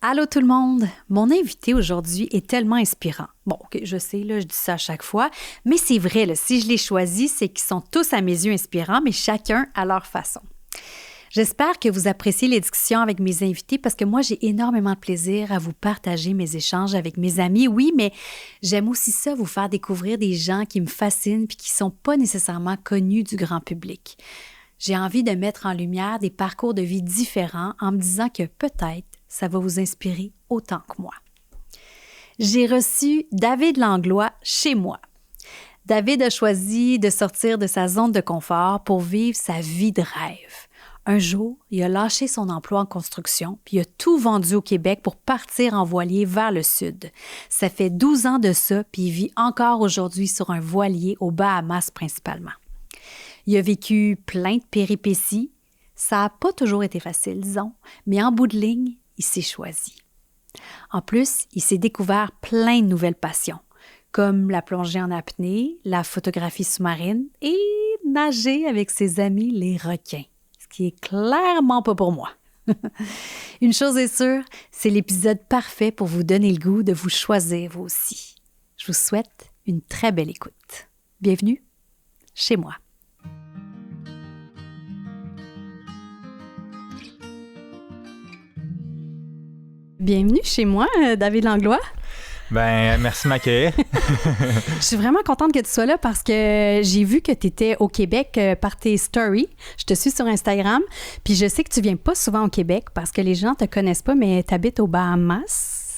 Allô tout le monde! Mon invité aujourd'hui est tellement inspirant. Bon, OK, je sais, là, je dis ça à chaque fois, mais c'est vrai, là, si je les choisis, c'est qu'ils sont tous à mes yeux inspirants, mais chacun à leur façon. J'espère que vous appréciez les discussions avec mes invités parce que moi, j'ai énormément de plaisir à vous partager mes échanges avec mes amis, oui, mais j'aime aussi ça, vous faire découvrir des gens qui me fascinent puis qui ne sont pas nécessairement connus du grand public. J'ai envie de mettre en lumière des parcours de vie différents en me disant que peut-être ça va vous inspirer autant que moi. J'ai reçu David Langlois chez moi. David a choisi de sortir de sa zone de confort pour vivre sa vie de rêve. Un jour, il a lâché son emploi en construction, puis il a tout vendu au Québec pour partir en voilier vers le sud. Ça fait 12 ans de ça, puis il vit encore aujourd'hui sur un voilier aux Bahamas principalement. Il a vécu plein de péripéties. Ça n'a pas toujours été facile, disons, mais en bout de ligne, il s'est choisi. En plus, il s'est découvert plein de nouvelles passions, comme la plongée en apnée, la photographie sous-marine et nager avec ses amis les requins, ce qui est clairement pas pour moi. Une chose est sûre, c'est l'épisode parfait pour vous donner le goût de vous choisir vous aussi. Je vous souhaite une très belle écoute. Bienvenue chez moi. Bienvenue chez moi, David Langlois. Ben, merci de m'accueillir. Je suis vraiment contente que tu sois là parce que j'ai vu que tu étais au Québec par tes stories. Je te suis sur Instagram. Puis je sais que tu viens pas souvent au Québec parce que les gens te connaissent pas, mais tu habites aux Bahamas.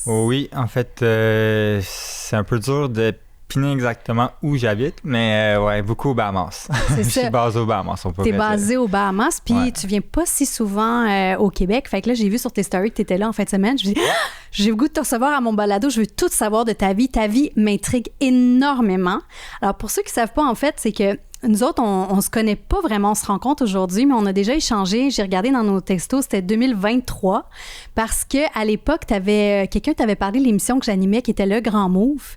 Oui, en fait, c'est un peu dur de piner exactement où j'habite, mais ouais, beaucoup aux Bahamas. C'est Je ça. suis basé aux Bahamas, on peut dire. T'es basé aux Bahamas, puis Ouais. tu viens pas si souvent au Québec. Fait que là, j'ai vu sur tes stories que tu étais là en fin de semaine. Je me dis, j'ai le goût de te recevoir à mon balado. Je veux tout savoir de ta vie. Ta vie m'intrigue énormément. Alors, pour ceux qui savent pas, en fait, c'est que nous autres, on se connaît pas vraiment, on se rencontre aujourd'hui, mais on a déjà échangé. J'ai regardé dans nos textos, c'était 2023, parce que à l'époque, quelqu'un t'avait parlé de l'émission que j'animais qui était Le Grand Move.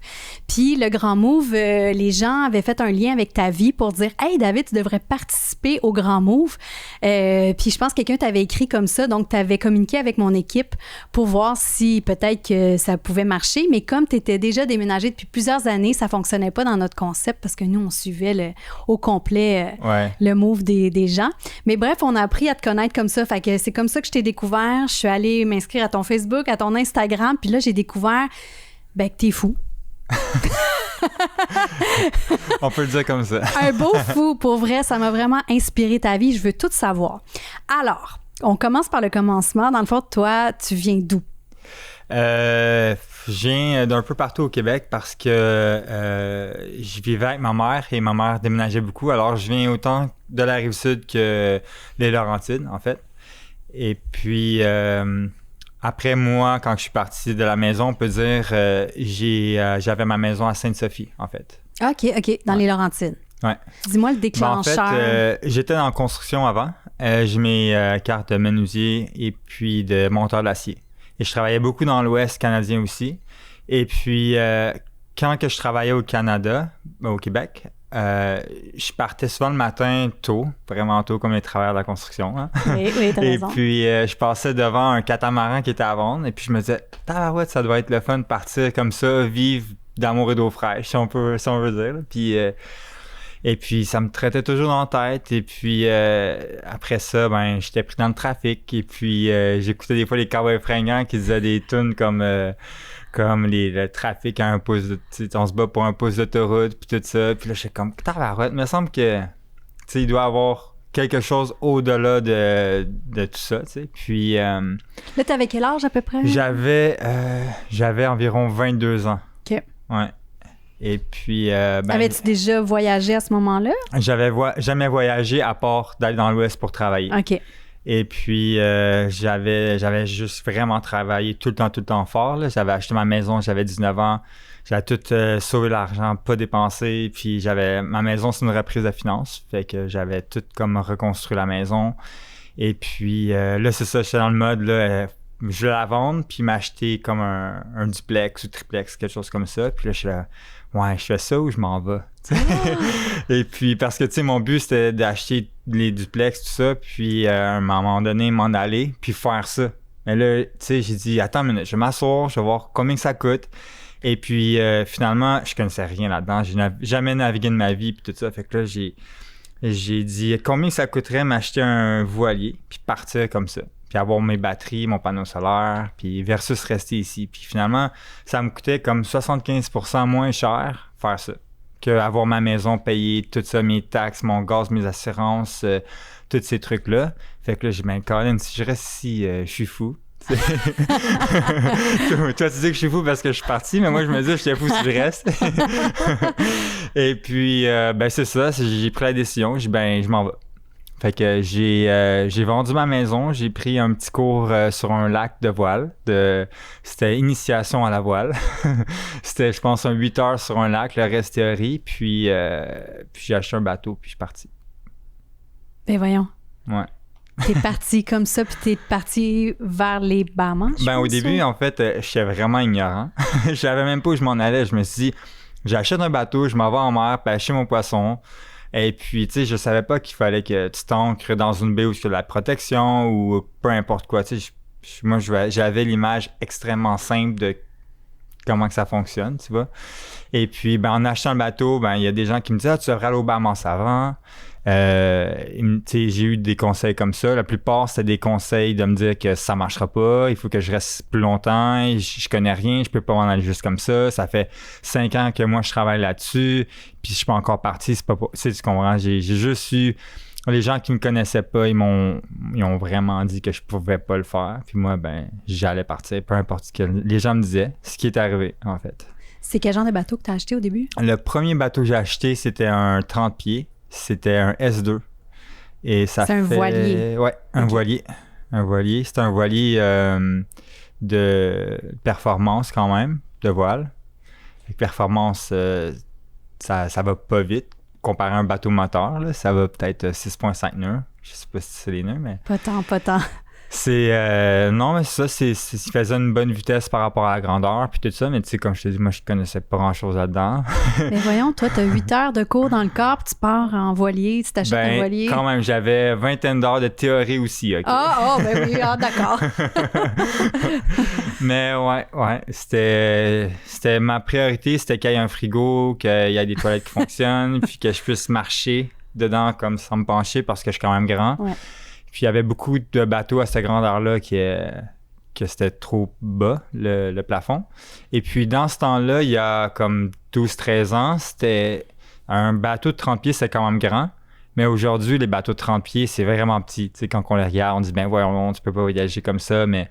Puis Le Grand Move, les gens avaient fait un lien avec ta vie pour dire « Hey David, tu devrais participer au Grand Move. » Puis je pense que quelqu'un t'avait écrit comme ça, donc tu avais communiqué avec mon équipe pour voir si peut-être que ça pouvait marcher. Mais comme tu étais déjà déménagé depuis plusieurs années, ça fonctionnait pas dans notre concept parce que nous, on suivait au complet le move des gens. Mais bref, on a appris à te connaître comme ça. Fait que c'est comme ça que je t'ai découvert. Je suis allée m'inscrire à ton Facebook, à ton Instagram. Puis là, j'ai découvert que t'es fou. On peut le dire comme ça. Un beau fou, pour vrai. Ça m'a vraiment inspiré ta vie. Je veux tout savoir. Alors, on commence par le commencement. Dans le fond, toi, tu viens d'où? Je viens d'un peu partout au Québec parce que je vivais avec ma mère et ma mère déménageait beaucoup. Alors, je viens autant de la Rive-Sud que les Laurentides, en fait. Et puis, après moi, quand je suis parti de la maison, on peut dire j'avais ma maison à Sainte-Sophie, en fait. OK, dans les Laurentides. Ouais. Dis-moi le Ben, déclencheur. en fait, j'étais en construction avant. J'ai mes cartes de menuisier et puis de monteur d'acier. Et je travaillais beaucoup dans l'Ouest canadien aussi. Et puis, quand que je travaillais au Canada, au Québec, je partais souvent le matin tôt, vraiment tôt, comme les travailleurs de la construction. Hein? Oui, t'as raison. Et puis, je passais devant un catamaran qui était à vendre. Et puis, je me disais, tabarouette, ça doit être le fun de partir comme ça, vivre d'amour et d'eau fraîche, si on veut dire. Puis, et puis, ça me traitait toujours dans la tête. Et puis, après ça, j'étais pris dans le trafic. Et puis, j'écoutais des fois les cowboys fringants qui disaient des tunes comme le trafic à un pouce on se bat pour un pouce d'autoroute, puis tout ça. Puis là, j'étais comme, tabarouette, il me semble que, il doit y avoir quelque chose au-delà de tout ça, tu sais. Puis... Là, t'avais quel âge à peu près? J'avais environ 22 ans. OK. Ouais. Et puis... Avais-tu déjà voyagé à ce moment-là? J'avais jamais voyagé à part d'aller dans l'Ouest pour travailler. OK. Et puis, j'avais juste vraiment travaillé tout le temps fort. Là. J'avais acheté ma maison, j'avais 19 ans. J'avais tout sauvé l'argent, pas dépensé. Puis, ma maison, c'est une reprise de finances. Fait que j'avais tout comme reconstruit la maison. Et puis, là, c'est ça, j'étais dans le mode, là, je vais la vendre, puis m'acheter comme un duplex ou triplex, quelque chose comme ça. Puis là, je suis là, ouais, je fais ça ou je m'en vais? Et puis, parce que, tu sais, mon but, c'était d'acheter les duplex, tout ça, puis à un moment donné, m'en aller, puis faire ça. Mais là, tu sais, j'ai dit, attends une minute, je vais m'asseoir, je vais voir combien que ça coûte. Et puis, finalement, je connaissais rien là-dedans. J'ai jamais navigué de ma vie, puis tout ça. Fait que là, j'ai dit, combien ça coûterait m'acheter un voilier, puis partir comme ça. Puis avoir mes batteries, mon panneau solaire, puis versus rester ici. Puis finalement, ça me coûtait comme 75% moins cher faire ça qu'avoir ma maison, payer tout ça, mes taxes, mon gaz, mes assurances, tous ces trucs-là. Fait que là, j'ai dit, ben, Colin, si je reste ici, je suis fou. Toi, tu dis que je suis fou parce que je suis parti, mais moi, je me dis, je suis fou si je reste. Et puis, ben, c'est ça, j'ai pris la décision. J'ai dit, ben, je m'en vais. Fait que j'ai vendu ma maison, j'ai pris un petit cours sur un lac de voile. C'était initiation à la voile. C'était, je pense, 8 heures sur un lac, le reste théorie. Puis j'ai acheté un bateau, puis je suis parti. Ben voyons. Ouais. T'es parti comme ça, puis t'es parti vers les Bahamas, je Ben pense, au début, en fait, j'étais vraiment ignorant. Je savais même pas où je m'en allais. Je me suis dit, j'achète un bateau, je m'en vais en mer, pêcher mon poisson. Et puis, tu sais, je savais pas qu'il fallait que tu t'ancres dans une baie où il y a de la protection ou peu importe quoi. Tu sais, moi, j'avais l'image extrêmement simple de comment que ça fonctionne, tu vois. Et puis, ben, en achetant le bateau, ben, il y a des gens qui me disent, ah, tu devrais aller au Bahamas avant. J'ai eu des conseils comme ça. La plupart, c'était des conseils de me dire que ça marchera pas, il faut que je reste plus longtemps, je connais rien, je peux pas m'en aller juste comme ça. Ça fait 5 ans que moi je travaille là-dessus, puis je suis pas encore parti, c'est pas tu comprends, j'ai juste eu les gens qui me connaissaient pas, ils ont vraiment dit que je pouvais pas le faire. Puis moi, ben, j'allais partir, peu importe ce que les gens me disaient, ce qui est arrivé en fait. C'est quel genre de bateau que tu as acheté au début? Le premier bateau que j'ai acheté, c'était un 30 pieds. C'était un S2. Et ça c'est un voilier. Ouais, un voilier. Un voilier. C'est un voilier de performance quand même, de voile. Avec performance, ça va pas vite. Comparé à un bateau moteur, là, ça va peut-être 6,5 nœuds. Je sais pas si c'est les nœuds, mais... Pas tant. Non, mais ça, il faisait une bonne vitesse par rapport à la grandeur, puis tout ça, mais tu sais, comme je te dis, moi, je connaissais pas grand-chose là-dedans. Mais voyons, toi, t'as 8 heures de cours dans le corps, puis tu pars en voilier, tu t'achètes un voilier. Quand même, j'avais vingtaine d'heures de théorie aussi, OK? Ben oui, d'accord. Mais ouais, c'était ma priorité, c'était qu'il y ait un frigo, qu'il y ait des toilettes qui fonctionnent, puis que je puisse marcher dedans comme sans me pencher, parce que je suis quand même grand. Ouais. Puis il y avait beaucoup de bateaux à cette grandeur-là que c'était trop bas, le plafond. Et puis dans ce temps-là, il y a comme 12-13 ans, c'était un bateau de 30 pieds, c'est quand même grand. Mais aujourd'hui, les bateaux de 30 pieds, c'est vraiment petit. Tu sais, quand on les regarde, on dit, ben voyons, tu peux pas voyager comme ça, mais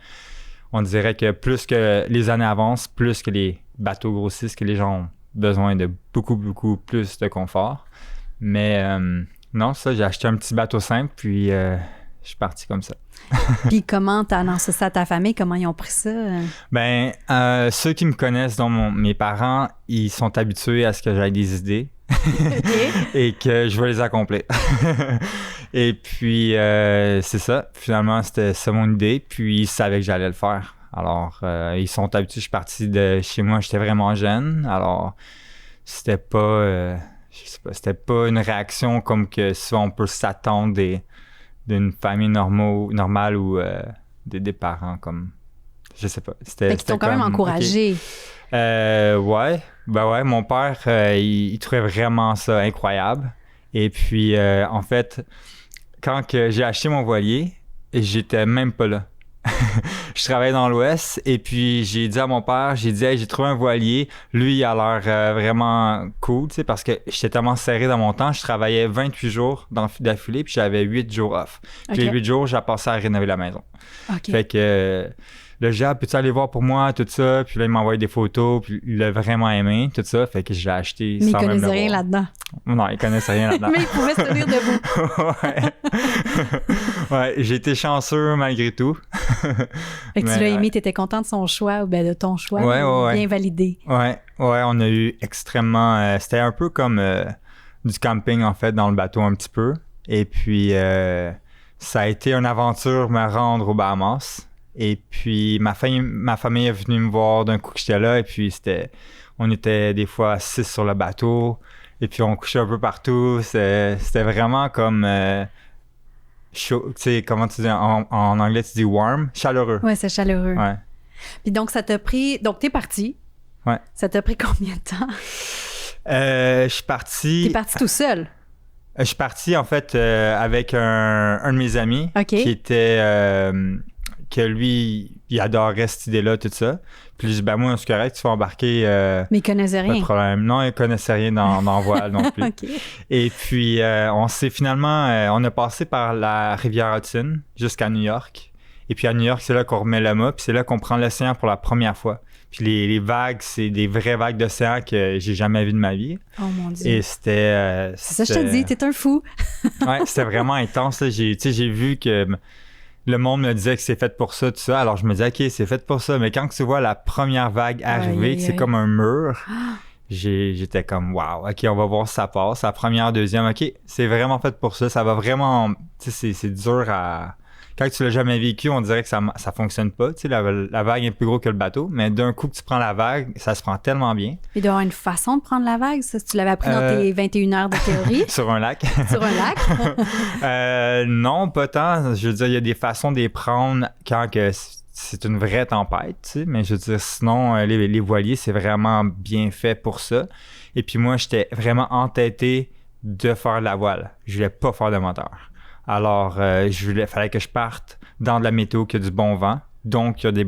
on dirait que plus que les années avancent, plus que les bateaux grossissent, que les gens ont besoin de beaucoup, beaucoup plus de confort. Mais non, ça, j'ai acheté un petit bateau simple, puis... je suis parti comme ça. Puis comment t'as annoncé ça à ta famille? Comment ils ont pris ça? Ben, ceux qui me connaissent, dont mes parents, ils sont habitués à ce que j'aie des idées. Okay. Et que je vais les accomplir. Et puis, c'est ça. Finalement, c'était ça mon idée. Puis, ils savaient que j'allais le faire. Alors, ils sont habitués. Je suis parti de chez moi, j'étais vraiment jeune. Alors, c'était pas... je sais pas, c'était pas une réaction comme que souvent on peut s'attendre d'une famille normale ou des parents comme... Je sais pas. Fait qu'ils t'ont quand même encouragé. Okay. Ouais, mon père, il trouvait vraiment ça incroyable. Et puis, en fait, quand que j'ai acheté mon voilier, j'étais même pas là. Je travaillais dans l'Ouest et puis j'ai dit à mon père, j'ai dit, hey, j'ai trouvé un voilier. Lui, il a l'air vraiment cool, tu sais, parce que j'étais tellement serré dans mon temps. Je travaillais 28 jours d'affilée puis j'avais 8 jours off. Puis les 8 jours, j'ai passé à rénover la maison. Okay. Fait que le gars, peux-tu aller voir pour moi, tout ça? Puis là, il m'a envoyé des photos, puis il l'a vraiment aimé, tout ça. Fait que je l'ai acheté mais sans même le voir. Mais il connaissait rien là-dedans. Non, il connaissait rien là-dedans. Mais il pouvait se tenir debout. Ouais, j'ai été chanceux malgré tout. Fait que tu l'as aimé, t'étais content de son choix, ou bien de ton choix, bien validé. Ouais, on a eu extrêmement... c'était un peu comme du camping, en fait, dans le bateau un petit peu. Et puis, ça a été une aventure me rendre aux Bahamas. Et puis, ma famille est venue me voir d'un coup que j'étais là. Et puis, on était des fois 6 sur le bateau. Et puis, on couchait un peu partout. C'était vraiment comme... chaud. Tu sais, comment tu dis en anglais, tu dis warm, chaleureux. Ouais, c'est chaleureux. Ouais. Puis donc, ça t'a pris... Donc, t'es parti. Ouais. Ça t'a pris combien de temps? Je suis parti... T'es parti tout seul? Je suis parti, en fait, avec un de mes amis OK. qui était... que lui, il adorait cette idée-là, tout ça. Puis je dis, ben moi, c'est correct, tu vas embarquer. Mais il connaissait Pas de rien. problème. Non, il connaissait rien dans voile non plus. OK. Et puis, on s'est finalement... on a passé par la rivière Hudson jusqu'à New York. Et puis à New York, c'est là qu'on remet le mât, puis c'est là qu'on prend l'océan pour la première fois. Puis les vagues, c'est des vraies vagues d'océan que j'ai jamais vues de ma vie. Oh mon Dieu. Et c'était... C'est ça, je te dis, t'es un fou. Ouais, c'était vraiment intense. Là. J'ai vu que le monde me disait que c'est fait pour ça, tout ça. Alors je me disais, OK, c'est fait pour ça. Mais quand tu vois la première vague arriver, que c'est comme un mur, j'étais comme, wow, OK, on va voir si ça passe. La première, deuxième, OK, c'est vraiment fait pour ça. Ça va vraiment... Tu sais, c'est dur à... Quand tu l'as jamais vécu, on dirait que ça fonctionne pas. Tu sais, la vague est plus gros que le bateau, mais d'un coup que tu prends la vague, ça se prend tellement bien. Il doit y avoir une façon de prendre la vague, ça, si tu l'avais appris dans tes 21 heures de théorie. Sur un lac. Sur un lac? Non, pas tant. Je veux dire, il y a des façons de les prendre quand que c'est une vraie tempête, tu sais, mais je veux dire, sinon, les voiliers, c'est vraiment bien fait pour ça. Et puis moi, j'étais vraiment entêté de faire de la voile. Je voulais pas faire de moteur. Alors, fallait que je parte dans de la météo qui a du bon vent. Donc, il y a des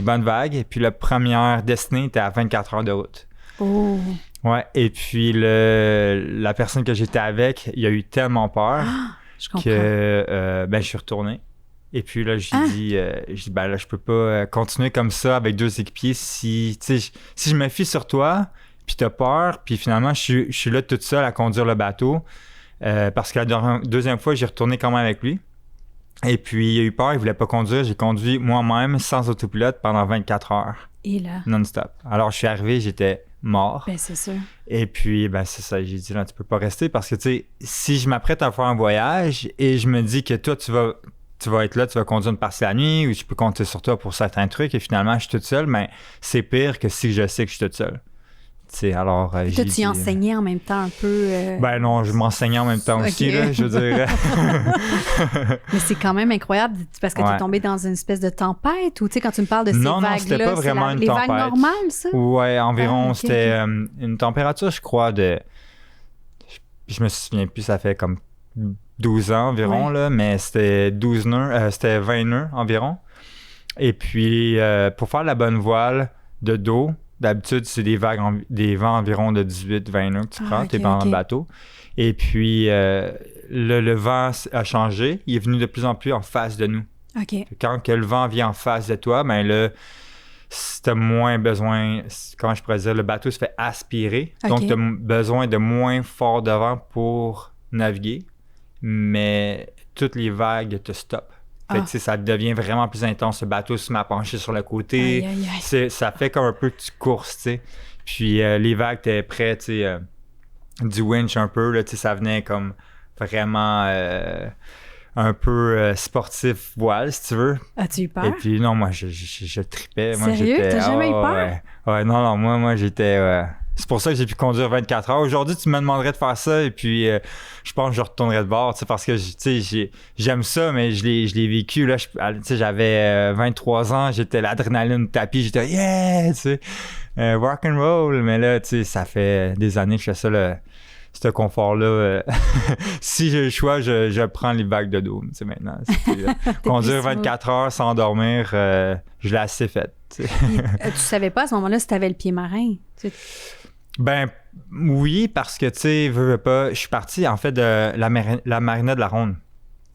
bonnes vagues. Et puis, la première destinée était à 24 heures de route. Oh! Ouais. Et puis, la personne que j'étais avec, il a eu tellement peur Je comprends. que je suis retourné. Et puis là, j'ai dit, ben là, je peux pas continuer comme ça avec deux équipiers si je me fie sur toi, puis t'as peur, puis finalement, je suis là toute seule à conduire le bateau. Parce que la deuxième fois, j'ai retourné quand même avec lui. Et puis, il a eu peur, il voulait pas conduire. J'ai conduit moi-même, sans autopilote, pendant 24 heures. Et là? Non-stop. Alors, je suis arrivé, j'étais mort. Ben, c'est sûr. Et puis, ben, c'est ça. J'ai dit, là, tu peux pas rester parce que, tu sais, si je m'apprête à faire un voyage et je me dis que toi, tu vas être là, tu vas conduire une partie de la nuit ou je peux compter sur toi pour certains trucs et finalement, je suis toute seule, mais c'est pire que si je sais que je suis toute seule. T'sais, alors, toi, tu y enseignais en même temps un peu... Ben non, je m'enseignais en même temps aussi, là, je veux dire. Mais c'est quand même incroyable parce que tu es tombé dans une espèce de tempête ou tu sais, quand tu me parles de ces vagues-là... Non, c'était pas vraiment une tempête. Les vagues normales, ça? Ouais, environ, c'était une température, je crois, je me souviens plus, ça fait comme 12 ans environ, là, mais c'était 20 nœuds environ. Et puis, pour faire la bonne voile de dos, d'habitude, c'est des vents environ de 18-20 nœuds que tu prends, t'es dans le bateau. Et puis, le vent a changé. Il est venu de plus en plus en face de nous. OK. Quand que le vent vient en face de toi, ben là, t'as moins besoin, comment je pourrais dire, le bateau se fait aspirer. Okay. Donc, t'as besoin de moins fort de vent pour naviguer. Mais toutes les vagues te stoppent. Fait que, ça devient vraiment plus intense. Le bateau se met à pencher sur le côté. Aïe, aïe, aïe. Ça fait comme un peu que tu courses, tu sais. Puis les vagues, t'es prêt, tu sais, du winch un peu, là, tu sais, ça venait comme vraiment un peu sportif voile, si tu veux. As-tu eu peur? Et puis, non, moi, je tripais. Sérieux? T'as jamais eu peur? Ouais, non, moi, j'étais... C'est pour ça que j'ai pu conduire 24 heures. Aujourd'hui, tu me demanderais de faire ça et puis je pense que je retournerais de bord, tu sais, parce que j'aime ça, mais je l'ai vécu. Là, j'avais 23 ans, j'étais l'adrénaline tapis, j'étais yeah, tu sais, rock and roll. Mais là, tu sais, ça fait des années que je fais ça, ce confort-là. Si j'ai le choix, je prends les vagues de dos, tu sais, maintenant. Conduire 24 heures sans dormir, je l'ai assez fait. Tu savais pas à ce moment-là si t'avais le pied marin? Ben oui, parce que tu sais, veux pas, je suis parti en fait de la marina de la Ronde.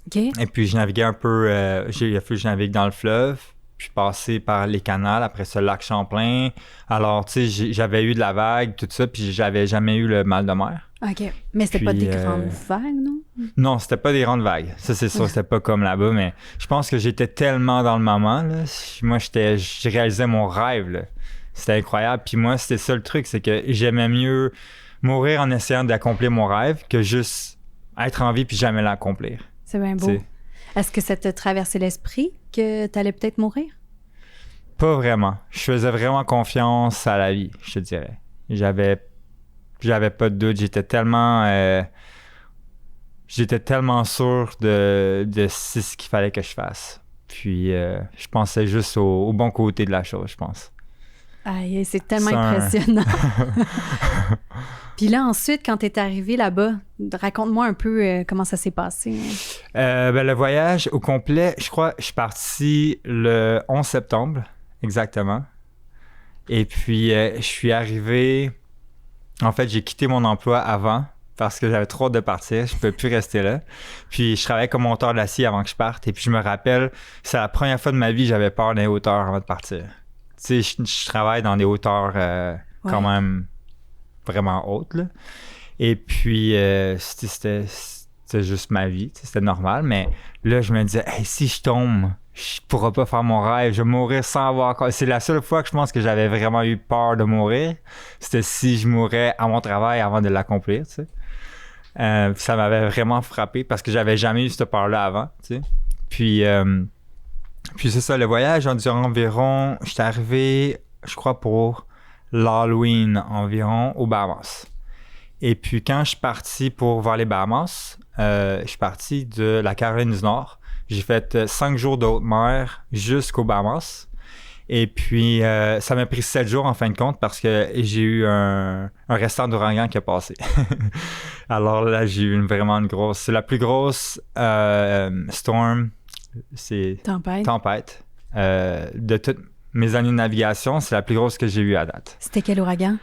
OK. Et puis je naviguais un peu, il a fallu que je navigue dans le fleuve, puis passer par les canals, après ça le lac Champlain. Alors tu sais, j'avais eu de la vague, tout ça, puis j'avais jamais eu le mal de mer. OK. Mais c'était pas des grandes vagues, non? Non, c'était pas des grandes vagues. Ça, c'est sûr, c'était pas comme là-bas, mais je pense que j'étais tellement dans le moment, là. Moi, je réalisais mon rêve, là. C'était incroyable. Puis moi, c'était ça le truc, c'est que j'aimais mieux mourir en essayant d'accomplir mon rêve que juste être en vie puis jamais l'accomplir. C'est bien beau. T'sais. Est-ce que ça t'a traversé l'esprit que t'allais peut-être mourir? Pas vraiment. Je faisais vraiment confiance à la vie, je te dirais. J'avais pas de doute. J'étais tellement... j'étais tellement sûr de c'est ce qu'il fallait que je fasse. Puis je pensais juste au bon côté de la chose, je pense. Aïe, c'est tellement impressionnant. Puis là, ensuite, quand tu es arrivé là-bas, raconte-moi un peu comment ça s'est passé. Le voyage au complet, je crois, je suis parti le 11 septembre, exactement. Et puis, je suis arrivé... En fait, j'ai quitté mon emploi avant parce que j'avais trop hâte de partir. Je ne pouvais plus rester là. Puis, je travaillais comme monteur d'acier avant que je parte. Et puis, je me rappelle, c'est la première fois de ma vie que j'avais peur des hauteurs avant de partir. Tu sais, je travaille dans des hauteurs quand même vraiment hautes, là. Et puis, c'était juste ma vie, c'était normal. Mais là, je me disais, hey, si je tombe, je pourrai pas faire mon rêve, je vais mourir sans avoir... C'est la seule fois que je pense que j'avais vraiment eu peur de mourir. C'était si je mourais à mon travail avant de l'accomplir, tu sais. Ça m'avait vraiment frappé parce que j'avais jamais eu cette peur-là avant, tu sais. Puis c'est ça, le voyage a duré environ... J'étais arrivé, je crois, pour l'Halloween environ aux Bahamas. Et puis quand je suis parti pour voir les Bahamas, je suis parti de la Caroline du Nord. J'ai fait 5 jours de haute mer jusqu'aux Bahamas. Et puis ça m'a pris 7 jours en fin de compte parce que j'ai eu un restant d'ouragan qui a passé. Alors là, j'ai eu vraiment une grosse... C'est la plus grosse storm... C'est tempête. De toutes mes années de navigation, c'est la plus grosse que j'ai eue à date. C'était quel ouragan?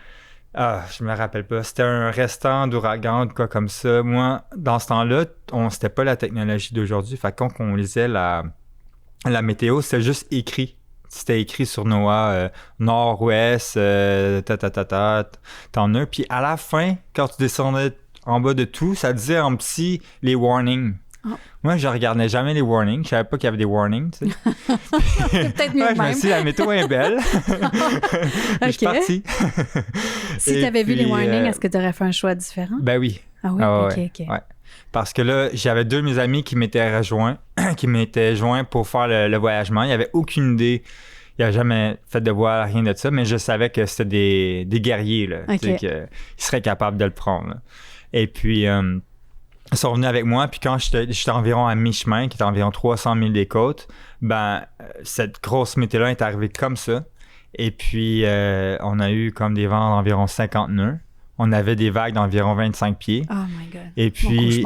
Ah, je me rappelle pas. C'était un restant d'ouragan, de quoi comme ça. Moi, dans ce temps-là, c'était pas la technologie d'aujourd'hui. Fait que quand on lisait la météo, c'était juste écrit. C'était écrit sur NOAA, nord-ouest, t'en as. Puis à la fin, quand tu descendais en bas de tout, ça disait en petit les warnings. Oh. Moi, je regardais jamais les warnings. Je savais pas qu'il y avait des warnings, tu sais. C'est peut-être mieux je me suis dit, la météo est belle. Je suis parti. Si tu avais vu les warnings, est-ce que tu aurais fait un choix différent? Ben oui. Ah oui? OK. Ouais. Parce que là, j'avais 2 de mes amis qui m'étaient rejoints, pour faire le voyagement. Il n'y avait aucune idée. Il n'avait jamais fait de voile, rien de ça, mais je savais que c'était des guerriers, là, qu'ils seraient capables de le prendre, là. Et puis... ils sont venus avec moi, puis quand j'étais environ à mi-chemin, qui était environ 300 000 des côtes, cette grosse météo-là est arrivée comme ça. Et puis, on a eu comme des vents d'environ 50 nœuds. On avait des vagues d'environ 25 pieds. Oh my God. Et puis,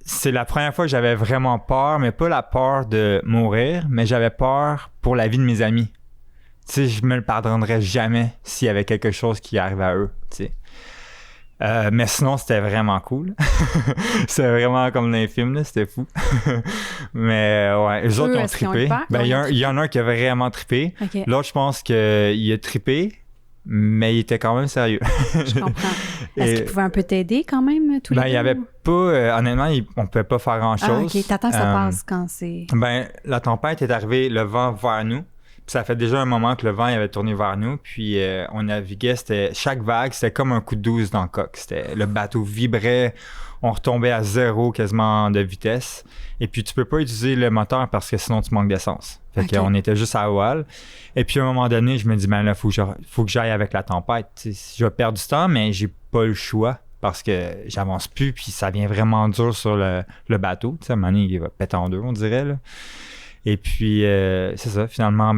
c'est la première fois que j'avais vraiment peur, mais pas la peur de mourir, mais j'avais peur pour la vie de mes amis. Tu sais, je me le pardonnerais jamais s'il y avait quelque chose qui arrivait à eux, tu sais. Mais sinon, c'était vraiment cool. C'était vraiment comme dans les films, là, c'était fou. Mais ouais, eux autres, ils ont trippé. Il y en a un qui a vraiment trippé. Okay. L'autre, je pense qu'il a trippé, mais il était quand même sérieux. Je comprends. Est-ce qu'il pouvait un peu t'aider quand même, tous les deux? Il n'y avait pas... honnêtement, on ne pouvait pas faire grand-chose. Ah, OK. T'attends que ça passe quand c'est... La tempête est arrivée, le vent vers nous. Puis ça fait déjà un moment que le vent il avait tourné vers nous. Puis on naviguait, chaque vague, c'était comme un coup de 12 dans le coq. Le bateau vibrait, on retombait à 0 quasiment de vitesse. Et puis tu peux pas utiliser le moteur parce que sinon tu manques d'essence. Fait qu'on était juste à voile. Et puis à un moment donné, je me dis, là, faut que j'aille avec la tempête. T'sais, je vais perdre du temps, mais j'ai pas le choix parce que j'avance plus. Puis ça vient vraiment dur sur le bateau. À un moment donné, il va péter en deux, on dirait, là. Et puis, c'est ça, finalement,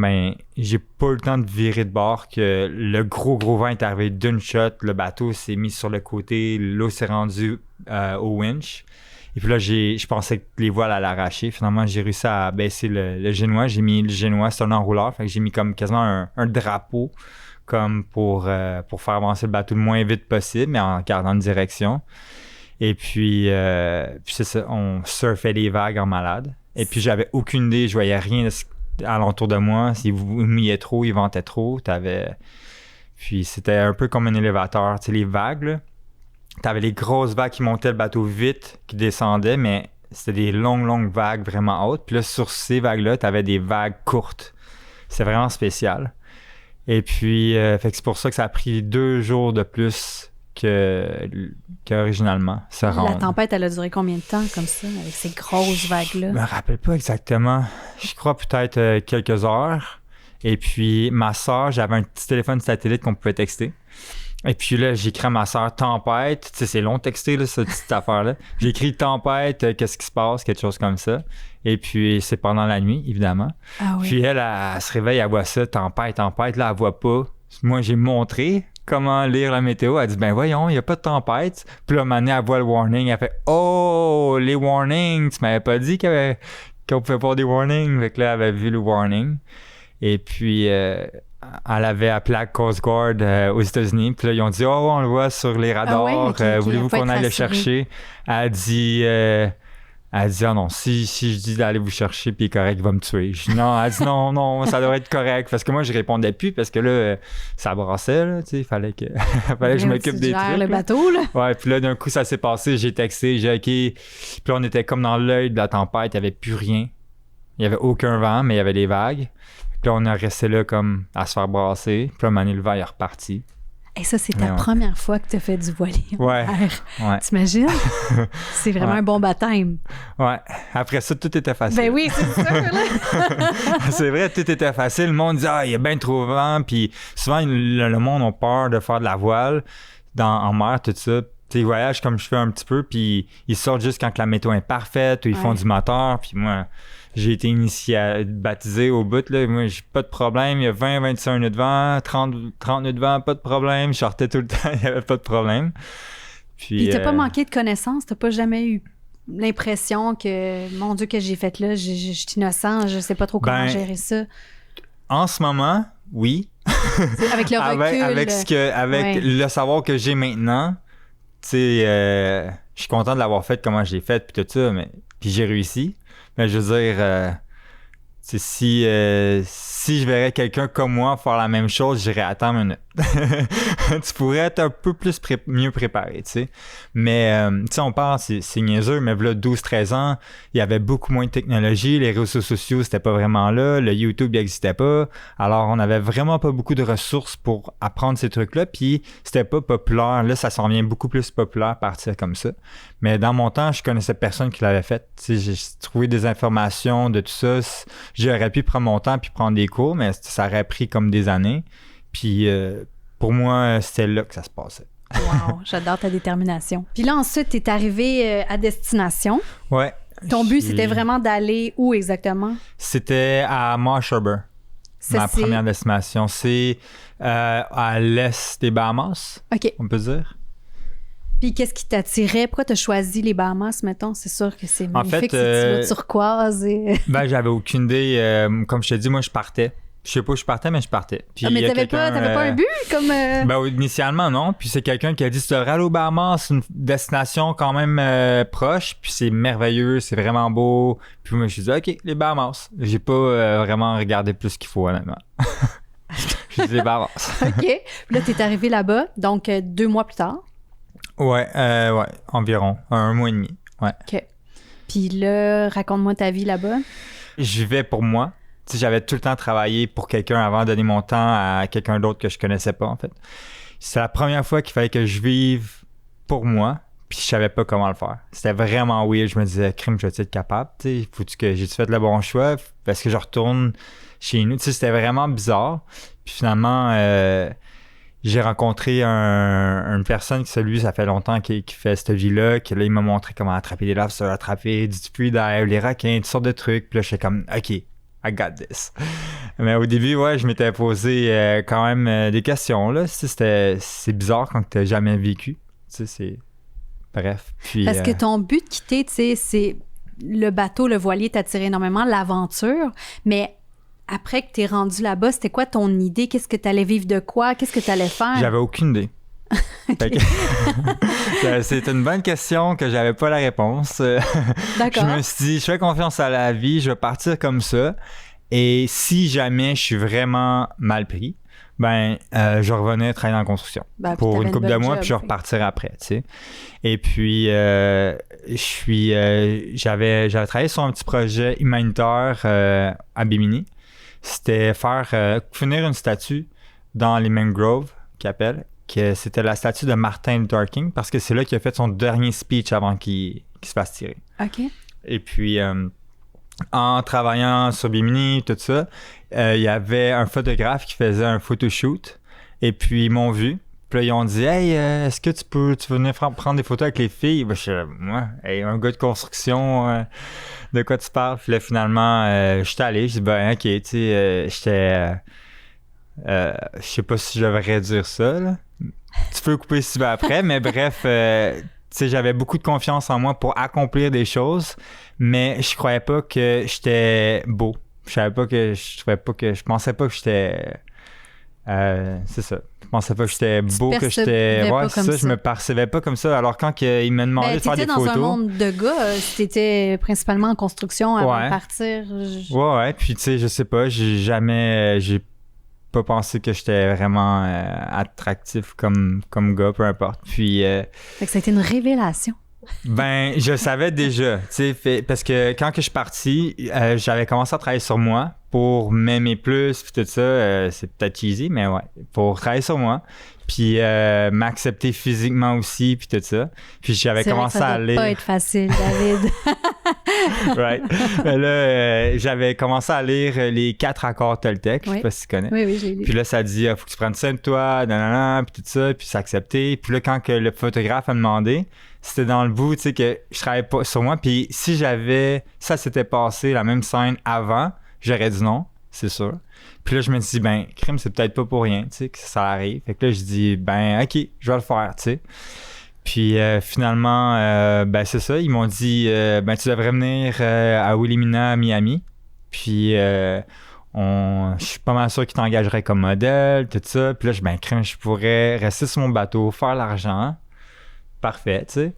j'ai pas eu le temps de virer de bord, que le gros vent est arrivé d'une shot, le bateau s'est mis sur le côté, l'eau s'est rendue au winch. Et puis là, je pensais que les voiles allaient arracher. Finalement, j'ai réussi à baisser le génois. J'ai mis le génois, c'est un enrouleur, fait que j'ai mis comme quasiment un drapeau comme pour faire avancer le bateau le moins vite possible, mais en gardant une direction. Et puis c'est ça, on surfait les vagues en malade. Et puis, j'avais aucune idée, je voyais rien alentour de moi. S'il mouillait trop, il ventait trop. Puis, c'était un peu comme un élévateur. Tu sais, les vagues, là, t'avais les grosses vagues qui montaient le bateau vite, qui descendaient, mais c'était des longues vagues vraiment hautes. Puis là, sur ces vagues-là, t'avais des vagues courtes. C'est vraiment spécial. Et puis, fait que c'est pour ça que ça a pris 2 jours de plus qu'originalement. La tempête, elle a duré combien de temps comme ça, avec ces grosses vagues-là? Je me rappelle pas exactement. Je crois peut-être quelques heures. Et puis, ma soeur, j'avais un petit téléphone satellite qu'on pouvait texter. Et puis là, j'écris à ma soeur tempête. Tu sais, c'est long de texter, là, cette petite affaire-là. J'ai écrit tempête, qu'est-ce qui se passe, quelque chose comme ça. Et puis, c'est pendant la nuit, évidemment. Ah oui. Puis elle se réveille, elle voit ça, tempête. Là, elle voit pas. Moi, j'ai montré comment lire la météo. Elle dit, ben voyons, il n'y a pas de tempête. Puis là, maintenant, elle voit le warning. Elle fait, oh, les warnings. Tu m'avais pas dit qu'on pouvait pas des warnings. Fait que là, elle avait vu le warning. Et puis, elle avait appelé la Coast Guard aux États-Unis. Puis là, ils ont dit, oh, on le voit sur les radars. Ah ouais, okay, voulez-vous qu'on aille le chercher? Elle dit, ah non, si je dis d'aller vous chercher puis il est correct, il va me tuer. Je dis non, elle dit non, ça devrait être correct. Parce que moi, je répondais plus parce que là, ça brassait, là, tu sais, il fallait que je m'occupe des trucs. Le bateau, là. Ouais, puis là, d'un coup, ça s'est passé, j'ai texté, j'ai OK. Puis là, on était comme dans l'œil de la tempête, il n'y avait plus rien. Il n'y avait aucun vent, mais il y avait des vagues. Puis là, on est resté là comme à se faire brasser. Puis là, à un moment donné, le vent, il est reparti. Et ça, c'est ta première fois que tu as fait du voilier en mer. Ouais. T'imagines? C'est vraiment un bon baptême. Ouais. Après ça, tout était facile. Ben oui, c'est sûr, là. C'est vrai, tout était facile. Le monde dit, il y a bien trop de vent. Puis souvent, le monde a peur de faire de la voile en mer, tout ça. Tu sais, ils voyagent comme je fais un petit peu, puis ils sortent juste quand la météo est parfaite ou ils font du moteur. Puis moi, j'ai été baptisé au bout, là. Moi, j'ai pas de problème. Il y a 20, 21 nœuds de vent, 30 nœuds de vent, pas de problème. Je sortais tout le temps, il n'y avait pas de problème. Puis t'as pas manqué de connaissances? T'as pas jamais eu l'impression que, mon Dieu, que j'ai fait là, je suis innocent, je sais pas trop comment gérer ça? En ce moment, oui. Avec le recul. Avec le savoir que j'ai maintenant, tu sais, je suis content de l'avoir fait comment je l'ai fait, puis tout ça, puis j'ai réussi. Mais je veux dire, si je verrais quelqu'un comme moi faire la même chose, j'irais attendre une minute. Tu pourrais être un peu plus mieux préparé, tu sais. Mais, tu sais, on parle, c'est niaiseux, mais là, 12-13 ans, il y avait beaucoup moins de technologie. Les réseaux sociaux, c'était pas vraiment là. Le YouTube, il n'existait pas. Alors, on avait vraiment pas beaucoup de ressources pour apprendre ces trucs-là. Puis, c'était pas populaire. Là, ça s'en vient beaucoup plus populaire partir comme ça. Mais dans mon temps, je connaissais personne qui l'avait fait. Tu sais, j'ai trouvé des informations de tout ça. J'aurais pu prendre mon temps puis prendre des cours, mais ça aurait pris comme des années. Puis pour moi, c'était là que ça se passait. Wow, j'adore ta détermination. Puis là, ensuite, tu es arrivé à destination. Ouais. Ton but, c'était vraiment d'aller où exactement? C'était à Marsh Harbour, ma première destination. C'est à l'est des Bahamas, on peut dire. Puis qu'est-ce qui t'attirait? Pourquoi tu as choisi les Bahamas, mettons? C'est sûr que c'est magnifique, c'est du turquoise. Ben, j'avais aucune idée. Comme je te dis, moi, je partais. Je sais pas où je partais, mais je partais. Puis, mais t'avais pas un but? Comme Ben, initialement, non. Puis c'est quelqu'un qui a dit, tu devrais aller aux Bahamas, c'est une destination quand même proche, puis c'est merveilleux, c'est vraiment beau. Puis moi, je me suis dit, OK, les Bahamas. J'ai pas vraiment regardé plus qu'il faut, honnêtement. Je dis les Bahamas. OK. Puis là, t'es arrivé là-bas, donc 2 mois plus tard. Ouais, environ. 1 mois et demi. Ouais. OK. Puis là, raconte-moi ta vie là-bas. Je vais pour moi. Tu sais, j'avais tout le temps travaillé pour quelqu'un avant de donner mon temps à quelqu'un d'autre que je connaissais pas, en fait. C'est la première fois qu'il fallait que je vive pour moi, puis je savais pas comment le faire. C'était vraiment weird. Je me disais, crime, je vais être capable? Tu sais, faut-tu que j'ai fait le bon choix? Parce que je retourne chez nous. Tu sais, c'était vraiment bizarre. Puis finalement, j'ai rencontré une personne qui, lui, ça fait longtemps qui fait cette vie-là, que là, il m'a montré comment attraper des lobsters, attraper du freedive, les requins, toutes sortes de trucs. Puis là, j'étais comme, OK, I got this. Mais au début, je m'étais posé quand même des questions, là. C'est bizarre quand t'as jamais vécu. Tu sais, c'est... Bref. Puis, parce que ton but de quitter, tu sais, c'est le bateau, le voilier t'attirait énormément, l'aventure, mais... Après que t'es rendu là-bas, c'était quoi ton idée? Qu'est-ce que t'allais vivre de quoi? Qu'est-ce que t'allais faire? J'avais aucune idée. C'est une bonne question que j'avais pas la réponse. D'accord. Je me suis dit, je fais confiance à la vie, je vais partir comme ça. Et si jamais je suis vraiment mal pris, je revenais travailler dans la construction pour une couple de mois, puis je repartirais après, tu sais. Et puis, j'avais travaillé sur un petit projet humanitaire à Bimini. C'était finir une statue dans les mangroves, qu'ils appellent, que c'était la statue de Martin Luther King, parce que c'est là qu'il a fait son dernier speech avant qu'il se fasse tirer. OK. Et puis, en travaillant sur Bimini, tout ça, il y avait un photographe qui faisait un photoshoot, et puis ils m'ont vu. Puis là, ils ont dit « Hey, est-ce que tu veux venir prendre des photos avec les filles? » Ben, je suis moi, hey, un gars de construction, de quoi tu parles? Puis là, finalement, je suis allé, je dis « Ben, ok, tu sais, j'étais... je sais pas si je devrais dire ça, là. Tu peux couper si tu veux après, mais bref, tu sais, j'avais beaucoup de confiance en moi pour accomplir des choses, mais je croyais pas que j'étais beau. Je pensais pas que j'étais... c'est ça. Je pensais pas que j'étais beau, que j'étais... Ouais, c'est ça, je me percevais pas comme ça. Alors quand il me demandait de faire des photos... t'étais dans un monde de gars, t'étais principalement en construction avant de partir. Ouais, puis tu sais, je sais pas, j'ai pas pensé que j'étais vraiment attractif comme gars, peu importe. Puis... Fait que ça a été une révélation. Ben, je savais déjà, tu sais, parce que quand que je suis parti, j'avais commencé à travailler sur moi pour m'aimer plus, puis tout ça, c'est peut-être cheesy, mais ouais, pour travailler sur moi, puis m'accepter physiquement aussi, puis tout ça. Puis j'avais commencé à lire... Ça doit pas être facile, David. Right. Mais là, j'avais commencé à lire les 4 accords Toltec, je sais pas si tu connais. Oui, je l'ai lu. Puis là, ça dit, faut que tu prennes soin de toi, nanana, puis tout ça, puis s'accepter. Puis là, quand que le photographe a demandé, c'était dans le bout, tu sais, que je travaillais pas sur moi. Puis si ça s'était passé, la même scène avant, j'aurais dit non, c'est sûr. Puis là, je me dis, ben, crime, c'est peut-être pas pour rien, tu sais, que ça arrive. Fait que là, je dis, ben, OK, je vais le faire, tu sais. Puis finalement, ben, c'est ça, ils m'ont dit, ben, tu devrais venir à Wilhelmina, Miami. Puis je suis pas mal sûr qu'ils t'engageraient comme modèle, tout ça. Puis là, je pourrais rester sur mon bateau, faire l'argent. Parfait, tu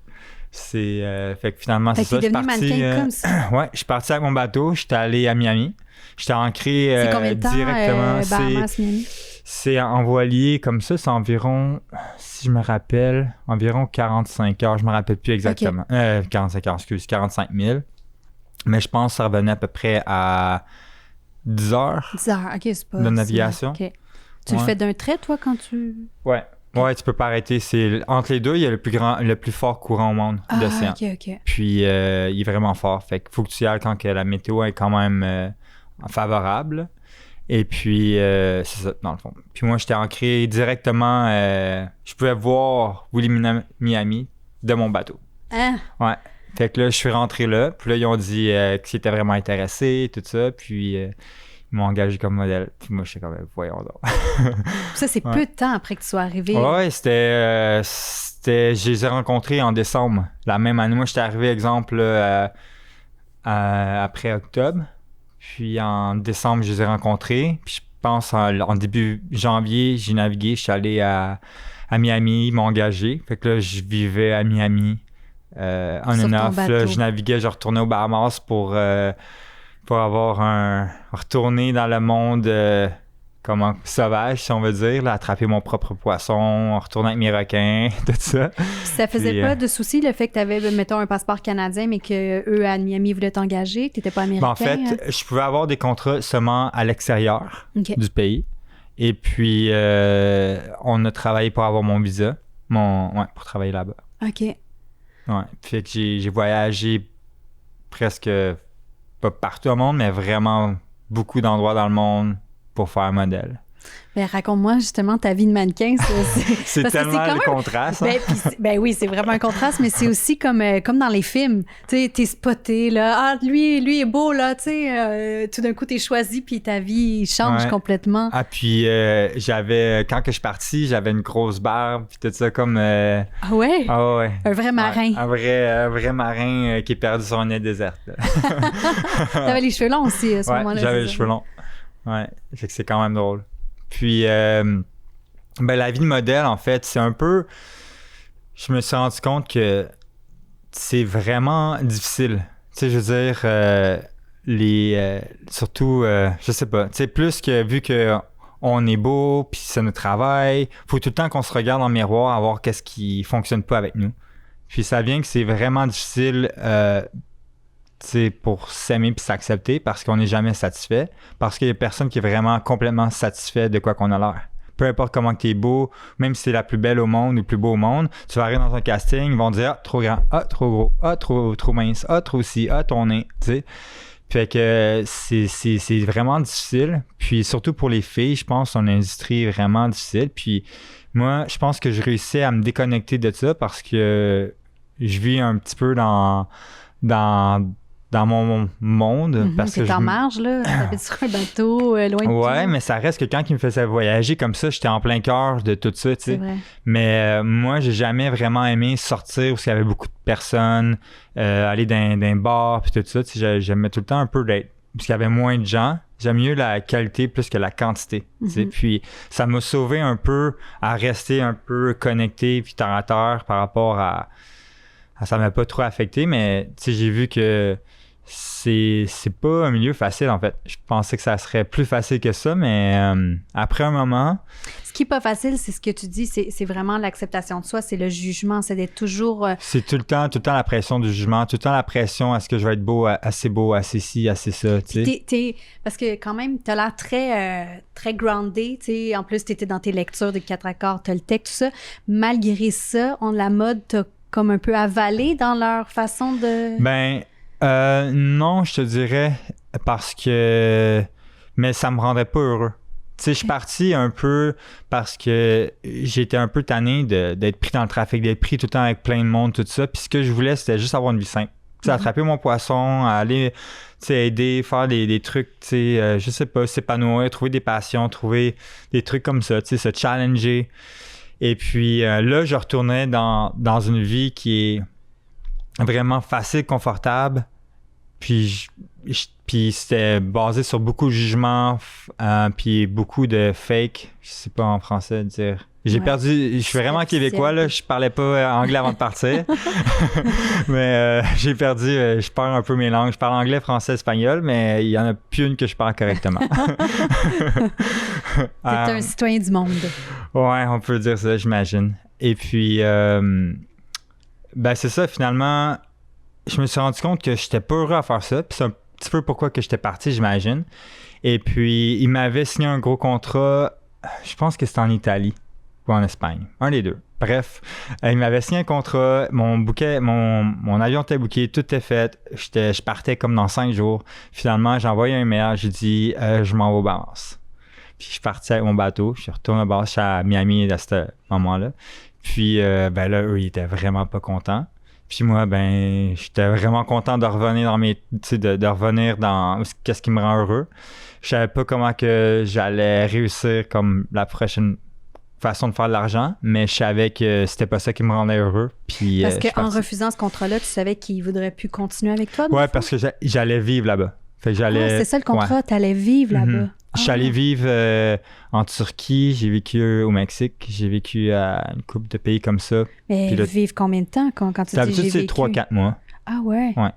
sais. Fait que finalement, c'est ça. Fait que t'es devenu mannequin comme ça. Ouais, je suis parti avec mon bateau, j'étais allé à Miami. J'étais ancré c'est combien de temps, directement. Bahamas, Miami? C'est en voilier comme ça, c'est environ, si je me rappelle, environ 45 heures. Je me rappelle plus exactement. Okay. 45 heures, 45 000. Mais je pense que ça revenait à peu près à 10 heures. 10 heures, OK, c'est pas... De navigation. Okay. Tu le fais d'un trait, toi, quand tu... Ouais. Ouais, tu peux pas arrêter. Entre les deux, il y a le plus fort courant au monde d'océan. OK. Puis, il est vraiment fort. Fait qu'il faut que tu y ailles quand que la météo est quand même favorable. Et puis, c'est ça, dans le fond. Puis moi, j'étais ancré directement... je pouvais voir Wilhelmina, Miami de mon bateau. Hein? Ouais. Fait que là, je suis rentré là. Puis là, ils ont dit qu'ils étaient vraiment intéressés, tout ça. Puis... ils m'ont engagé comme modèle. Puis moi, j'étais comme, voyons donc. Ça, c'est peu de temps après que tu sois arrivé. Ouais, c'était... Je les ai rencontrés en décembre, la même année. Moi, j'étais arrivé, exemple, après octobre. Puis en décembre, je les ai rencontrés. Puis je pense en début janvier, j'ai navigué. Je suis allé à Miami, ils m'ont engagé. Fait que là, je vivais à Miami on and off. Là, je naviguais, je retournais aux Bahamas pour retourner dans le monde sauvage, si on veut dire, là, attraper mon propre poisson, retourner avec mes requins, tout ça. Puis ça faisait pas de souci le fait que tu avais, mettons, un passeport canadien, mais qu'eux, à Miami, voulaient t'engager, que tu n'étais pas américain? En fait, je pouvais avoir des contrats seulement à l'extérieur du pays. Et puis, on a travaillé pour avoir mon visa, pour travailler là-bas. OK. Ouais. Fait que j'ai voyagé presque... pas partout au monde, mais vraiment beaucoup d'endroits dans le monde pour faire un modèle. Ben, raconte-moi justement ta vie de mannequin. C'est tellement le contraste. Ben oui, c'est vraiment un contraste, mais c'est aussi comme dans les films. Tu sais, t'es spoté, là. Ah, lui est beau, là. Tu sais, tout d'un coup, t'es choisi, puis ta vie change complètement. Ah, puis quand que je suis parti, j'avais une grosse barbe, puis tout ça comme... Ah ouais? Ah ouais. Un vrai marin. Un vrai marin qui est perdu sur une île déserte. T'avais les cheveux longs aussi à ce moment-là. J'avais les cheveux longs. Ouais, c'est quand même drôle. Puis, la vie de modèle, en fait, c'est un peu... Je me suis rendu compte que c'est vraiment difficile. Tu sais, je veux dire, surtout, je sais pas, tu sais, plus que vu qu'on est beau, puis c'est notre travail, faut tout le temps qu'on se regarde dans le miroir à voir qu'est-ce qui fonctionne pas avec nous. Puis ça vient que c'est vraiment difficile... pour s'aimer puis s'accepter parce qu'on n'est jamais satisfait, parce qu'il y a personne qui est vraiment complètement satisfait de quoi qu'on a l'air. Peu importe comment tu es beau, même si c'est la plus belle au monde ou le plus beau au monde, tu vas arriver dans un casting, ils vont dire « Ah, trop grand, ah, trop gros, ah, trop mince, ah, trop ci, ah, ton nez », tu sais. Fait que c'est vraiment difficile. Puis surtout pour les filles, je pense que c'est une industrie vraiment difficile. Puis moi, je pense que je réussis à me déconnecter de ça parce que je vis un petit peu dans mon monde. Parce T'es que en marge, là. T'habites sur un bateau, loin de tout. Ouais, mais ça reste que quand il me faisait voyager comme ça, j'étais en plein cœur de tout ça, tu sais. C'est vrai. Mais moi, j'ai jamais vraiment aimé sortir où il y avait beaucoup de personnes, aller dans un bar, puis tout ça. Tu sais, j'aimais tout le temps un peu d'être... Parce qu'il y avait moins de gens. J'aime mieux la qualité plus que la quantité. Tu sais. Puis ça m'a sauvé un peu à rester un peu connecté puis terre à terre par rapport à ça m'a pas trop affecté, mais tu sais, j'ai vu que c'est pas un milieu facile, en fait. Je pensais que ça serait plus facile que ça, mais après un moment... Ce qui est pas facile, c'est ce que tu dis, c'est vraiment l'acceptation de soi, c'est le jugement, c'est d'être toujours... C'est tout le temps la pression du jugement, tout le temps la pression, est-ce que je vais être beau, assez ci, assez ça, tu sais. Parce que quand même, t'as l'air très groundé, tu sais, en plus, t'étais dans tes lectures de 4 accords, t'as le texte, tout ça. Malgré ça, la mode t'a comme un peu avalé dans leur façon de... Ben... non, je te dirais, parce que... Mais ça me rendrait pas heureux. Tu sais, je suis parti un peu parce que j'étais un peu tanné d'être pris dans le trafic, d'être pris tout le temps avec plein de monde, tout ça. Puis ce que je voulais, c'était juste avoir une vie simple. Tu sais, attraper mon poisson, aller, tu sais, aider, faire des trucs, tu sais, je sais pas, s'épanouir, trouver des passions, trouver des trucs comme ça, tu sais, se challenger. Et puis là, je retournais dans une vie qui est vraiment facile, confortable. Puis c'était basé sur beaucoup de jugements, puis beaucoup de fake. Je sais pas en français dire. J'ai perdu. Je suis vraiment québécois, là. Je parlais pas anglais avant de partir. Mais j'ai perdu. Je parle un peu mes langues. Je parle anglais, français, espagnol, mais il y en a plus une que je parle correctement. T'es un citoyen du monde. Ouais, on peut dire ça, j'imagine. Et puis, ben c'est ça, finalement. Je me suis rendu compte que j'étais pas heureux à faire ça. Puis c'est un petit peu pourquoi que j'étais parti, j'imagine. Et puis, il m'avait signé un gros contrat, je pense que c'était en Italie ou en Espagne. Un des deux. Bref, il m'avait signé un contrat, mon avion était booké, tout était fait. Je partais comme dans 5 jours. Finalement, j'ai envoyé un mail, j'ai dit je m'en vais aux Bahamas. Puis je suis parti avec mon bateau, je suis retourné aux Bahamas, je suis à Miami à ce moment-là. Puis ben là, eux, ils étaient vraiment pas contents. Puis moi, ben, j'étais vraiment content de revenir de revenir dans qu'est-ce qui me rend heureux. Je savais pas comment que j'allais réussir comme la prochaine façon de faire de l'argent, mais je savais que c'était pas ça qui me rendait heureux. Puis, parce qu'en refusant ce contrat-là, tu savais qu'il voudrait plus continuer avec toi? Ouais, parce que j'allais vivre là-bas. Fait que c'est ça le contrat, t'allais vivre là-bas. Je suis allé vivre en Turquie, j'ai vécu au Mexique, j'ai vécu à une couple de pays comme ça. Mais là, vivre combien de temps quand tu dis j'ai vécu? D'habitude, c'est 3-4 mois. Ah ouais? Ouais.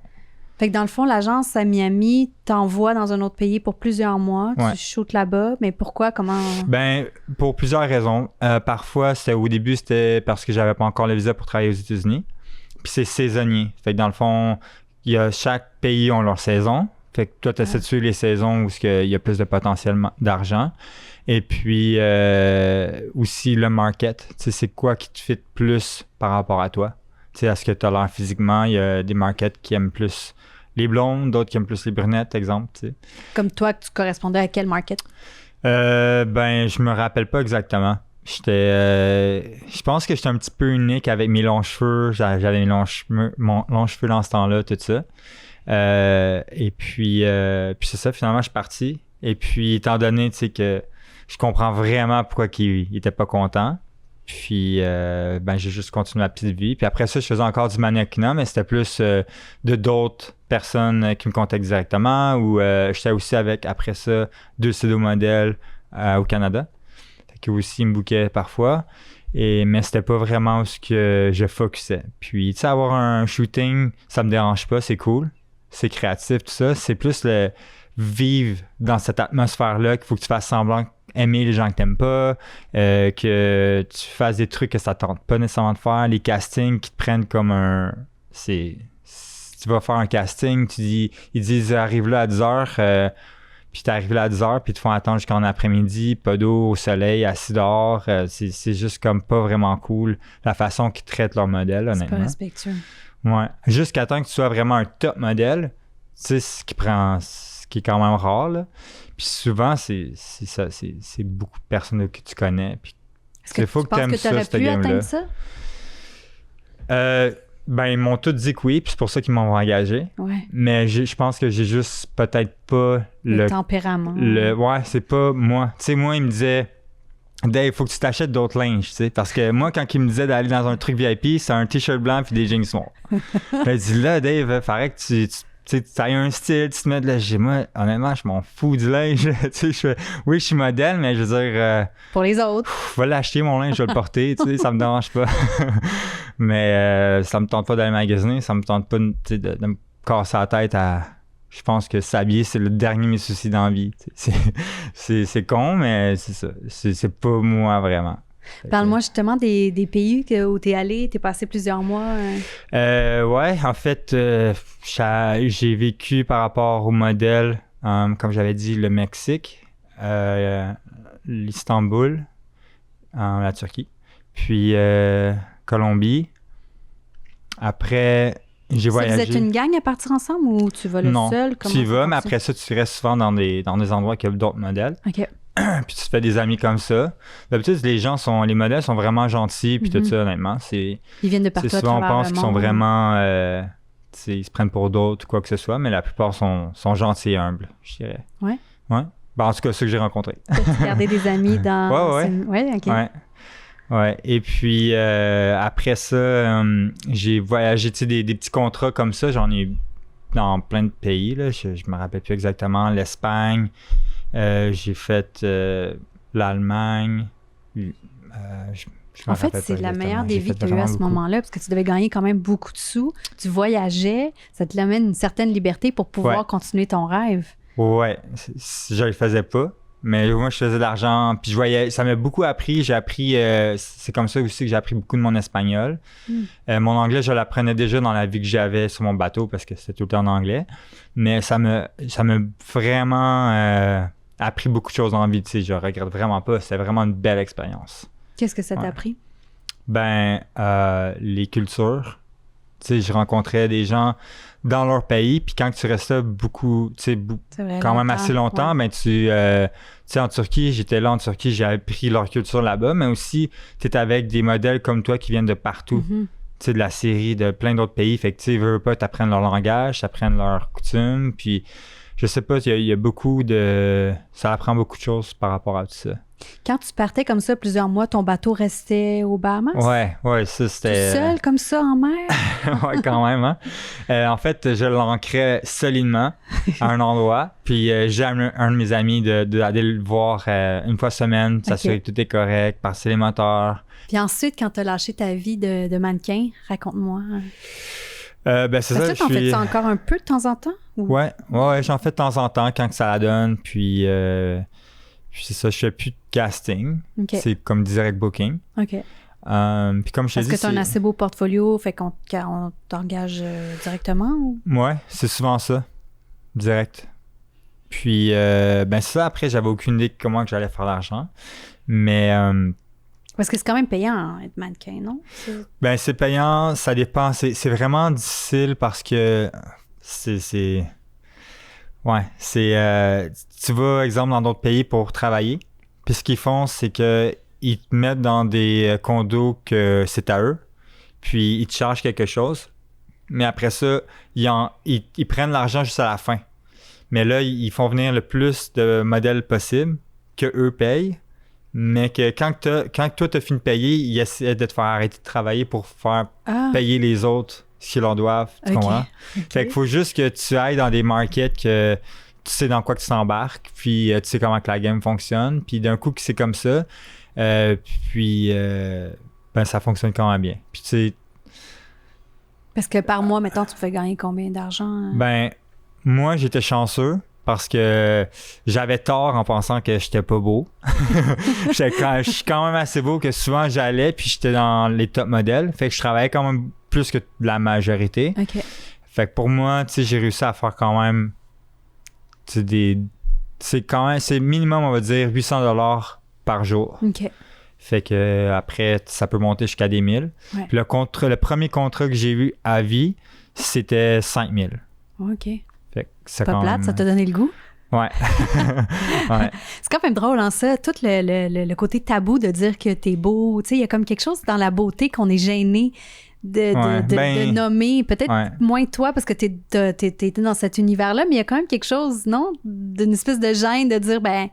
Fait que dans le fond, l'agence à Miami t'envoie dans un autre pays pour plusieurs mois, tu shootes là-bas, mais pourquoi, comment? Ben, pour plusieurs raisons. Parfois, au début, c'était parce que j'avais pas encore le visa pour travailler aux États-Unis. Puis c'est saisonnier. Fait que dans le fond, chaque pays ont leur saison. Fait que toi, tu essaies de suivre les saisons où il y a plus de potentiel d'argent. Et puis, aussi le market. Tu sais, c'est quoi qui te fit plus par rapport à toi? Tu sais, est-ce que tu as l'air physiquement? Il y a des markets qui aiment plus les blondes, d'autres qui aiment plus les brunettes, exemple. Tu sais. Comme toi, tu correspondais à quel market? Ben, je me rappelle pas exactement. Je pense que j'étais un petit peu unique avec mes longs cheveux. J'avais mes longs cheveux dans ce temps-là, tout ça. Et puis c'est ça, finalement, je suis parti. Et puis, étant donné, tu sais, que je comprends vraiment pourquoi il était pas content. Puis, ben, j'ai juste continué ma petite vie. Puis après ça, je faisais encore du mannequinat, mais c'était plus de d'autres personnes qui me contactent directement. Ou j'étais aussi avec, après ça, 2 pseudo-modèles au Canada. Fait que aussi, ils me bookaient parfois. Mais c'était pas vraiment ce que je focusais. Puis, tu sais, avoir un shooting, ça me dérange pas, c'est cool. C'est créatif, tout ça. C'est plus le vivre dans cette atmosphère-là qu'il faut que tu fasses semblant aimer les gens que t'aimes pas, que tu fasses des trucs que ça tente pas nécessairement de faire, les castings qui te prennent comme tu vas faire un casting, ils disent arrive là à 10h, puis t'arrives là à 10h, puis ils te font attendre jusqu'en après-midi, pas d'eau, au soleil, assis dehors, c'est juste comme pas vraiment cool la façon qu'ils traitent leur modèle, honnêtement. C'est pas respectueux. Ouais. Jusqu'à temps que tu sois vraiment un top modèle, sais, ce qui est quand même rare, là. Puis souvent, c'est beaucoup de personnes que tu connais. Puis est-ce que tu penses que tu aurais pu atteindre ça? Ben, ils m'ont tous dit que oui, puis c'est pour ça qu'ils m'ont engagé. Ouais. Mais je pense que j'ai juste peut-être pas le tempérament. Ouais, c'est pas moi. Tu sais, moi, ils me disaient, Dave, il faut que tu t'achètes d'autres linges, tu sais. Parce que moi, quand ils me disaient d'aller dans un truc VIP, c'est un t-shirt blanc puis des jeans noirs. J'ai dit, là, Dave, il faudrait que tu as un style, tu te mets de là. J'ai moi, honnêtement, je m'en fous du linge. Tu sais, oui, je suis modèle, mais je veux dire. Pour les autres. Je vais l'acheter, mon linge, je vais le porter, tu sais, ça me dérange pas. Mais ça me tente pas d'aller magasiner, ça me tente pas de me casser la tête à. Je pense que s'habiller, c'est le dernier de mes soucis dans la vie. C'est con, mais c'est ça. C'est pas moi vraiment. Parle-moi justement des pays où tu es allé, tu es passé plusieurs mois. Ouais, en fait, j'ai vécu par rapport au modèle, comme j'avais dit, le Mexique, l'Istanbul, la Turquie, puis Colombie. Après, j'ai voyagé. Vous êtes une gang à partir ensemble ou tu vas seul? Non, tu y vas, mais après ça, tu restes souvent dans des endroits qui ont d'autres modèles. OK. Puis tu te fais des amis comme ça. D'habitude, les modèles sont vraiment gentils, puis tout ça, honnêtement. Ils viennent de partout à travers le monde. Souvent, on pense qu'ils sont vraiment... ils se prennent pour d'autres ou quoi que ce soit, mais la plupart sont gentils et humbles, je dirais. Ouais? Ouais. Ben, en tout cas, ceux que j'ai rencontrés. Tu as gardé des amis dans... Ouais, OK. Ouais. Et puis, après ça, j'ai voyagé, tu sais, des petits contrats comme ça. J'en ai eu dans plein de pays, là. Je me rappelle plus exactement. L'Espagne... j'ai fait l'Allemagne. En fait, c'est la meilleure des vies que tu as eues à ce moment-là, parce que tu devais gagner quand même beaucoup de sous. Tu voyageais, ça te l'amène une certaine liberté pour pouvoir continuer ton rêve. Ouais, je le faisais pas, mais moi, je faisais de l'argent, puis je voyais, ça m'a beaucoup appris. J'ai appris, c'est comme ça aussi que j'ai appris beaucoup de mon espagnol. Mon anglais, je l'apprenais déjà dans la vie que j'avais sur mon bateau, parce que c'était tout le temps en anglais. Mais ça m'a vraiment... appris beaucoup de choses dans la vie, tu sais, je regrette vraiment pas. C'était vraiment une belle expérience. Qu'est-ce que ça t'a appris? Ben, les cultures. Tu sais, je rencontrais des gens dans leur pays, puis quand tu restes là beaucoup, tu sais, quand même assez longtemps, ben tu sais, en Turquie, j'étais là en Turquie, j'ai appris leur culture là-bas, mais aussi, tu es avec des modèles comme toi qui viennent de partout. Tu sais, de la Syrie, de plein d'autres pays. Fait que, tu sais, veux pas, t'apprennes leur langage, t'apprennes leurs coutumes, puis... Je sais pas, il y a beaucoup de... Ça apprend beaucoup de choses par rapport à tout ça. Quand tu partais comme ça plusieurs mois, ton bateau restait aux Bahamas? Ouais, ça c'était... Tout seul comme ça en mer? Ouais, quand même, hein. En fait, je l'ancrais solidement à un endroit, puis j'ai amené un de mes amis d'aller le voir une fois semaine, s'assurer que tout est correct, passer les moteurs. Puis ensuite, quand tu as lâché ta vie de mannequin, raconte-moi. Ben c'est ça, t'en fais ça encore un peu de temps en temps? Ou... Ouais, j'en fais de temps en temps quand que ça la donne, puis c'est ça, je fais plus de casting. Okay. C'est comme direct booking. OK. Puis comme je t'ai dit... Est-ce que tu as un assez beau portfolio, fait qu'on t'engage directement? Ou? Ouais, c'est souvent ça, direct. Puis, ben ça, après, j'avais aucune idée de comment que j'allais faire l'argent, mais... Parce que c'est quand même payant être mannequin, non? Ben, c'est payant, ça dépend. C'est vraiment difficile parce que tu vas, exemple, dans d'autres pays pour travailler. Puis ce qu'ils font, c'est que ils te mettent dans des condos que c'est à eux. Puis ils te chargent quelque chose. Mais après ça, ils prennent l'argent juste à la fin. Mais là, ils font venir le plus de modèles possible que eux payent. Mais que quand toi, t'as fini de payer, ils essaient de te faire arrêter de travailler pour faire payer les autres ce qu'ils leur doivent. Tu comprends? Okay. Fait qu'il faut juste que tu ailles dans des markets que tu sais dans quoi que tu t'embarques, puis tu sais comment que la game fonctionne. Puis d'un coup, que c'est comme ça, ben ça fonctionne quand même bien. Puis tu sais... Parce que par mois, mettons, tu pouvais gagner combien d'argent? Ben, moi, j'étais chanceux. Parce que j'avais tort en pensant que j'étais pas beau. Je suis quand même assez beau que souvent j'allais puis j'étais dans les top modèles. Fait que je travaillais quand même plus que la majorité. Okay. Fait que pour moi, tu sais, j'ai réussi à faire quand même c'est minimum, on va dire, 800$ par jour. OK. Fait que après, ça peut monter jusqu'à des 1000. Ouais. Puis le premier contrat que j'ai eu à vie, c'était 5000. OK. Fait que c'est Pas quand plate, même... ça t'a donné le goût? Ouais. Ouais. C'est quand même drôle, hein, ça, tout le côté tabou de dire que t'es beau. Tu sais, il y a comme quelque chose dans la beauté qu'on est gêné de nommer. Peut-être moins toi, parce que t'es dans cet univers-là, mais il y a quand même quelque chose, non? D'une espèce de gêne de dire, ben,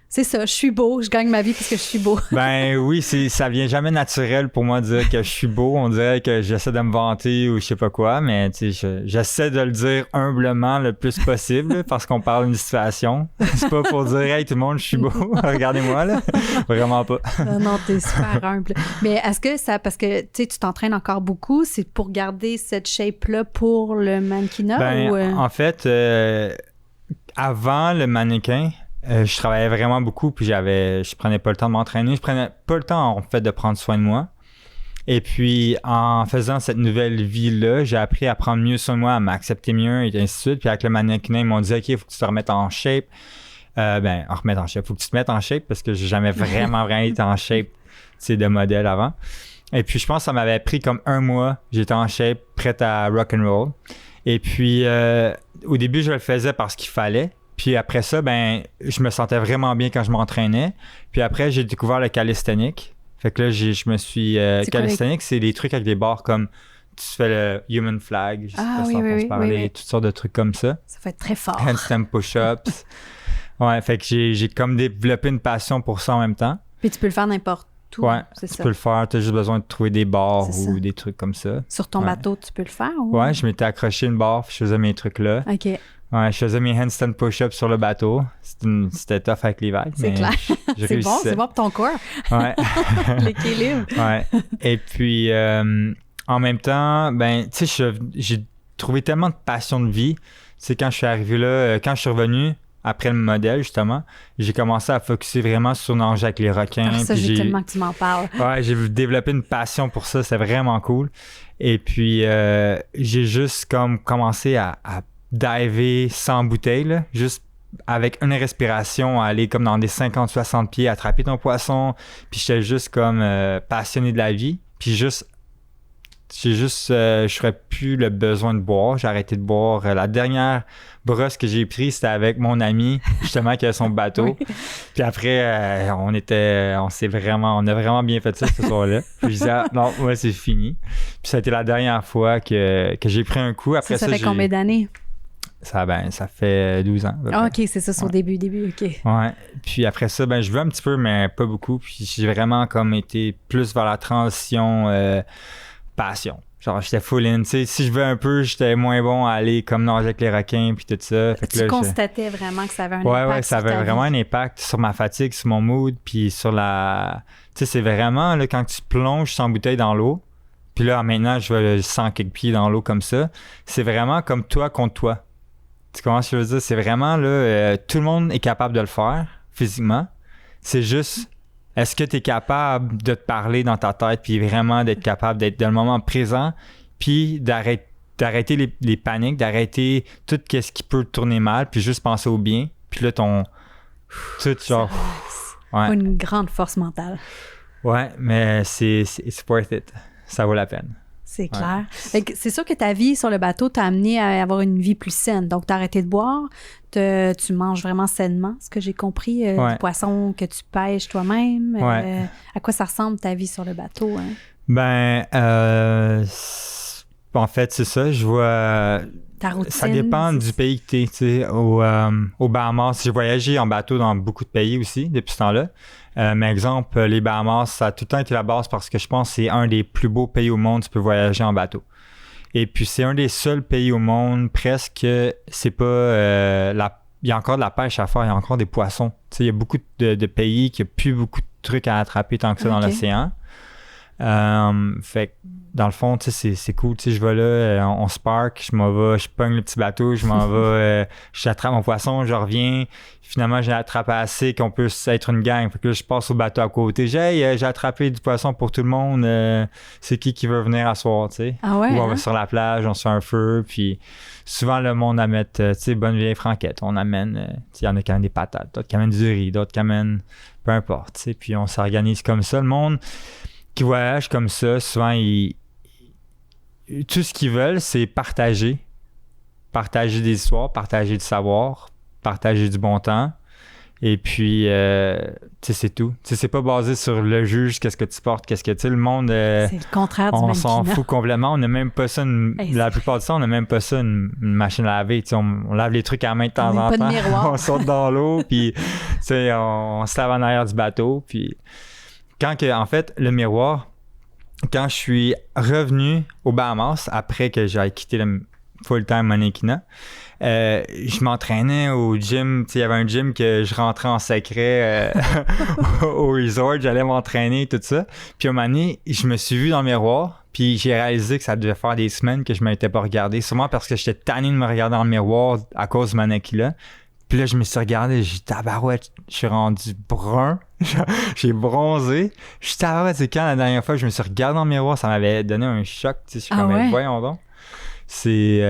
c'est ça, je suis beau, je gagne ma vie parce que je suis beau. Ben oui, ça vient jamais naturel pour moi de dire que je suis beau. On dirait que j'essaie de me vanter ou je sais pas quoi, mais tu sais, j'essaie de le dire humblement le plus possible parce qu'on parle d'une situation. C'est pas pour dire, hey, tout le monde, je suis beau, regardez-moi, là. Vraiment pas. Non, t'es super humble. Mais est-ce que ça, parce que tu t'entraînes encore beaucoup, c'est pour garder cette shape-là pour le mannequinat? Ben, en fait, avant le mannequin, je travaillais vraiment beaucoup, puis je prenais pas le temps de m'entraîner. Je prenais pas le temps, en fait, de prendre soin de moi. Et puis, en faisant cette nouvelle vie-là, j'ai appris à prendre mieux soin de moi, à m'accepter mieux, et ainsi de suite. Puis avec le mannequinat, ils m'ont dit, OK, il faut que tu te remettes en shape. Remettre en shape. Faut que tu te mettes en shape, parce que j'ai jamais vraiment été en shape, de modèle avant. Et puis, je pense que ça m'avait pris comme 1 mois. J'étais en shape, prête à rock'n'roll. Et puis, au début, je le faisais parce qu'il fallait. Puis après ça, ben, je me sentais vraiment bien quand je m'entraînais. Puis après, j'ai découvert le calisthenics. Fait que là, je me suis... calisthenics, c'est des trucs avec des barres comme... Tu fais le human flag, je sais pas si t'en penses parler, toutes sortes de trucs comme ça. Ça fait très fort. Handstand push-ups. Ouais, fait que j'ai comme développé une passion pour ça en même temps. Puis tu peux le faire n'importe où. Ouais, c'est tu ça. peux le faire. T'as juste besoin de trouver des barres C'est ou ça. des trucs comme ça. Sur ton bateau, tu peux le faire? Ou... Ouais, je m'étais accroché une barre, puis je faisais mes trucs là. OK. Ouais, je faisais mes handstand push-ups sur le bateau. C'était tough avec les vagues. C'est clair. C'est bon pour ton corps. Ouais. L'équilibre. Ouais. Et puis, en même temps, ben, tu sais, j'ai trouvé tellement de passion de vie. Tu sais, quand je suis arrivé là, quand je suis revenu, après le modèle, justement, j'ai commencé à focusser vraiment sur nager avec les requins. Ah, ça, puis j'ai tellement que tu m'en parles. Ouais, j'ai développé une passion pour ça. C'est vraiment cool. Et puis, j'ai juste comme commencé à diver sans bouteille, là, juste avec une respiration, aller comme dans des 50-60 pieds, attraper ton poisson. Puis j'étais juste comme passionné de la vie. Puis je ferais plus le besoin de boire. J'ai arrêté de boire. La dernière brosse que j'ai prise, c'était avec mon ami, justement, qui a son bateau. Oui. Puis après, on a vraiment bien fait ça ce soir-là. Puis je disais, non, ouais, c'est fini. Puis ça a été la dernière fois que j'ai pris un coup. Après ça fait combien d'années? Ça fait 12 ans. Ah, OK, c'est ça, son début, OK. Ouais. Puis après ça, ben je veux un petit peu, mais pas beaucoup. Puis j'ai vraiment comme été plus vers la transition passion. Genre, j'étais full in. Tu sais, si je veux un peu, j'étais moins bon à aller comme nager avec les requins puis tout ça. Fait que tu là, constatais vraiment que ça avait un impact. Ouais, ça avait vraiment un impact sur ma fatigue, sur mon mood, puis sur la... Tu sais, c'est vraiment, là, quand tu plonges sans bouteille dans l'eau, puis là, maintenant, je vais 100 quelques pieds dans l'eau comme ça, c'est vraiment comme toi contre toi. Tu comprends ce que je veux dire? C'est vraiment, là, tout le monde est capable de le faire, physiquement. C'est juste... Est-ce que tu es capable de te parler dans ta tête, puis vraiment d'être capable d'être dans le moment présent, puis d'arrêter les paniques, d'arrêter tout ce qui peut tourner mal, puis juste penser au bien, puis là, tout genre... Ouais. Une grande force mentale. Ouais, mais c'est worth it. Ça vaut la peine. C'est clair. Ouais. C'est sûr que ta vie sur le bateau t'a amené à avoir une vie plus saine. Donc, tu as arrêté de boire, tu manges vraiment sainement, ce que j'ai compris, du poisson que tu pêches toi-même. À quoi ça ressemble ta vie sur le bateau? Hein? Ben, en fait, c'est ça. Je vois... Ta routine, ça dépend du pays que tu es. Au Bahamas, j'ai voyagé en bateau dans beaucoup de pays aussi depuis ce temps-là. Mais exemple, les Bahamas, ça a tout le temps été la base parce que je pense que c'est un des plus beaux pays au monde, tu peux voyager en bateau. Et puis, c'est un des seuls pays au monde, presque, c'est pas... il y a encore de la pêche à faire, il y a encore des poissons. Tu sais, il y a beaucoup de pays qui n'ont plus beaucoup de trucs à attraper tant que ça dans l'océan. Fait que dans le fond, tu sais, c'est cool. Tu sais, je vais là, on se parque, je pogne le petit bateau, je m'en vais, j'attrape mon poisson, je reviens. Finalement, j'ai attrapé assez qu'on puisse être une gang. Fait que là, je passe au bateau à côté. J'ai attrapé du poisson pour tout le monde. C'est qui veut venir asseoir, tu sais. Ah ouais, ou on va sur la plage, on se fait un feu. Puis souvent, le monde amène, tu sais, bonne vieille franquette. On amène, il y en a qui amènent des patates, d'autres qui amènent du riz, d'autres qui amènent peu importe, tu sais. Puis on s'organise comme ça. Le monde qui voyagent comme ça, souvent, tout ce qu'ils veulent, c'est partager partager des histoires, partager du savoir, partager du bon temps. Et puis, tu sais, c'est tout. Tu sais, c'est pas basé sur le juge, qu'est-ce que tu portes, qu'est-ce que tu sais, le monde... c'est le contraire du on s'en mannequinat. fout complètement. On n'a même pas ça, la plupart du temps, on n'a même pas ça, une machine à laver. Tu sais, on lave les trucs à la main de temps On en n'a pas temps. de miroir. On saute dans l'eau, puis tu sais, on se lave en arrière du bateau. Puis en fait, le miroir, quand je suis revenu aux Bahamas, après que j'ai quitté le full-time mannequinat, je m'entraînais au gym. Il y avait un gym que je rentrais en secret au resort. J'allais m'entraîner, tout ça. Puis à un moment donné, je me suis vu dans le miroir. Puis j'ai réalisé que ça devait faire des semaines que je ne m'étais pas regardé. Sûrement parce que j'étais tanné de me regarder dans le miroir à cause du mannequinat. Puis là, je me suis regardé. J'ai dit, tabarouette, je suis rendu brun. J'ai bronzé. Je suis tabarouette, c'est quand la dernière fois que je me suis regardé dans le miroir, ça m'avait donné un choc. Je suis comme, ouais? voyons donc. C'est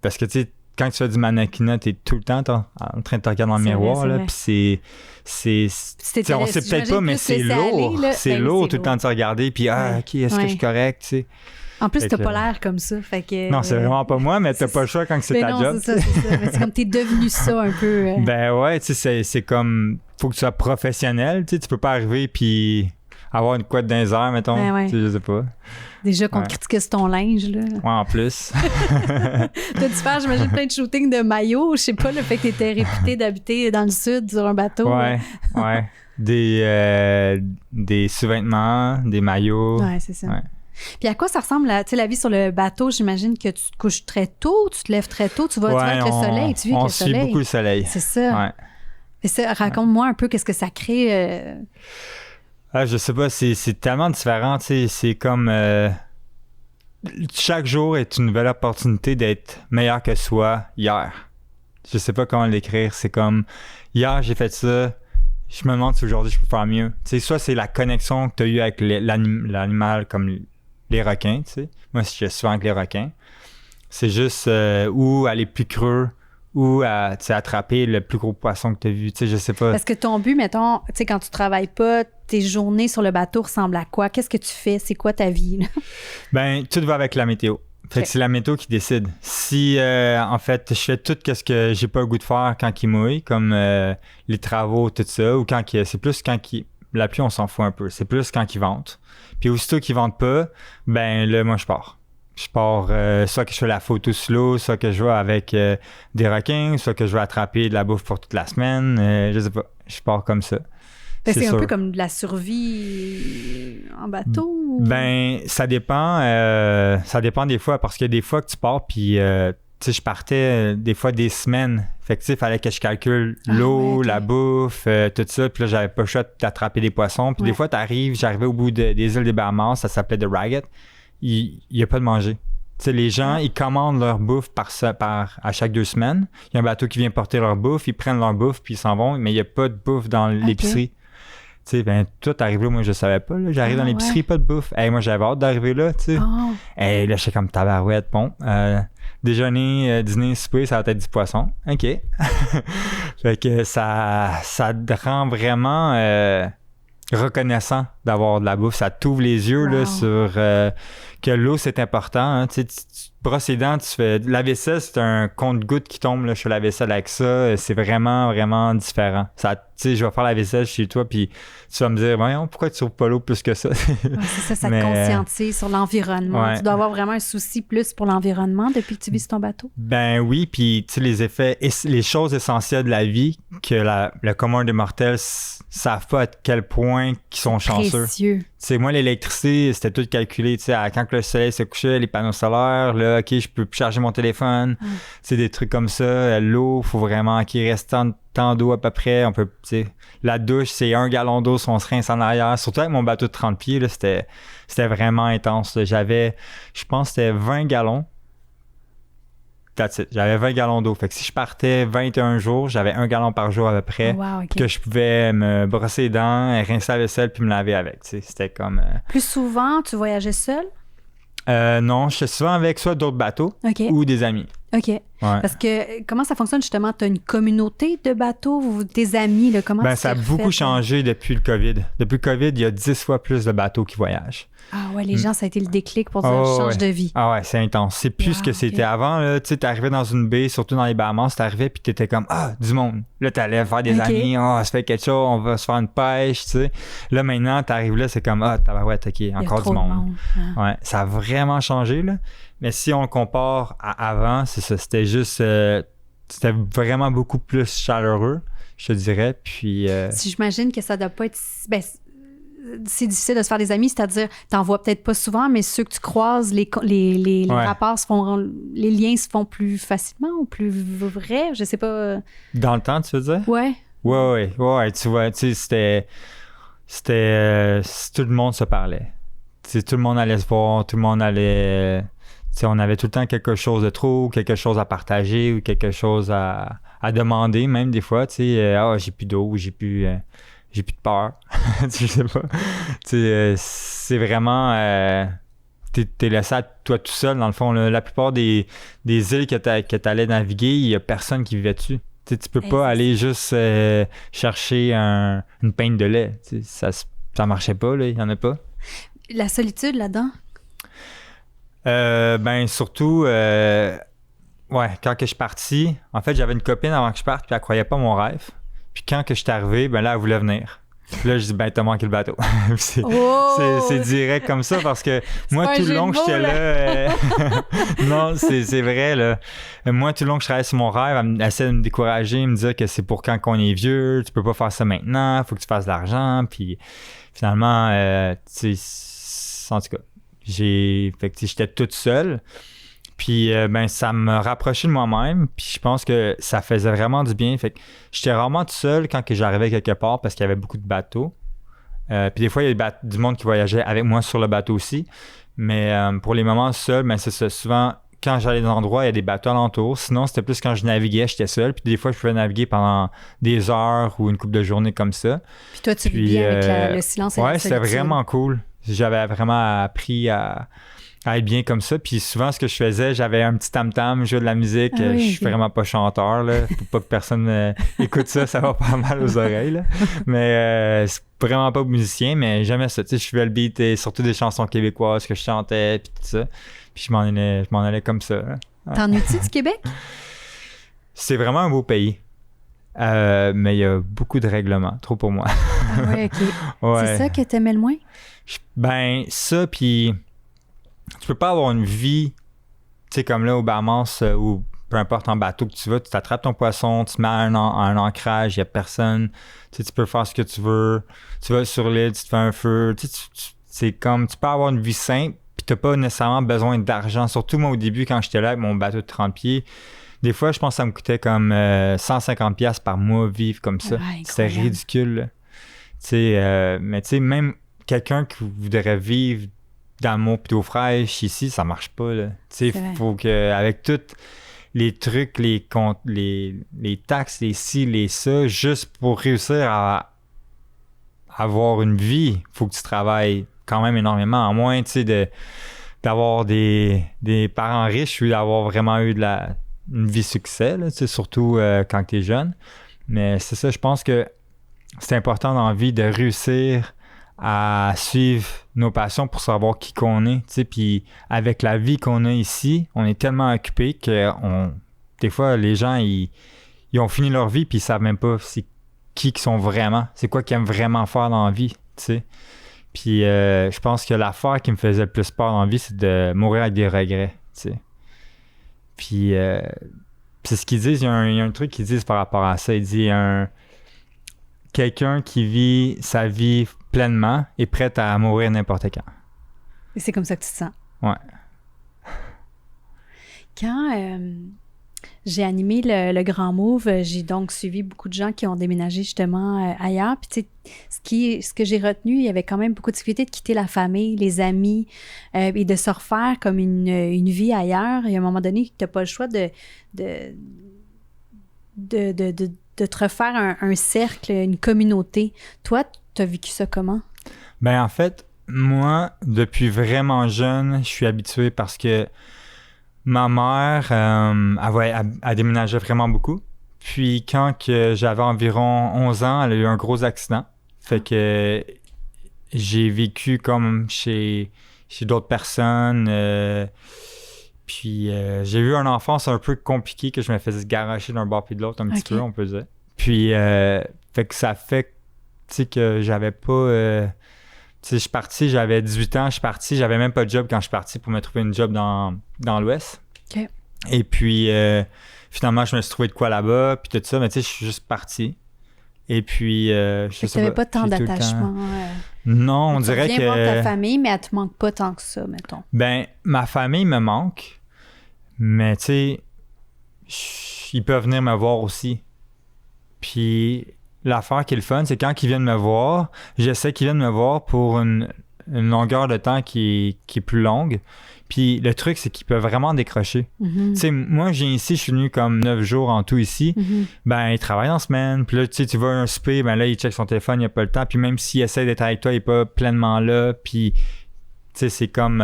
parce que tu sais, quand tu fais du mannequinat, t'es tout le temps en train de te regarder dans le miroir, là, puis c'est on sait peut-être pas, mais c'est lourd. C'est lourd tout le temps de se regarder, puis ok, est-ce que je suis correct, tu sais. En plus, t'as pas l'air comme ça, fait que... Non, c'est vraiment pas moi, mais t'as pas le choix quand c'est ta job. c'est ça. Mais c'est comme t'es devenu ça un peu. Ben ouais, tu sais, c'est comme... Faut que tu sois professionnel, tu sais, tu peux pas arriver puis avoir une couette dans les airs, mettons, tu sais, je sais pas. Déjà qu'on te critiquait sur ton linge, là. Ouais, en plus. T'as dû faire, j'imagine, plein de shootings de maillots. Je sais pas, le fait que t'étais réputé d'habiter dans le sud sur un bateau. Ouais. Des sous-vêtements, des maillots. Ouais, c'est ça. Ouais. Puis à quoi ça ressemble, la vie sur le bateau? J'imagine que tu te couches très tôt, tu te lèves très tôt, tu vas avec le soleil, tu vis avec le soleil. On suit beaucoup le soleil. C'est ça. Ouais. Et ça, raconte-moi un peu qu'est-ce que ça crée. Je sais pas, c'est tellement différent, tu sais, c'est comme chaque jour est une nouvelle opportunité d'être meilleur que soi hier. Je sais pas comment l'écrire, c'est comme hier j'ai fait ça, je me demande si aujourd'hui je peux faire mieux. Tu sais, soit c'est la connexion que tu as eue avec l'animal comme les requins, tu sais. Moi, je suis souvent avec les requins. C'est juste ou aller plus creux, ou attraper le plus gros poisson que tu as vu. Tu sais, je sais pas. Parce que ton but, mettons, tu sais, quand tu travailles pas, tes journées sur le bateau ressemblent à quoi? Qu'est-ce que tu fais? C'est quoi ta vie? Là? Ben, tout va avec la météo. Fait que c'est la météo qui décide. Si, en fait, je fais tout ce que j'ai pas le goût de faire quand il mouille, comme les travaux, tout ça, ou c'est plus quand la pluie, on s'en fout un peu. C'est plus quand il vente. Puis aussitôt qu'il vente pas, ben là, moi, je pars. Je pars, soit que je fais la photo slow, soit que je vais avec des requins, soit que je vais attraper de la bouffe pour toute la semaine. Je sais pas. Je pars comme ça. C'est un peu comme de la survie en bateau? Ben, ça dépend. Ça dépend des fois, parce qu'il y a des fois que tu pars, puis tu sais, je partais des fois des semaines. Fait que tu sais, il fallait que je calcule l'eau, la bouffe, tout ça. Puis là, j'avais pas le choix d'attraper des poissons. Puis des fois, j'arrivais au bout des îles des Bahamas, ça s'appelait The Ragged. Il n'y a pas de manger. Tu sais, les gens, ils commandent leur bouffe à chaque 2 semaines. Il y a un bateau qui vient porter leur bouffe, ils prennent leur bouffe, puis ils s'en vont, mais il n'y a pas de bouffe dans l'épicerie. Tu sais, ben, tout arrive là, moi, je savais pas. Là. J'arrive dans l'épicerie, pas de bouffe. Hey, moi, j'avais hâte d'arriver là, tu sais. Hey, là, je suis comme tabarouette. Bon, déjeuner, dîner, souper, ça va être du poisson. OK. Fait que ça te rend vraiment reconnaissant d'avoir de la bouffe. Ça t'ouvre les yeux là, sur que l'eau, c'est important. Hein. Tu brosses les dents, tu fais... La vaisselle, c'est un compte-gouttes qui tombe là, sur la vaisselle avec ça. C'est vraiment, vraiment différent. Ça, tu sais, je vais faire la vaisselle chez toi, puis tu vas me dire, voyons, pourquoi tu trouves pas l'eau plus que ça? C'est ça te conscientise sur l'environnement. Ouais. Tu dois avoir vraiment un souci plus pour l'environnement depuis que tu vis sur ton bateau? Ben oui, puis tu sais, les effets, les choses essentielles de la vie que le commun des mortels savent pas à quel point ils sont chanceux. Précieux. Tu sais, moi, l'électricité, c'était tout calculé. Tu sais, quand le soleil se couchait, les panneaux solaires, là, OK, je peux charger mon téléphone. Tu sais, des trucs comme ça. L'eau, il faut vraiment qu'il reste tant d'eau à peu près. On peut, tu sais, la douche, c'est 1 gallon d'eau si on se rince en arrière. Surtout avec mon bateau de 30 pieds, là, c'était vraiment intense. Là. J'avais, je pense, c'était 20 gallons. That's it. J'avais 20 gallons d'eau. Fait que si je partais 21 jours, j'avais 1 gallon par jour à peu près que je pouvais me brosser les dents, rincer la vaisselle puis me laver avec. Tu sais, c'était comme... Plus souvent, tu voyageais seul? Non, j'étais souvent avec soit d'autres bateaux ou des amis. OK. Ouais. Parce que comment ça fonctionne justement? Tu as une communauté de bateaux, tes amis, là, comment Ça a beaucoup changé depuis le COVID. Depuis le COVID, il y a 10 fois plus de bateaux qui voyagent. Ah ouais, les gens, ça a été le déclic pour dire je change de vie. Ah ouais, c'est intense. C'est plus ce que c'était avant. Tu sais, t'arrivais dans une baie, surtout dans les Bahamas, t'arrivais puis t'étais comme du monde. Là, t'allais faire des amis, on se fait quelque chose, on va se faire une pêche, tu sais. Là, maintenant, t'arrives là, c'est comme tabarouette, OK, encore du monde. Ouais, ça a vraiment changé, là. Mais si on le compare à avant, c'est ça, c'était juste... c'était vraiment beaucoup plus chaleureux, je te dirais. Puis... Si j'imagine que ça doit pas être... c'est difficile de se faire des amis, c'est-à-dire, t'en vois peut-être pas souvent, mais ceux que tu croises, les rapports se font... Les liens se font plus facilement ou plus vrais, je sais pas. Dans le temps, tu veux dire? Ouais. Ouais, tu vois, tu sais, c'était tout le monde se parlait. Tu sais, tout le monde allait se voir, tout le monde allait... Tu sais, on avait tout le temps quelque chose de trop, quelque chose à partager ou quelque chose à demander, même des fois, tu sais, j'ai plus d'eau, j'ai plus de peur, je sais pas. Tu sais, c'est vraiment... t'es laissé à toi tout seul, dans le fond. Là. La plupart des îles que t'allais naviguer, il y a personne qui vivait dessus. Tu sais, tu peux pas aller juste chercher une pinte de lait. Tu sais, ça marchait pas, là, il y en a pas. La solitude là-dedans? Surtout, quand que je suis parti, en fait, j'avais une copine avant que je parte, puis elle croyait pas mon rêve. Puis quand que je suis arrivé, là, elle voulait venir. Puis là, je dis, t'as manqué le bateau. c'est direct comme ça, parce que moi, tout le long que j'étais là... non, c'est vrai, là. Moi, tout le long que je travaillais sur mon rêve, elle essayait de me décourager, me dire que c'est pour quand qu'on est vieux, tu peux pas faire ça maintenant, faut que tu fasses de l'argent, puis finalement, tu sais, en tout cas, j'étais toute seule. Puis ça me rapprochait de moi-même, puis je pense que ça faisait vraiment du bien. Fait que j'étais rarement tout seul quand que j'arrivais quelque part parce qu'il y avait beaucoup de bateaux. Puis des fois, il y a du monde qui voyageait avec moi sur le bateau aussi. Mais pour les moments seuls, c'est ça. Souvent, quand j'allais dans un endroit, il y a des bateaux alentour. Sinon, c'était plus quand je naviguais, j'étais seul. Puis des fois, je pouvais naviguer pendant des heures ou une couple de journées comme ça. Puis toi, tu vis bien avec le silence et la solitude. Ouais, c'était vraiment cool. J'avais vraiment appris à être bien comme ça. Puis souvent, ce que je faisais, j'avais un petit tam-tam, je jouais de la musique. Je suis vraiment pas chanteur, là. Faut pas que personne écoute ça, ça va pas mal aux oreilles, là. Mais c'est vraiment pas musicien, mais j'aimais ça. Tu sais, je suivais le beat et surtout des chansons québécoises que je chantais, puis tout ça. Puis je m'en allais comme ça. Ouais. T'ennuies-tu du Québec? C'est vraiment un beau pays. Mais il y a beaucoup de règlements, trop pour moi. Ah ouais, OK. Ouais. C'est ça que t'aimais le moins? Ça, puis... Tu peux pas avoir une vie, tu sais, comme là au Bahamas ou peu importe en bateau que tu vas, tu t'attrapes ton poisson, tu te mets à un ancrage, il n'y a personne, tu sais, tu peux faire ce que tu veux, tu vas sur l'île, tu te fais un feu, tu sais, c'est comme, tu peux avoir une vie simple, puis t'as pas nécessairement besoin d'argent. Surtout moi au début, quand j'étais là avec mon bateau de 30 pieds, des fois, je pense que ça me coûtait comme 150$ par mois vivre comme ça. C'était ridicule, là. Tu sais, mais tu sais, même quelqu'un qui voudrait vivre d'amour plutôt fraîche ici, ça marche pas, là. Tu sais, faut que avec tous les trucs, les taxes, les ci, les ça, juste pour réussir à avoir une vie, faut que tu travailles quand même énormément, à moins, tu sais, d'avoir des parents riches ou d'avoir vraiment eu une vie succès, là, tu sais, surtout quand tu es jeune. Mais c'est ça, je pense que c'est important dans la vie de réussir à suivre nos passions pour savoir qui qu'on est, tu sais, puis avec la vie qu'on a ici, on est tellement occupé que des fois, les gens, ils ont fini leur vie puis ils savent même pas c'est qui qu'ils sont vraiment, c'est quoi qu'ils aiment vraiment faire dans la vie, tu sais. Puis je pense que l'affaire qui me faisait le plus peur dans la vie, c'est de mourir avec des regrets, tu sais. Puis c'est ce qu'ils disent, il y a un truc qu'ils disent par rapport à ça, il dit quelqu'un qui vit sa vie pleinement est prêt à mourir n'importe quand. Et c'est comme ça que tu te sens? Ouais. Quand j'ai animé le Grand Move, j'ai donc suivi beaucoup de gens qui ont déménagé justement ailleurs. Puis tu sais, ce que j'ai retenu, il y avait quand même beaucoup de difficultés de quitter la famille, les amis, et de se refaire comme une vie ailleurs. Et à un moment donné, tu n'as pas le choix de te refaire un cercle, une communauté. Toi, tu as vécu ça comment? En fait, moi, depuis vraiment jeune, je suis habitué parce que ma mère, elle déménageait vraiment beaucoup. Puis quand que j'avais environ 11 ans, elle a eu un gros accident. Fait que j'ai vécu comme chez d'autres personnes. Puis j'ai eu une enfance un peu compliquée que je me faisais garocher d'un bord puis de l'autre un petit peu, on peut dire. Puis fait que ça fait, tu sais, que j'avais pas... tu sais, je suis parti, j'avais 18 ans, je suis parti, j'avais même pas de job quand je suis parti pour me trouver une job dans l'Ouest. OK. Et puis finalement, je me suis trouvé de quoi là-bas, puis tout ça, mais tu sais, je suis juste parti. Et puis, je sais Tu n'avais pas tant j'ai tout le temps- d'attachement. Non, on dirait Tu viens voir ta que... famille, mais elle te manque pas tant que ça, mettons. Ben, ma famille me manque, mais tu sais, ils peuvent venir me voir aussi. Puis l'affaire qui est le fun, c'est quand ils viennent me voir, j'essaie qu'ils viennent me voir pour une longueur de temps qui est plus longue. Puis le truc, c'est qu'ils peuvent vraiment décrocher. Mhm. Tu sais, moi, je suis venu comme 9 jours en tout ici. Mhm. Ben, il travaille en semaine. Puis là, tu sais, tu vas à un souper, ben là, il check son téléphone, il n'a pas le temps. Puis même s'il essaie d'être avec toi, il n'est pas pleinement là. Puis, tu sais, c'est comme...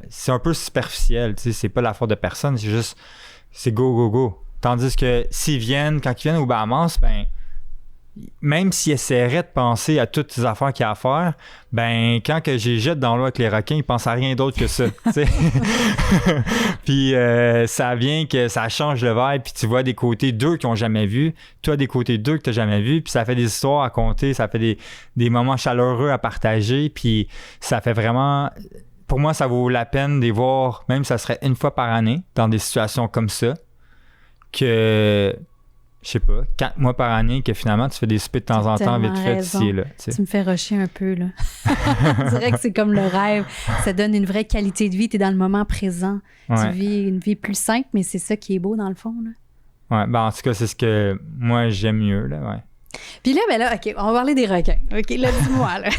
c'est un peu superficiel, tu sais, c'est pas la faute de personne, c'est juste... C'est go, go, go. Tandis que quand ils viennent aux Bahamas, ben... Même s'ils essaieraient de penser à toutes ces affaires qu'il y a à faire, ben quand que j'ai jette dans l'eau avec les requins, ils pensent à rien d'autre que ça. Tu sais. Puis ça vient que ça change le vibe, puis tu vois des côtés d'eux qu'ils n'ont jamais vus, toi des côtés d'eux que tu n'as jamais vus, puis ça fait des histoires à compter, ça fait des moments chaleureux à partager, puis ça fait vraiment... Pour moi, ça vaut la peine de les voir, même si ça serait une fois par année, dans des situations comme ça, que... je sais pas, 4 mois par année que finalement tu fais des soupers de temps en temps vite fait ici et là. Tu sais. Tu me fais rusher un peu, là. On dirait que c'est comme le rêve. Ça donne une vraie qualité de vie. Tu es dans le moment présent. Ouais. Tu vis une vie plus simple, mais c'est ça qui est beau, dans le fond, là. Ouais, ben en tout cas, c'est ce que moi j'aime mieux, là, ouais. Puis là, ben là, OK, on va parler des requins. OK, là, dis-moi, là.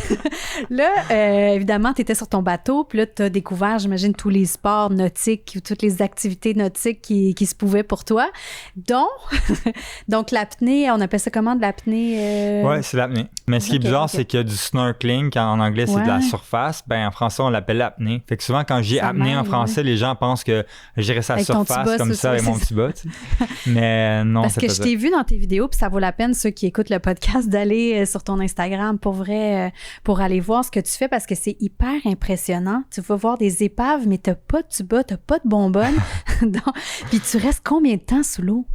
Là, évidemment, tu étais sur ton bateau, puis là, tu as découvert, j'imagine, tous les sports nautiques, toutes les activités nautiques qui se pouvaient pour toi. Donc l'apnée, on appelle ça comment, de l'apnée? Ouais, c'est l'apnée. Mais ce qui est bizarre, c'est qu'il y a du snorkeling, quand en anglais, c'est de la surface. Ben en français, on l'appelle l'apnée. Fait que souvent, quand j'ai Ça apnée en m'aide, français, les gens pensent que je reste à la Avec ton surface petit bas, comme c'est ça, avec ça, mon c'est petit bas. Tu sais. Mais non, Parce c'est que pas je ça. t'ai vu dans tes vidéos, puis ça vaut la peine, ceux qui écoutent le podcast, d'aller sur ton Instagram pour vrai, pour aller voir ce que tu fais, parce que c'est hyper impressionnant. Tu vas voir des épaves, mais t'as pas de tuba, t'as pas de bonbonne. Puis tu restes combien de temps sous l'eau?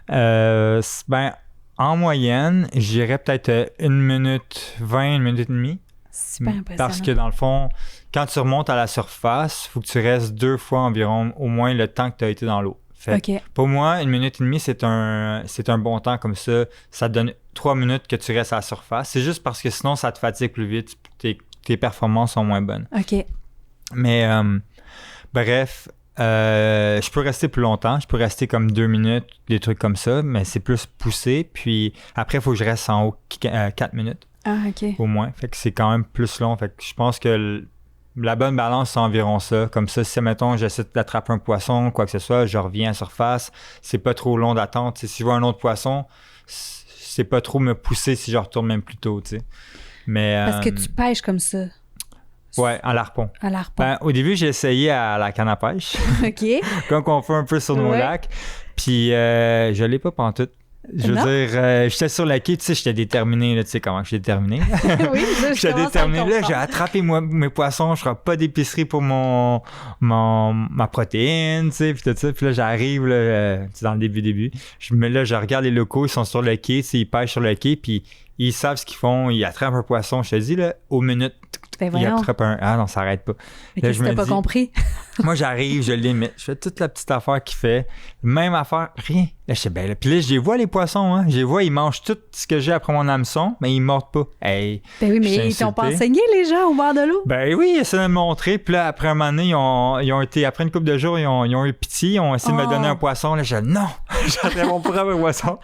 Ben, en moyenne, j'irais peut-être 1 minute 20, 1 minute et demie. Super impressionnant. Parce que dans le fond, quand tu remontes à la surface, il faut que tu restes 2 fois environ, au moins le temps que tu as été dans l'eau. Fait que OK. pour moi, 1 minute et demie, c'est un bon temps comme ça. Ça te donne 3 minutes que tu restes à la surface. C'est juste parce que sinon, ça te fatigue plus vite. Tes performances sont moins bonnes. OK. Mais bref, je peux rester plus longtemps. Je peux rester comme 2 minutes, des trucs comme ça, mais c'est plus poussé. Puis après, il faut que je reste en haut 4 minutes Ah, OK. au moins. Fait que c'est quand même plus long. Fait que je pense que la bonne balance, c'est environ ça. Comme ça, si, mettons, j'essaie d'attraper un poisson, quoi que ce soit, je reviens à surface. C'est pas trop long d'attente. T'sais, si je vois un autre poisson, c'est pas trop me pousser si je retourne même plus tôt, tu sais. Mais, Parce que tu pêches comme ça, ouais, à l'harpon. à l'arpon. Ben, au début, j'ai essayé à la canne à pêche, OK. comme on fait un peu sur nos Ouais. lacs. Puis, je l'ai pas pantoute. Je veux Non? dire, j'étais sur le quai, tu sais, j'étais déterminé, là, tu sais comment je suis déterminé. Oui, je J'étais commence à le déterminé, là, j'ai comprendre. attrapé mes poissons, je ferai pas d'épicerie pour ma protéine, tu sais, puis tout ça. Puis là, j'arrive, là, c'est dans le début. Je regarde les locaux, ils sont sur le quai, tu sais, ils pêchent sur le quai, puis ils savent ce qu'ils font, ils attrapent un poisson, je te dis, là, aux minutes, Ben ils voyons. attrapent un... Ah non, ça arrête pas. Mais Là, qu'est-ce je que t'as me pas dis- compris? Moi, j'arrive, je l'imite. Je fais toute la petite affaire qu'il fait. Même affaire, rien. Là, je sais, ben là. Puis là, je les vois, les poissons, hein. Je les vois, ils mangent tout ce que j'ai après mon hameçon, mais ils mordent pas. Hey. Ben oui, Je mais t'ai ils t'ont pas insulté. enseigné, les gens, au bord de l'eau? Ben oui, ils essaient de me montrer. Puis là, après un moment donné, ils ont été, après une couple de jours, ils ont eu pitié. Ils ont essayé de me donner un poisson. Là, je dis, non, j'attends mon propre poisson.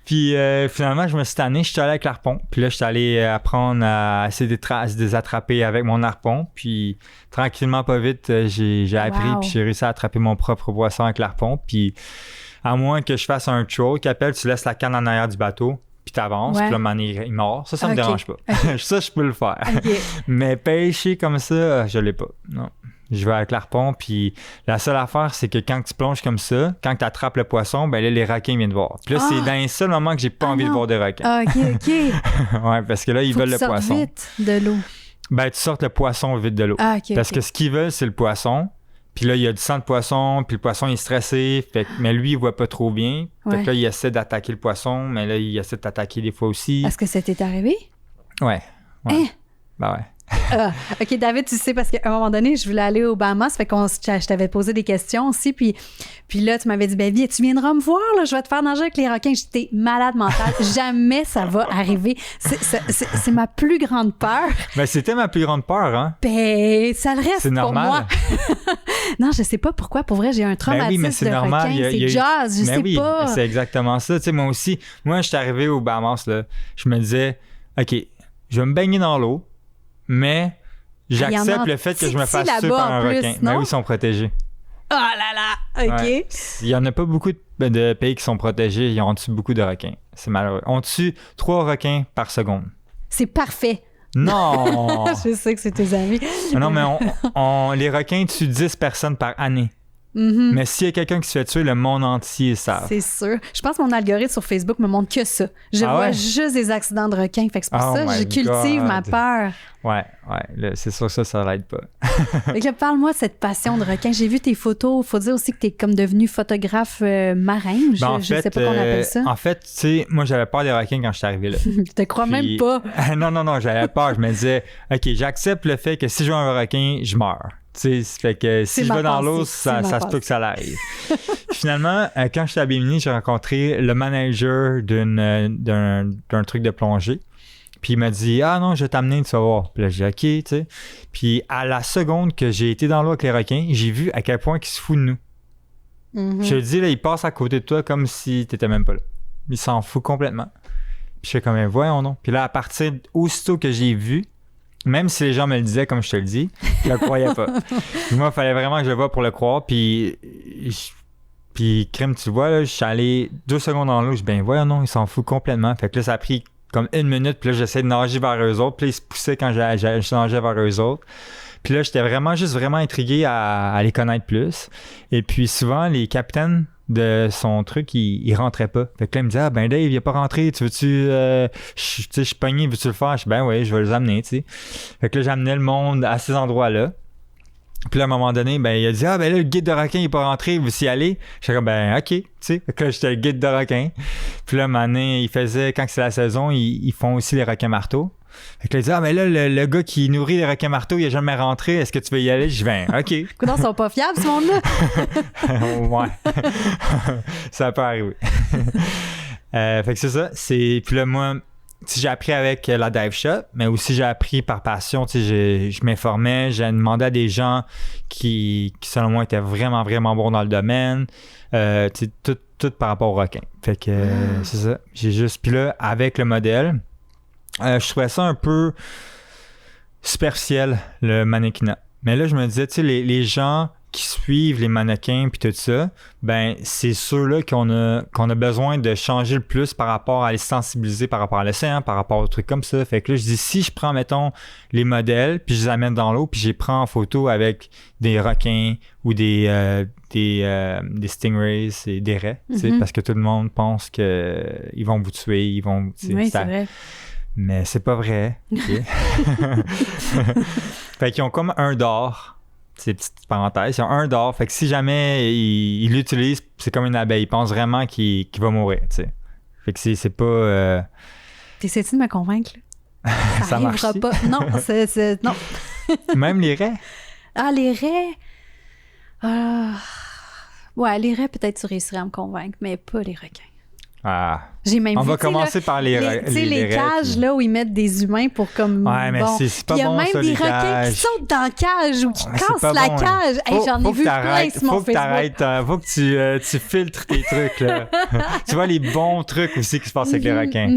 Puis finalement, je me suis tanné. Je suis allé avec l'harpon. Puis là, je suis allé apprendre à essayer de les attraper avec mon harpon. Puis tranquillement, pas vite, j'ai appris. Wow. Puis j'ai réussi à attraper mon propre poisson avec l'harpon. Puis à moins que je fasse un troll qui appelle, tu laisses la canne en arrière du bateau. Puis t'avances. Ouais. Puis là, man, il mord. Ça me Ok. dérange pas. Ça, je peux le faire. OK. Mais pêcher comme ça, je l'ai pas. Non. Je vais avec l'harpon, puis la seule affaire, c'est que quand tu plonges comme ça, quand tu attrapes le poisson, ben là, les requins viennent te voir. Puis là, c'est dans les seuls moments que j'ai pas envie de voir des requins. Ah, OK. Ouais, parce que là, ils veulent le poisson. Vite de l'eau. Ben, tu sortes le poisson vite de l'eau. Ah, OK. Parce que ce qu'ils veulent, c'est le poisson. Puis là, il y a du sang de poisson, puis le poisson il est stressé, mais lui, il voit pas trop bien. Fait que là, il essaie d'attaquer le poisson, mais là, il essaie de t'attaquer des fois aussi. Est-ce que ça t'est arrivé? Ouais. Hein? Ben ouais. OK, David, tu sais, parce qu'à un moment donné, je voulais aller au Bahamas, ça fait que je t'avais posé des questions aussi, puis là, tu m'avais dit, ben, viens, tu viendras me voir, là, je vais te faire nager avec les requins. J'étais malade mentale. Jamais ça va arriver. C'est ma plus grande peur. Ben, c'était ma plus grande peur, hein? Ben, ça le reste c'est normal. pour moi. Non, je sais pas pourquoi. Pour vrai, j'ai un traumatisme ben oui, mais c'est de normal. requin. C'est jazz, je sais pas. C'est exactement ça. Tu sais, moi aussi, je suis arrivé au Bahamas, là, je me disais, OK, je vais me baigner dans l'eau, mais j'accepte le fait que je me fasse tuer par un requin. Mais oui, ils sont protégés. Oh là là! OK. Ouais. Il n'y en a pas beaucoup de pays qui sont protégés. Ils ont tué beaucoup de requins. C'est malheureux. On tue 3 requins par seconde. C'est parfait. Non! Je sais que c'est tes amis. Non, mais les requins tuent 10 personnes par année. Mm-hmm. Mais s'il y a quelqu'un qui se fait tuer, le monde entier le savent. C'est sûr. Je pense que mon algorithme sur Facebook me montre que ça. Je vois juste des accidents de requins. Fait que c'est pour ça que je cultive ma peur. Ouais. Là, c'est sûr que ça l'aide pas. Fait que là, parle-moi de cette passion de requin. J'ai vu tes photos. Faut dire aussi que t'es comme devenu photographe marin. Je sais pas qu'on appelle ça. En fait, tu sais, moi, j'avais peur des requins quand je suis arrivé là. Je te crois même pas. Non, j'avais peur. Je me disais, OK, j'accepte le fait que si je vois un requin, je meurs. Tu sais, fait que si je vais dans l'eau, ça se peut que ça l'arrive. Finalement, quand j'étais à Bimini, j'ai rencontré le manager d'un truc de plongée. Puis il m'a dit, ah non, je vais t'amener, tu vas voir. Puis là, j'ai dit, OK, tu sais. Puis à la seconde que j'ai été dans l'eau avec les requins, j'ai vu à quel point ils se foutent de nous. Mm-hmm. Je te dis, là, ils passent à côté de toi comme si t'étais même pas là. Ils s'en foutent complètement. Puis je fais comme, voyons non. Puis là, à partir aussitôt que j'ai vu, même si les gens me le disaient comme je te le dis, je le croyais pas. Puis moi, il fallait vraiment que je le voie pour le croire. Puis crime, tu vois, là, je suis allé 2 secondes dans l'eau. Je dis, ben voyons non, ils s'en foutent complètement. Fait que là, ça a pris comme 1 minute. Puis là, j'essayais de nager vers eux autres. Puis là, ils se poussaient quand je nageais vers eux autres. Puis là, j'étais vraiment intrigué à les connaître plus. Et puis souvent, les capitaines de son truc, il rentrait pas. Fait que là, il me disait, ah ben Dave, il est pas rentré, tu veux-tu, je suis pogné, veux-tu le faire? Je dis, ben oui, je vais les amener, tu sais. Fait que là, j'amenais le monde à ces endroits-là. Puis là, à un moment donné, ben il a dit, ah ben là, le guide de requin, il est pas rentré, vous y aller? J'étais comme, ben ok, tu sais. Fait que là, j'étais le guide de requin. Puis là, un moment donné, quand c'est la saison, ils font aussi les requins marteaux. Fait que là, il dit, ah ben là, le gars qui nourrit les requins marteaux, il est jamais rentré, est-ce que tu veux y aller? Je dis, ben ok. Coudonc, ils sont pas fiables, ce monde-là? Ouais. Ça peut arriver. Fait que c'est ça. Puis là, moi, j'ai appris avec la Dive Shop, mais aussi j'ai appris par passion. Je m'informais, j'ai demandé à des gens qui, selon moi, étaient vraiment, vraiment bons dans le domaine. Tout par rapport au requin. Fait que c'est ça. Puis là, avec le modèle, je trouvais ça un peu superficiel, le mannequinat. Mais là, je me disais, tu sais, les gens qui suivent les mannequins puis tout ça, ben c'est ceux-là qu'on a besoin de changer le plus par rapport à les sensibiliser par rapport à l'océan, par rapport aux trucs comme ça. Fait que là, je dis, si je prends, mettons, les modèles, puis je les amène dans l'eau, puis je les prends en photo avec des requins ou des stingrays et des raies, parce que tout le monde pense qu'ils vont vous tuer, oui, c'est vrai. Mais c'est pas vrai. Okay. Fait qu'ils ont comme un d'or. C'est petite parenthèse. Ils ont un d'or. Fait que si jamais ils l'utilisent, c'est comme une abeille. Ils pensent vraiment qu'il va mourir. T'sais. Fait que c'est pas. T'essaies-tu de me convaincre? Ça arrivera pas. Non, non. Même les raies? Ah, les raies? Ouais, les raies, peut-être tu réussirais à me convaincre, mais pas les requins. Ah. J'ai même on vu, va commencer par les cages là où ils mettent des humains pour comme ouais mais c'est pas bon. Il y a même ça, des requins qui sautent dans la cage ou qui cassent la cage. J'en ai vu plein sur mon Facebook. Faut que tu filtres tes trucs là. Tu vois les bons trucs aussi qui se passent avec les requins.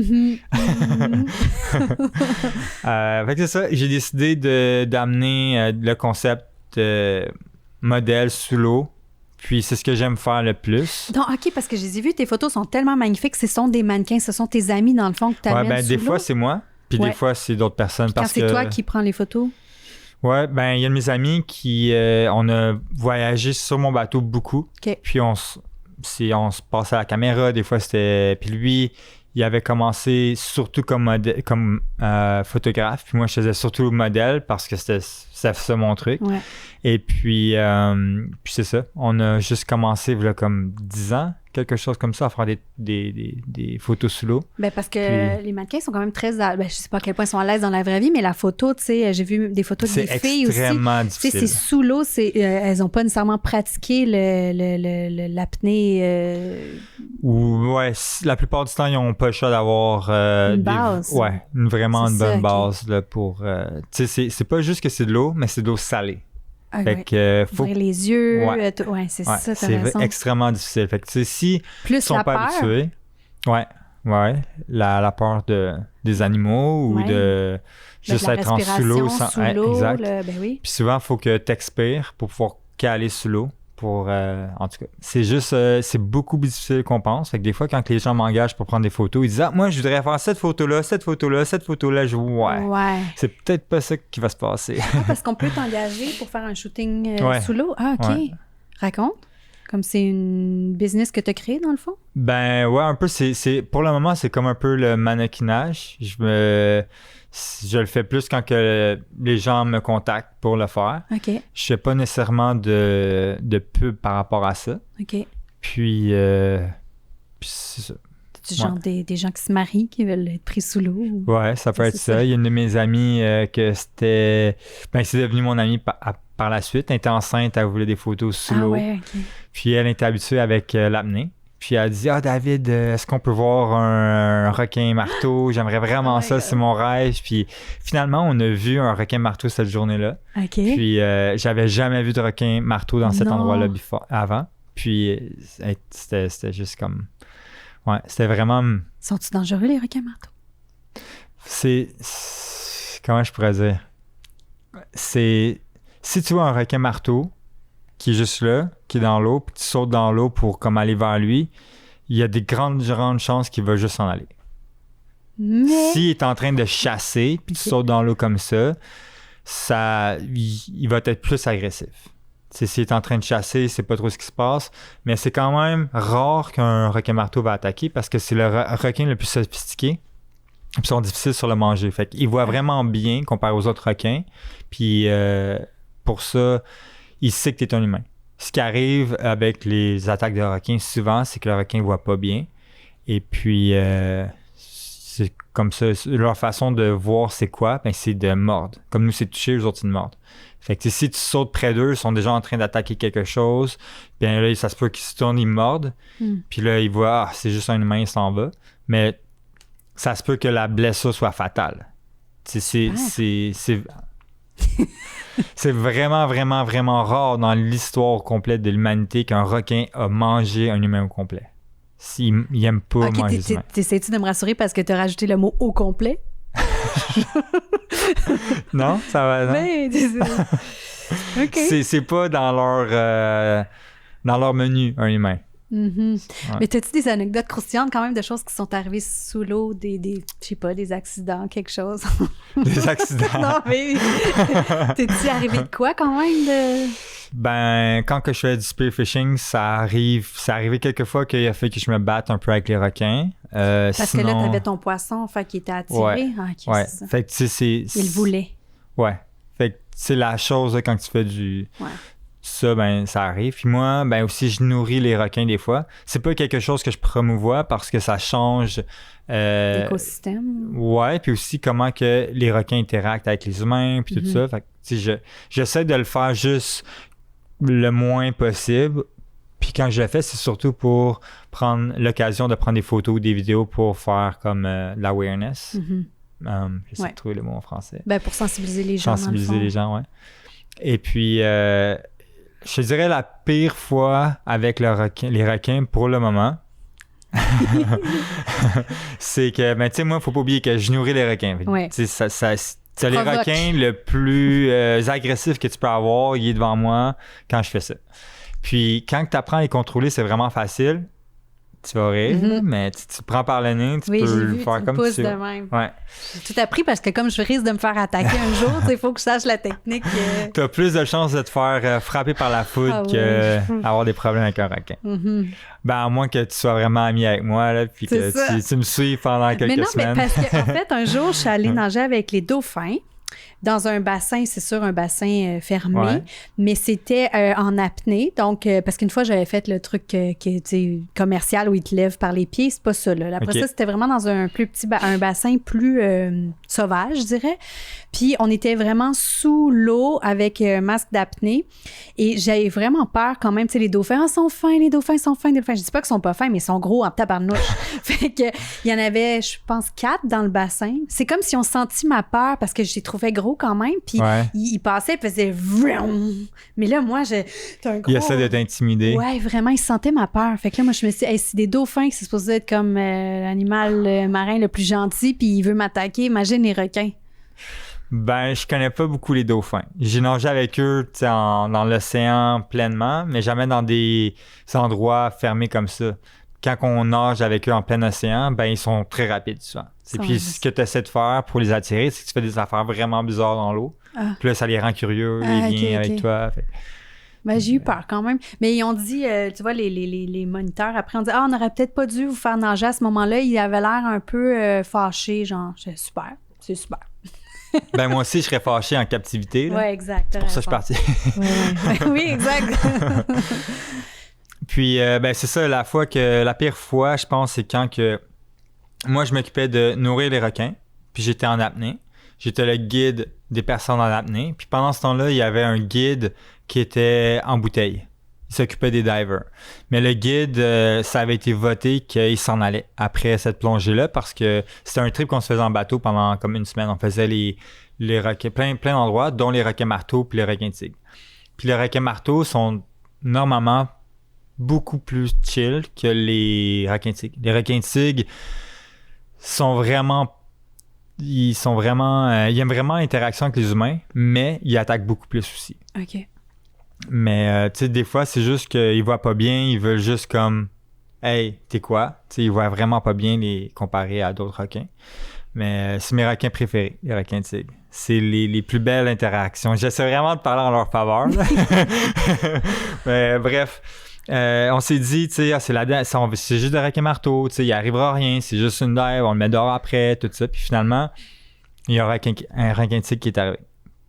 Fait que c'est ça, j'ai décidé d'amener le concept modèle sous l'eau. Puis c'est ce que j'aime faire le plus. Donc, OK, parce que je les ai vus, tes photos sont tellement magnifiques. Ce sont des mannequins, ce sont tes amis, dans le fond, que tu amènes sous des l'eau. fois, c'est moi, puis des fois, c'est d'autres personnes. Quand c'est toi qui prends les photos? Ouais, ben il y a de mes amis qui... on a voyagé sur mon bateau beaucoup. OK. Puis on se passait à la caméra, des fois c'était... Puis lui, il avait commencé surtout comme photographe, puis moi je faisais surtout modèle parce que c'était ça mon truc. Ouais. Et puis c'est ça, on a juste commencé là, comme 10 ans, quelque chose comme ça, à faire des photos sous l'eau. Ben parce que les mannequins sont quand même très... Ben, je sais pas à quel point ils sont à l'aise dans la vraie vie, mais la photo, tu sais, j'ai vu des photos des filles aussi. C'est extrêmement Tu sais, difficile. c'est sous l'eau, elles n'ont pas nécessairement pratiqué l'apnée. Ou ouais, la plupart du temps, ils n'ont pas le choix d'avoir Une base. vraiment C'est une ça, bonne ok. base là, pour... tu sais, c'est pas juste que c'est de l'eau, mais c'est de l'eau salée. Ah, Fait ouais. que faut... Ouvrir les yeux. Ouais. Ouais, c'est Ouais, ça, t'as c'est raison. extrêmement difficile. Fait que tu sais, si Plus ils sont la pas peur. habitués, la peur des animaux ou Ouais. de juste la être en sous l'eau. sous l'eau, Exact. ben oui. Puis souvent, il faut que tu expires pour pouvoir caler sous l'eau. En tout cas, c'est juste, c'est beaucoup plus difficile qu'on pense. Fait que des fois, quand les gens m'engagent pour prendre des photos, ils disent « Ah, moi, je voudrais faire cette photo-là, cette photo-là, cette photo-là. » Je dis « Ouais. C'est peut-être pas ça qui va se passer. » Ah, parce qu'on peut t'engager pour faire un shooting Ouais. sous l'eau. Ah, OK. Ouais. Raconte. Comme c'est une business que tu as créée, dans le fond? Ben ouais, un peu, pour le moment, c'est comme un peu le mannequinage. Je le fais plus quand que les gens me contactent pour le faire. OK. Je fais pas nécessairement de pub par rapport à ça. OK. Puis c'est ça. C'est du genre des gens qui se marient, qui veulent être pris sous l'eau? Ou... Ouais, ça peut être C'est ça. ça. Il y a une de mes amies que c'était... Ben, c'est devenu mon amie par la suite. Elle était enceinte, elle voulait des photos sous Ah l'eau. ouais, OK. Puis elle était habituée avec l'apnée. Puis elle a dit « Ah, David, est-ce qu'on peut voir un requin marteau? J'aimerais vraiment Oh my ça, God. c'est mon rêve. » Puis finalement, on a vu un requin marteau cette journée-là. OK. Puis j'avais jamais vu de requin marteau dans cet Non. endroit-là avant. Puis c'était juste comme... Ouais, c'était vraiment... Sont-ils dangereux, les requins marteaux? Comment je pourrais dire? Si tu vois un requin marteau qui est juste là, qui est dans l'eau, puis tu sautes dans l'eau pour comme aller vers lui, il y a des grandes chances qu'il va juste s'en aller. Mais... S'il est en train de chasser, puis tu sautes dans l'eau comme ça, il va être plus agressif. S'il est en train de chasser, c'est pas trop ce qui se passe, mais c'est quand même rare qu'un requin marteau va attaquer parce que c'est le requin le plus sophistiqué. Puis ils sont difficiles sur le manger. Fait qu'il voit vraiment bien comparé aux autres requins. Puis pour ça, il sait que tu es un humain. Ce qui arrive avec les attaques de requins souvent, c'est que le requin ne voit pas bien. Et puis c'est comme ça. Leur façon de voir c'est quoi, ben, c'est de mordre. Comme nous, c'est toucher, eux autres, ils mordent. Fait que si tu sautes près d'eux, ils sont déjà en train d'attaquer quelque chose. Bien là, ça se peut qu'ils se tournent, ils mordent. Puis là, ils voient, c'est juste un humain, il s'en va. Mais ça se peut que la blessure soit fatale. C'est vraiment, vraiment, vraiment rare dans l'histoire complète de l'humanité qu'un requin a mangé un humain au complet. Il n'aime pas manger des humains. T'essaies-tu de me rassurer parce que tu as rajouté le mot « au complet » ? Non, ça va. Non? Mais, OK. C'est pas dans leur menu, un humain. Mm-hmm. Ouais. Mais t'as-tu des anecdotes croustillantes quand même de choses qui sont arrivées sous l'eau, je sais pas, des accidents, quelque chose? Des accidents. Non, mais t'es-tu arrivé de quoi quand même de... Ben, quand que je fais du spearfishing, ça arrivait quelques fois qu'il a fait que je me batte un peu avec les requins. Parce que là, t'avais ton poisson, fait qu'il était attiré. Ouais. Ah, ok, Ouais. c'est ça. Fait que tu sais, Il voulait. Ouais. Fait que c'est la chose là, quand tu fais du... Ouais. Ça, ben, ça arrive. Puis moi, ben aussi, je nourris les requins des fois. C'est pas quelque chose que je promouvois parce que ça change... L'écosystème. Ouais, puis aussi comment que les requins interactent avec les humains, puis tout ça. Fait que, tu sais, j'essaie de le faire juste le moins possible. Puis quand je le fais, c'est surtout pour prendre l'occasion de prendre des photos ou des vidéos pour faire comme l'awareness. J'essaie de trouver le mot en français. Ben, pour sensibiliser les gens. Sensibiliser les gens, ouais. Et puis, je te dirais la pire fois avec les requins pour le moment, c'est que, ben, tu sais, moi, il ne faut pas oublier que je nourris les requins. Ouais. Tu sais, c'est les requins le plus agressif que tu peux avoir, il est devant moi quand je fais ça. Puis, quand tu apprends à les contrôler, c'est vraiment facile. tu vas rire, mais tu prends par le nez, tu peux le faire comme tu veux. De même. Ouais. J'ai tout appris parce que comme je risque de me faire attaquer un jour, il faut que je sache la technique. Tu as plus de chances de te faire frapper par la foudre qu'avoir des problèmes avec un requin. Ben, à moins que tu sois vraiment ami avec moi, là, puis que tu me suives pendant quelques semaines. Mais parce qu'en fait, un jour, je suis allée nager avec les dauphins. Dans un bassin, c'est sûr, un bassin fermé, mais c'était en apnée. Donc, parce qu'une fois, j'avais fait le truc qui est commercial où ils te lèvent par les pieds. C'est pas ça, là. Après ça, c'était vraiment dans un plus petit un bassin plus sauvage, je dirais. Puis, on était vraiment sous l'eau avec un masque d'apnée. Et j'avais vraiment peur quand même. Tu sais, les dauphins sont fins, les dauphins sont fins, les dauphins. Je dis pas qu'ils sont pas fins, mais ils sont gros en tabarnouche. Fait que, il y en avait, je pense, 4 dans le bassin. C'est comme si on sentit ma peur parce que je les trouvais gros quand même. Puis, il passait, il faisait vroom. Mais là, moi, t'as un gros... Il essaie de t'intimider. Ouais, vraiment, il sentait ma peur. Fait que là, moi, je me suis dit, hey, c'est des dauphins, c'est supposé être comme l'animal marin le plus gentil, puis il veut m'attaquer. Imagine les requins. Ben, je connais pas beaucoup les dauphins. J'ai nagé avec eux dans l'océan pleinement, mais jamais dans des endroits fermés comme ça. Quand on nage avec eux en plein océan, ben ils sont très rapides souvent. Et puis, ce que tu essaies de faire pour les attirer, c'est que tu fais des affaires vraiment bizarres dans l'eau. Puis là, ça les rend curieux, ils viennent avec toi. Fait. Ben, j'ai eu peur quand même. Mais ils ont dit, tu vois, les moniteurs, après, on dit, on n'aurait peut-être pas dû vous faire nager à ce moment-là. Ils avaient l'air un peu fâchés, genre, c'est super. Ben, moi aussi, je serais fâché en captivité. Oui, exact. C'est pour ça que je suis parti. Oui, exact. Puis, ben, c'est ça, la pire fois, je pense, c'est quand que moi, je m'occupais de nourrir les requins, puis j'étais en apnée. J'étais le guide des personnes en apnée. Puis pendant ce temps-là, il y avait un guide qui était en bouteille. Il s'occupait des divers. Mais le guide, ça avait été voté qu'il s'en allait après cette plongée-là parce que c'était un trip qu'on se faisait en bateau pendant comme une semaine. On faisait les requins, plein d'endroits, dont les requins marteaux puis les requins tigres. Puis les requins marteaux sont normalement beaucoup plus chill que les requins tigres. Les requins tigres ils aiment vraiment l'interaction avec les humains, mais ils attaquent beaucoup plus aussi. OK. Mais, tu sais, des fois, c'est juste qu'ils voient pas bien, ils veulent juste comme « Hey, t'es quoi? » Tu sais, ils voient vraiment pas bien les comparer à d'autres requins. Mais c'est mes requins préférés, les requins tigres. C'est les plus belles interactions. J'essaie vraiment de parler en leur faveur. Mais bref, on s'est dit, tu sais, c'est juste des requins marteaux, tu sais, il arrivera rien, c'est juste une dive, on le met dehors après, tout ça. Puis finalement, il y a un requin tigre qui est arrivé.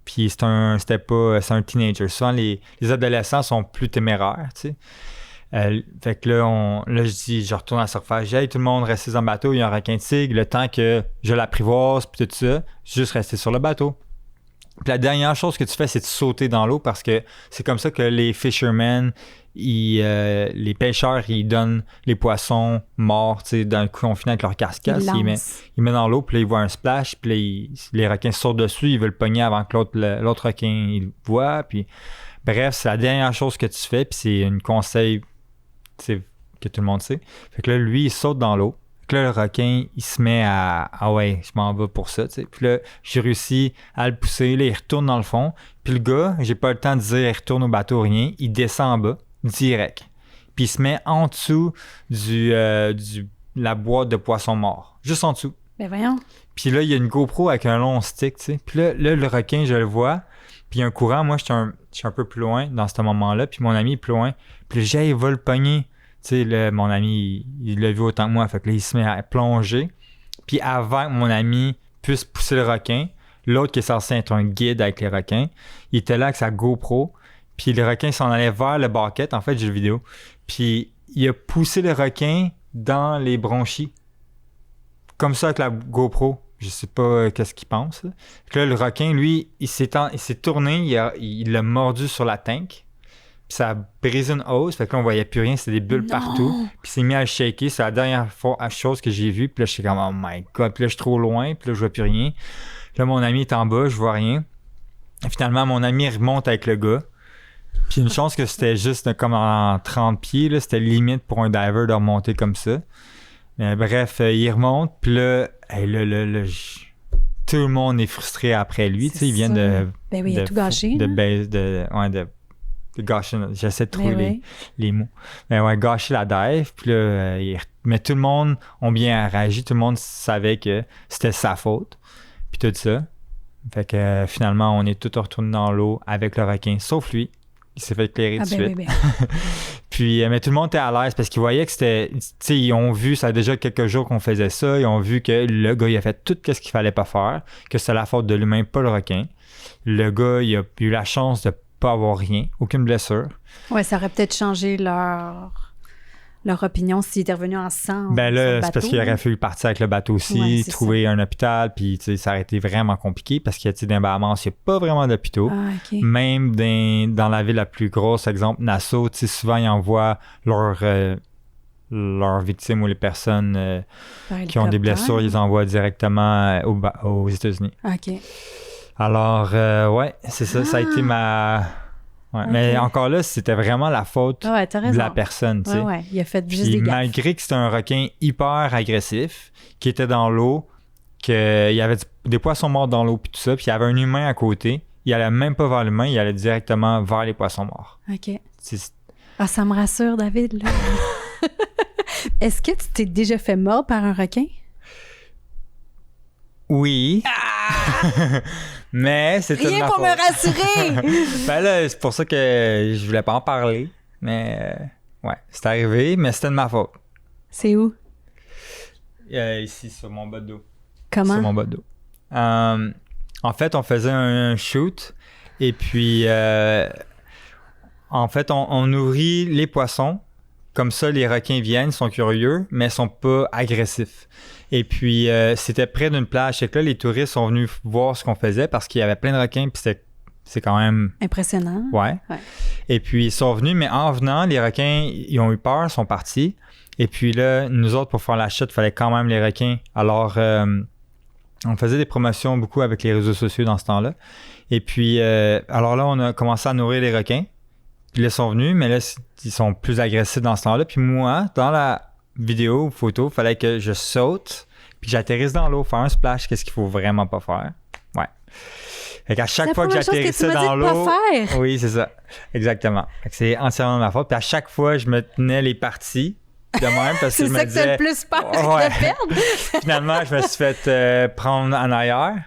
Puis c'est un teenager. Souvent, les adolescents sont plus téméraires, tu sais. Fait que là, je retourne à la surface. J'ai hey, tout le monde, restez dans le bateau, il y a un requin tigre. Le temps que je l'apprivoise, puis tout ça, juste rester sur le bateau. Puis la dernière chose que tu fais, c'est de sauter dans l'eau parce que c'est comme ça que les fishermen, les pêcheurs, ils donnent les poissons morts, tu sais, d'un coup, on finit avec leur cascasse, ils mettent dans l'eau, puis là, ils voient un splash, puis là, les requins sautent dessus, ils veulent pogner avant que l'autre requin, il le voit, puis bref, c'est la dernière chose que tu fais, puis c'est un conseil, tu sais, que tout le monde sait. Fait que là, lui, il saute dans l'eau. Puis là, le requin, il se met à « Ah ouais, je m'en vais pour ça. » tu sais. Puis là, j'ai réussi à le pousser. Là, il retourne dans le fond. Puis le gars, j'ai pas le temps de dire « Il retourne au bateau », rien. Il descend en bas, direct. Puis il se met en dessous la boîte de poissons morts. Juste en dessous. Ben voyons. Puis là, il y a une GoPro avec un long stick, tu sais. Puis là, le requin, je le vois. Puis il y a un courant. Moi, je suis un peu plus loin dans ce moment-là. Puis mon ami est plus loin. Puis il va le pogner. Tu sais, mon ami, il l'a vu autant que moi. Fait que là, il se met à plonger. Puis avant que mon ami puisse pousser le requin, l'autre qui est censé être un guide avec les requins, il était là avec sa GoPro. Puis le requin s'en allait vers le bucket. En fait, j'ai la vidéo. Puis il a poussé le requin dans les bronchies. Comme ça avec la GoPro. Je sais pas qu'est-ce qu'il pense. Là. Puis là, le requin, lui, il s'est tourné. Il l'a mordu sur la tank. Puis ça a brisé une hausse, fait que là, on voyait plus rien, c'était des bulles partout. Puis il s'est mis à le shaker, c'est la dernière chose que j'ai vue. Puis là, je suis comme, oh my god, puis là, je suis trop loin, puis là, je vois plus rien. Puis là, mon ami est en bas, je vois rien. Et finalement, mon ami remonte avec le gars. Puis une chance que c'était juste comme en 30 pieds, là, c'était limite pour un diver de remonter comme ça. Mais bref, il remonte, puis là, tout le monde est frustré après lui, tu sais, il vient de... Ben oui, il a tout gâché. gâcher, j'essaie de trouver ouais. les mots. Mais ouais, gâcher la dive. Puis là, mais tout le monde a bien réagi. Tout le monde savait que c'était sa faute. Puis tout ça. Fait que finalement, on est tous retournés dans l'eau avec le requin, sauf lui. Il s'est fait éclairer tout de suite. Oui. Puis, mais tout le monde était à l'aise parce qu'ils voyaient que c'était... Tu sais, ils ont vu, ça a déjà quelques jours qu'on faisait ça, ils ont vu que le gars, il a fait tout ce qu'il fallait pas faire, que c'était la faute de l'humain, pas le requin. Le gars, il a eu la chance de pas avoir rien, aucune blessure. Ouais, ça aurait peut-être changé leur opinion s'ils étaient revenus ensemble. Ben là, sur le c'est bateau, parce qu'il aurait fallu partir avec le bateau aussi, Ouais, c'est trouver un hôpital, puis ça aurait été vraiment compliqué parce que, tu sais, dans les Bahamas, il n'y a pas vraiment d'hôpitaux. Ah, OK. Même dans la ville la plus grosse, exemple Nassau, tu sais, souvent ils envoient leurs victimes ou les personnes qui ont des blessures, ils les envoient directement aux États-Unis. OK. Alors, ouais, c'est ça, ça a été ma... Ouais, Ok. mais encore là, c'était vraiment la faute Ouais, t'as de raison. la personne, tu sais. Ouais, il a fait juste Puis des gaffes. malgré que c'était un requin hyper agressif, qui était dans l'eau, qu'il y avait des poissons morts dans l'eau, puis tout ça, puis il y avait un humain à côté, il allait même pas vers l'humain, il allait directement vers les poissons morts. OK. C'est- Ah, ça me rassure, David, là. Est-ce que tu t'es déjà fait mordre par un requin? Oui. Mais c'était de Rien ma pour me faute. rassurer! Ben là, c'est pour ça que je voulais pas en parler. Mais ouais, c'est arrivé, mais c'était de ma faute. C'est où? Ici, sur mon bas de dos. Comment? Sur mon bas de dos. En fait, on faisait un shoot et puis en fait, on nourrit les poissons. Comme ça, les requins viennent, sont curieux, mais sont pas agressifs. Et puis, c'était près d'une plage. C'est que là, les touristes sont venus voir ce qu'on faisait parce qu'il y avait plein de requins, puis c'est quand même... Impressionnant. Ouais. Et puis, ils sont venus, mais en venant, les requins, ils ont eu peur, sont partis. Et puis là, nous autres, pour faire la chute, il fallait quand même les requins. Alors, on faisait des promotions beaucoup avec les réseaux sociaux dans ce temps-là. Et puis, alors là, on a commencé à nourrir les requins. Puis là, ils sont venus, mais là, ils sont plus agressifs dans ce temps-là. Puis moi, dans la vidéo ou photo, il fallait que je saute, puis que j'atterrisse dans l'eau, faire un splash, qu'est-ce qu'il faut vraiment pas faire. Ouais. Fait qu'à chaque fois que j'atterrissais dans l'eau... Oui, c'est ça. Exactement. Fait que c'est entièrement de ma faute. Puis à chaque fois, je me tenais les parties de même parce que je me disais... C'est ça que t'as le plus peur de perdre? Finalement, je me suis fait prendre en arrière.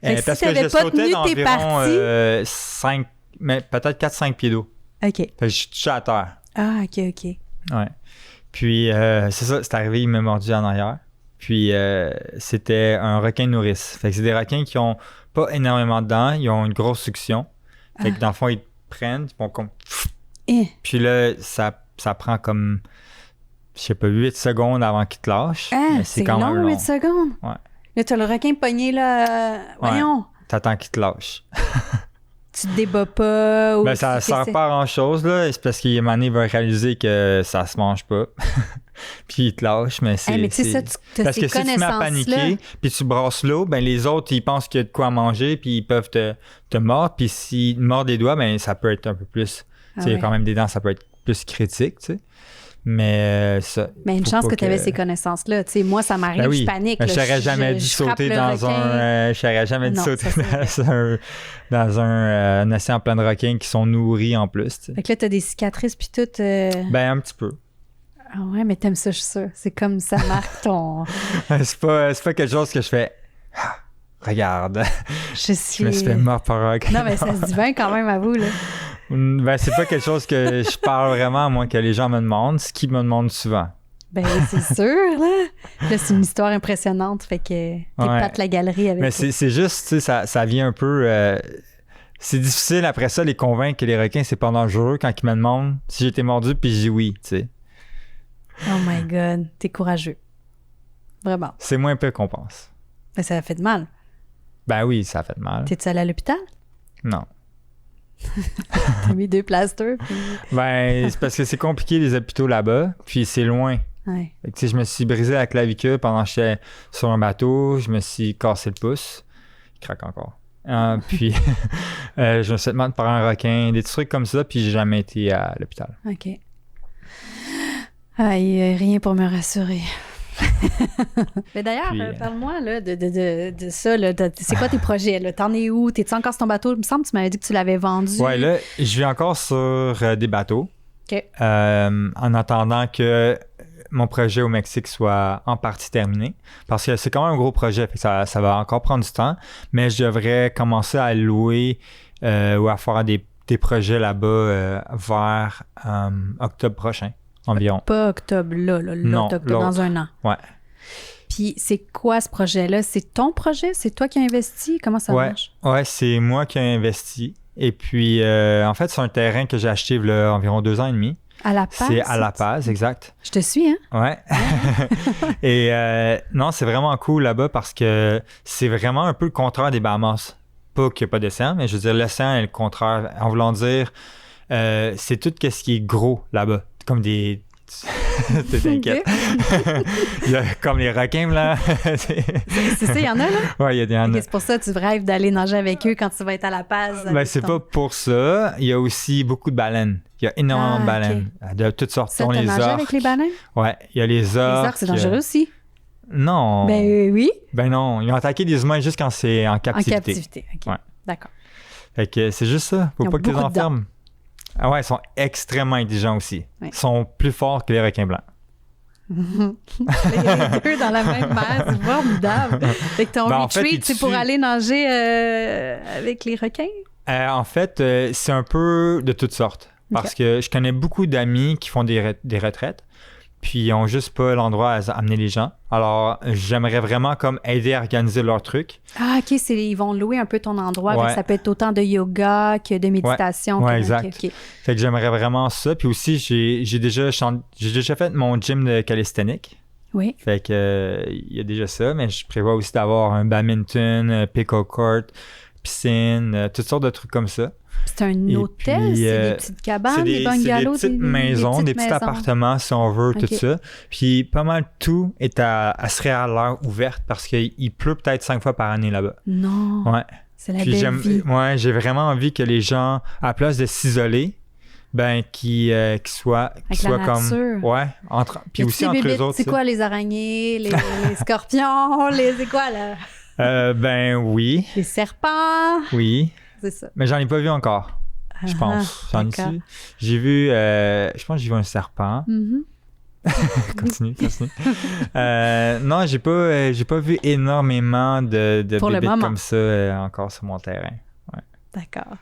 Parce que je sautais d'environ 5, mais peut-être 4-5 pieds d'eau. OK. Fait que je touchais à terre. Ah, OK. Ouais. Puis, c'est ça, c'est arrivé, il m'a mordu en arrière. Puis, c'était un requin nourrice. Fait que c'est des requins qui ont pas énormément de dents, ils ont une grosse succion. Fait que dans le fond, ils te prennent, ils font comme... Puis là, ça prend comme, je sais pas, 8 secondes avant qu'ils te lâchent. Ah, mais c'est quand long, même long. 8 secondes? Ouais. Là, t'as le requin pogné, là. Voyons. T'attends qu'ils te lâchent. Tu te débats pas? Ou Ben, ça sert pas à grand-chose, là. C'est parce qu'il il va réaliser que ça se mange pas. Puis il te lâche, mais c'est... mais tu sais ça, tu as parce ces que si tu te mets à paniquer, puis tu brasses l'eau, ben les autres, ils pensent qu'il y a de quoi manger, puis ils peuvent te mordre. Puis s'ils mordent les doigts, ben ça peut être un peu plus... Tu sais, il y a quand même des dents, ça peut être plus critique, tu sais. Mais ça... Mais une chance que tu avais ces connaissances-là. Tu sais, moi, ça m'arrive, ben oui. je panique. Mais je n'aurais jamais dû sauter dans un... Je n'aurais jamais dû sauter dans un océan plein de requins qui sont nourris en plus. Tu sais. Fait que là, tu as des cicatrices puis tout. Ben, un petit peu. Ah ouais, mais t'aimes ça, je suis sûre. C'est comme ça marque ton... c'est pas quelque chose que je fais... Ah, regarde. Je me suis fait mordre par un requin. Non, mais ça se dit bien quand même à vous, là. Ben, c'est pas quelque chose que je parle vraiment, à moins que les gens me demandent, ce qu'ils me demandent souvent. Ben, c'est sûr, là. Là, c'est une histoire impressionnante, fait que t'épates la galerie avec ça. Mais c'est juste, tu sais, ça vient un peu... c'est difficile, après ça, les convaincre que les requins, c'est pas dangereux quand ils me demandent si j'ai été mordu, puis je dis oui, tu sais. Oh my God, t'es courageux. Vraiment. C'est moins peu qu'on pense. Mais ça a fait de mal. Ben oui, ça a fait mal. T'es-tu allé à l'hôpital? Non. T'as mis 2 plasters? Puis... Ben, c'est parce que c'est compliqué les hôpitaux là-bas, puis c'est loin. Ouais. Fait que, je me suis brisé la clavicule pendant que j'étais sur un bateau, je me suis cassé le pouce. Il craque encore. Puis, je me suis fait mordre par un requin, des trucs comme ça, puis j'ai jamais été à l'hôpital. OK. Aïe, rien pour me rassurer. Mais d'ailleurs, Puis, parle-moi là, de ça. Là, c'est quoi tes projets? Là? T'en es où? T'es-tu encore sur ton bateau? Il me semble que tu m'avais dit que tu l'avais vendu. Ouais, là, je vis encore sur des bateaux. OK. En attendant que mon projet au Mexique soit en partie terminé. Parce que c'est quand même un gros projet. Fait que ça va encore prendre du temps. Mais je devrais commencer à louer ou à faire des projets là-bas vers octobre prochain environ. Pas octobre, là, Non, octobre, l'autre. dans un an. Ouais. Puis c'est quoi ce projet-là? C'est ton projet? C'est toi qui as investi? Comment ça marche? Ouais, c'est moi qui ai investi. Et puis, en fait, c'est un terrain que j'ai acheté il y a environ 2 ans et demi. À La Paz? C'est à La Paz, exact. Je te suis, hein? Ouais. Et non, c'est vraiment cool là-bas parce que c'est vraiment un peu le contraire des Bahamas. Pas qu'il n'y a pas d'océan, mais je veux dire, l'océan est le contraire. En voulant dire, c'est tout ce qui est gros là-bas. Comme des... T'inquiète. Il y a comme les requins, là. C'est ça, il y en a, là? Ouais, il y en a. Okay, c'est pour ça que tu rêves d'aller nager avec eux quand tu vas être à La Paz. Ben, c'est pas pour ça. Il y a aussi beaucoup de baleines. Il y a énormément de baleines. De toutes sortes. Ça, On t'as les nagé orques. avec les baleines? Ouais, il y a les orques. Les orques, c'est dangereux aussi. Non. Ben oui. Ben non. Ils ont attaqué des humains juste quand c'est en captivité. En captivité, OK. Ouais. D'accord. Fait que c'est juste ça. Faut Ils ont pas que tu les beaucoup de dents. enfermes. Ah ouais, ils sont extrêmement intelligents aussi. Ouais. Ils sont plus forts que les requins blancs. Là, il y a les deux dans la même mer, c'est formidable. Fait que ton Ben, en fait, retreat, ils c'est pour tuent. aller nager avec les requins? En fait, c'est un peu de toutes sortes. Parce que je connais beaucoup d'amis qui font des retraites, puis ils ont juste pas l'endroit à amener les gens. Alors, j'aimerais vraiment comme aider à organiser leur truc. Ah, OK, ils vont louer un peu ton endroit. Ouais. Fait que ça peut être autant de yoga que de méditation. Ouais, que- exact. OK. Fait que j'aimerais vraiment ça. Puis aussi, j'ai déjà fait mon gym de calisthénique. Oui. Fait que il y a déjà ça, mais je prévois aussi d'avoir un badminton, pickle-court, piscine, toutes sortes de trucs comme ça. C'est un Et hôtel? puis, C'est des petites cabanes, c'est des bungalows? des petites maisons, des petits maisons. appartements, si on veut, Ok. tout ça. Puis pas mal tout serait à l'air ouverte parce qu'il pleut peut-être 5 fois par année là-bas. Non, Ouais. c'est la Puis belle vie. ouais, j'ai vraiment envie que les gens, à la place de s'isoler, ben qu'ils soient Avec la comme nature. ouais, puis Y a-tu aussi des entre bébites? eux autres. C'est tu sais. quoi, les araignées, les scorpions, c'est quoi, là? Ben oui, Les serpents? oui, C'est ça. mais j'en ai pas vu encore. Je pense. J'en ai d'accord. vu. J'ai vu, je pense que j'ai vu un serpent. Mhm. Continue. Non, j'ai pas vu énormément de Pour le bébites moment. comme ça encore sur mon terrain. D'accord.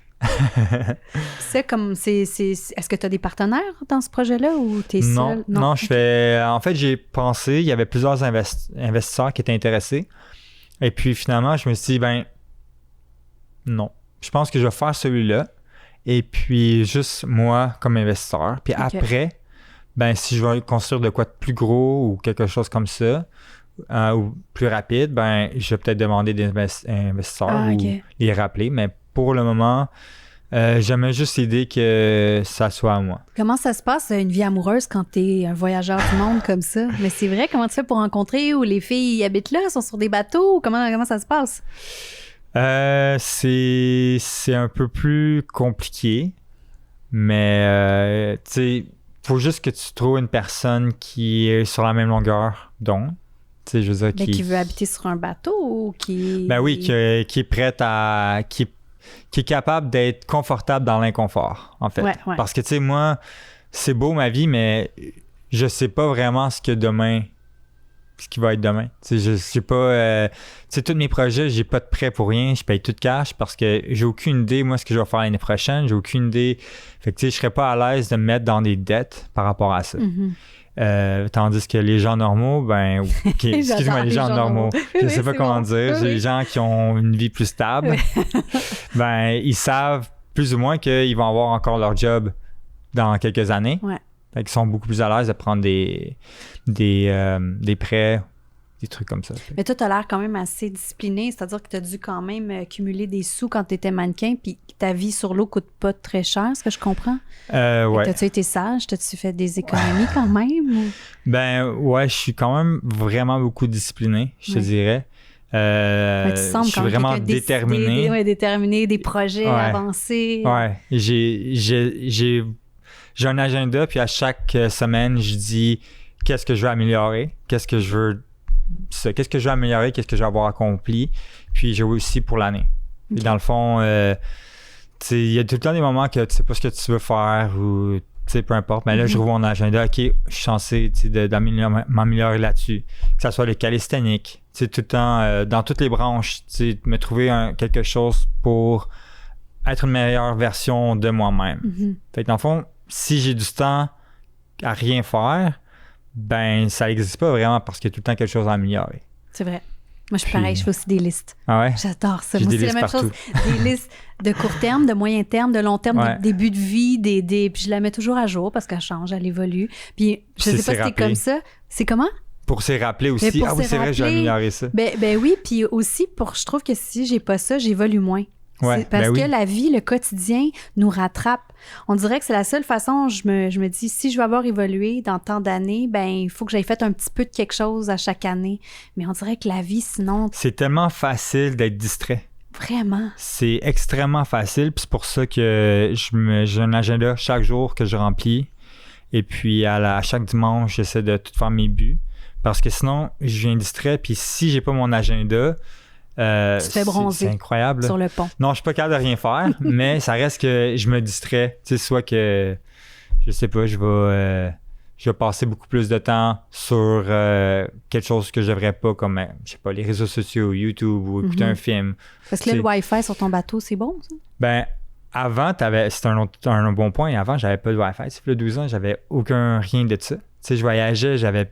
C'est comme, est-ce que tu as des partenaires dans ce projet-là ou tu es seul? Non, je fais. En fait, j'ai pensé, il y avait plusieurs investisseurs qui étaient intéressés. Et puis finalement, je me suis dit, ben, non. Je pense que je vais faire celui-là. Et puis juste moi comme investisseur. Puis Ok. après, ben, si je veux construire de quoi de plus gros ou quelque chose comme ça, ou plus rapide, ben, je vais peut-être demander des investisseurs Ah, ou ok. les rappeler. Mais pour le moment, j'aimais juste l'idée que ça soit à moi. Comment ça se passe, une vie amoureuse, quand tu es un voyageur du monde comme ça? Mais c'est vrai, comment tu fais pour rencontrer ou les filles habitent là, sont sur des bateaux? Comment ça se passe? C'est un peu plus compliqué, mais tu sais, faut juste que tu trouves une personne qui est sur la même longueur d'onde. Tu sais, je veux dire, Ben, qui veut habiter sur un bateau ou qui... Ben oui, qui est prête à... Qui est capable d'être confortable dans l'inconfort, en fait. Ouais. Parce que, tu sais, moi, c'est beau ma vie, mais je sais pas vraiment ce qui va être demain. Tu sais, je sais pas... tu sais, tous mes projets, j'ai pas de prêt pour rien. Je paye tout cash parce que j'ai aucune idée, moi, ce que je vais faire l'année prochaine. J'ai aucune idée. Fait que, tu sais, je serais pas à l'aise de me mettre dans des dettes par rapport à ça. Mhm. Tandis que les gens normaux, ben... ok, excuse-moi, J'adore les gens normaux. Je Oui, sais pas c'est comment bon. dire. Oui, Les oui. gens qui ont une vie plus stable, ben, ils savent plus ou moins qu'ils vont avoir encore leur job dans quelques années. Ouais. Fait qu'ils sont beaucoup plus à l'aise de prendre des prêts, des trucs comme ça. Mais toi, tu as l'air quand même assez discipliné, c'est-à-dire que tu as dû quand même cumuler des sous quand tu étais mannequin, puis ta vie sur l'eau coûte pas très cher, ce que je comprends. Ouais. T'as-tu été sage? T'as-tu fait des économies quand même? Ou... Ben, ouais, je suis quand même vraiment beaucoup discipliné, je te Ouais. dirais. Ouais, tu Je sembles suis quand même vraiment quelqu'un de décidé, déterminé. déterminé, des projets Ouais. avancés. Ouais, j'ai un agenda, puis à chaque semaine, je dis qu'est-ce que je veux améliorer, qu'est-ce que je veux améliorer, qu'est-ce que je veux avoir accompli, puis j'ai aussi pour l'année. Et dans le fond, il y a tout le temps des moments que tu sais pas ce que tu veux faire ou peu importe, mais là, je rouvre mon agenda, OK, je suis censé m'améliorer là-dessus. Que ce soit le calisthenique, tout le temps, dans toutes les branches, me trouver quelque chose pour être une meilleure version de moi-même. Fait que dans le fond, si j'ai du temps à rien faire, ben ça n'existe pas vraiment parce qu'il y a tout le temps quelque chose à améliorer. C'est vrai. Moi, je suis pareil, je fais aussi des listes. Ah ouais? J'adore ça. J'ai Moi, des c'est la listes même partout. chose. Des listes de court terme, de moyen terme, de long terme, Ouais. de début de vie, puis je la mets toujours à jour parce qu'elle change, elle évolue. Puis je sais pas si t'es comme ça. C'est comment? Pour s'y rappeler aussi. pour Ah oui, s'y c'est vrai, j'ai rappeler, amélioré ça. Ben oui, puis aussi, je trouve que si j'ai pas ça, j'évolue moins. Ouais, C'est parce ben oui. que la vie, le quotidien nous rattrape. On dirait que c'est la seule façon, je me dis, si je veux avoir évolué dans tant d'années, ben il faut que j'aille fait un petit peu de quelque chose à chaque année. Mais on dirait que la vie, sinon, C'est tellement facile d'être distrait. vraiment. C'est extrêmement facile, puis c'est pour ça que j'ai un agenda chaque jour que je remplis. Et puis à chaque dimanche, j'essaie de tout faire mes buts. Parce que sinon, je viens distrait, puis si j'ai pas mon agenda, Tu te fais bronzer c'est incroyable. sur le pont. Non, je suis pas capable de rien faire, mais ça reste que je me distrais. Tu sais, soit que, je sais pas, je vais passer beaucoup plus de temps sur quelque chose que je devrais pas, comme, je sais pas, les réseaux sociaux, YouTube ou écouter un film. Parce que là, le Wi-Fi sur ton bateau, c'est bon, ça? Ben, avant, c'était un bon point. Avant, j'avais pas de Wi-Fi. Tu sais, il y a 12 ans, j'avais rien de ça. Tu sais, je voyageais, j'avais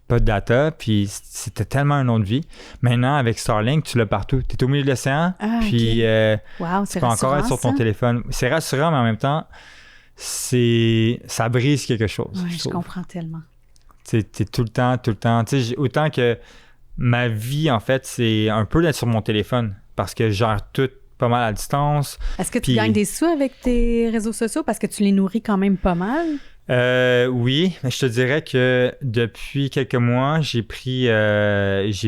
pas de data, puis c'était tellement une autre vie. Maintenant, avec Starlink, tu l'as partout. Tu es au milieu de l'océan, puis Wow, tu peux encore être sur ton téléphone. C'est rassurant, mais en même temps, ça brise quelque chose. Oui, je comprends tellement. Tu es tout le temps. Tu sais, autant que ma vie, en fait, c'est un peu d'être sur mon téléphone, parce que je gère tout pas mal à distance. Est-ce que tu gagnes des sous avec tes réseaux sociaux parce que tu les nourris quand même pas mal? Oui, mais je te dirais que depuis quelques mois, j'ai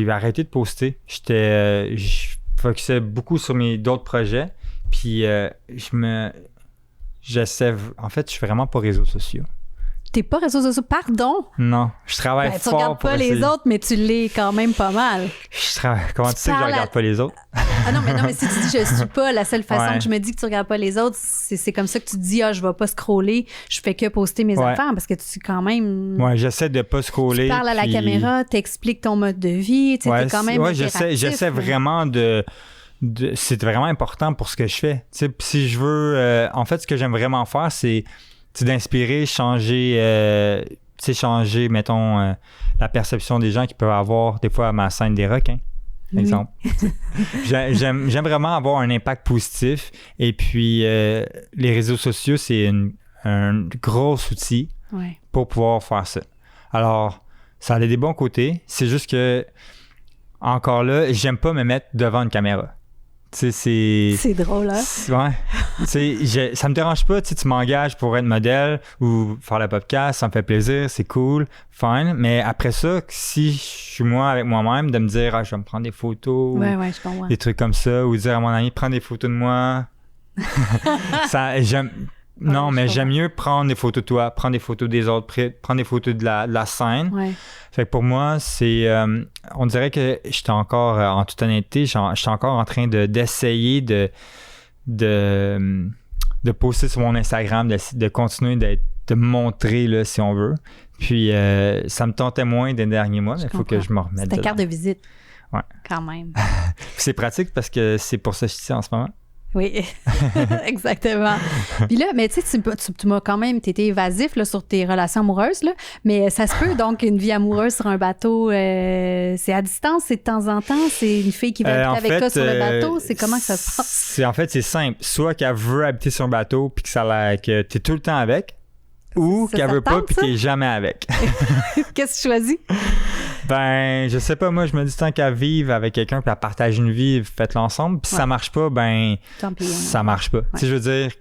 arrêté de poster. Je focusais beaucoup sur d'autres projets, puis j'essaie, en fait, je suis vraiment pas réseaux sociaux. T'es pas réseaux sociaux, pardon? Non, je travaille Tu fort regardes pour pas essayer. les autres, mais tu l'es quand même pas mal. Comment tu sais que je regarde pas les autres? Ah non, mais si tu dis je suis pas, la seule façon Ouais. que je me dis que tu regardes pas les autres, c'est comme ça que tu te dis, je vais pas scroller, je fais que poster mes Ouais. affaires parce que tu quand même. Ouais, j'essaie de pas scroller. Tu parles à la puis- caméra, t'expliques ton mode de vie, tu sais, t'es quand même. j'essaie vraiment c'est vraiment important pour ce que je fais. Tu sais, si je veux. En fait, ce que j'aime vraiment faire, c'est d'inspirer, changer, mettons, la perception des gens qui peuvent avoir des fois à ma scène des requins, par exemple. J'aime vraiment avoir un impact positif. Et puis, les réseaux sociaux, c'est un gros outil Ouais. pour pouvoir faire ça. Alors, ça a des bons côtés. C'est juste que, encore là, j'aime pas me mettre devant une caméra. Tu sais, C'est drôle, hein? Ouais. Tu sais, ça me dérange pas, tu m'engages pour être modèle ou faire le podcast, ça me fait plaisir, c'est cool, fine. Mais après ça, si je suis moi avec moi-même, de me dire, je vais me prendre des photos, Ouais, je comprends. des trucs comme ça, ou dire à mon ami, prends des photos de moi. Non, mais j'aime mieux prendre des photos de toi, prendre des photos des autres, prendre des photos de la scène. Ouais. Fait que pour moi, c'est... on dirait que j'étais encore, en toute honnêteté, j'étais encore en train d'essayer de poster sur mon Instagram, de continuer de me montrer, là, si on veut. Puis ça me tentait moins des derniers mois, mais il faut que je me remette C'est ta dedans. carte de visite. Ouais. Quand même. Puis c'est pratique parce que c'est pour ça que je suis ici en ce moment. Oui, exactement. Puis là, mais tu sais, tu m'as quand même, t'étais évasif là, sur tes relations amoureuses, là, mais ça se peut donc une vie amoureuse sur un bateau, c'est à distance, c'est de temps en temps, c'est une fille qui veut habiter avec toi sur le bateau, c'est comment que ça se passe? En fait, c'est simple. Soit qu'elle veut habiter sur un bateau puis que t'es tout le temps avec, ou Ça qu'elle veut pas tente, puis ça? que t'es jamais avec. Qu'est-ce que tu choisis? Ben, je sais pas, moi, je me dis tant qu'à vivre avec quelqu'un puis à partager une vie, faites-le ensemble. Puis si ça marche pas, ben, Tant pis, ça marche pas. Tu sais, je veux dire,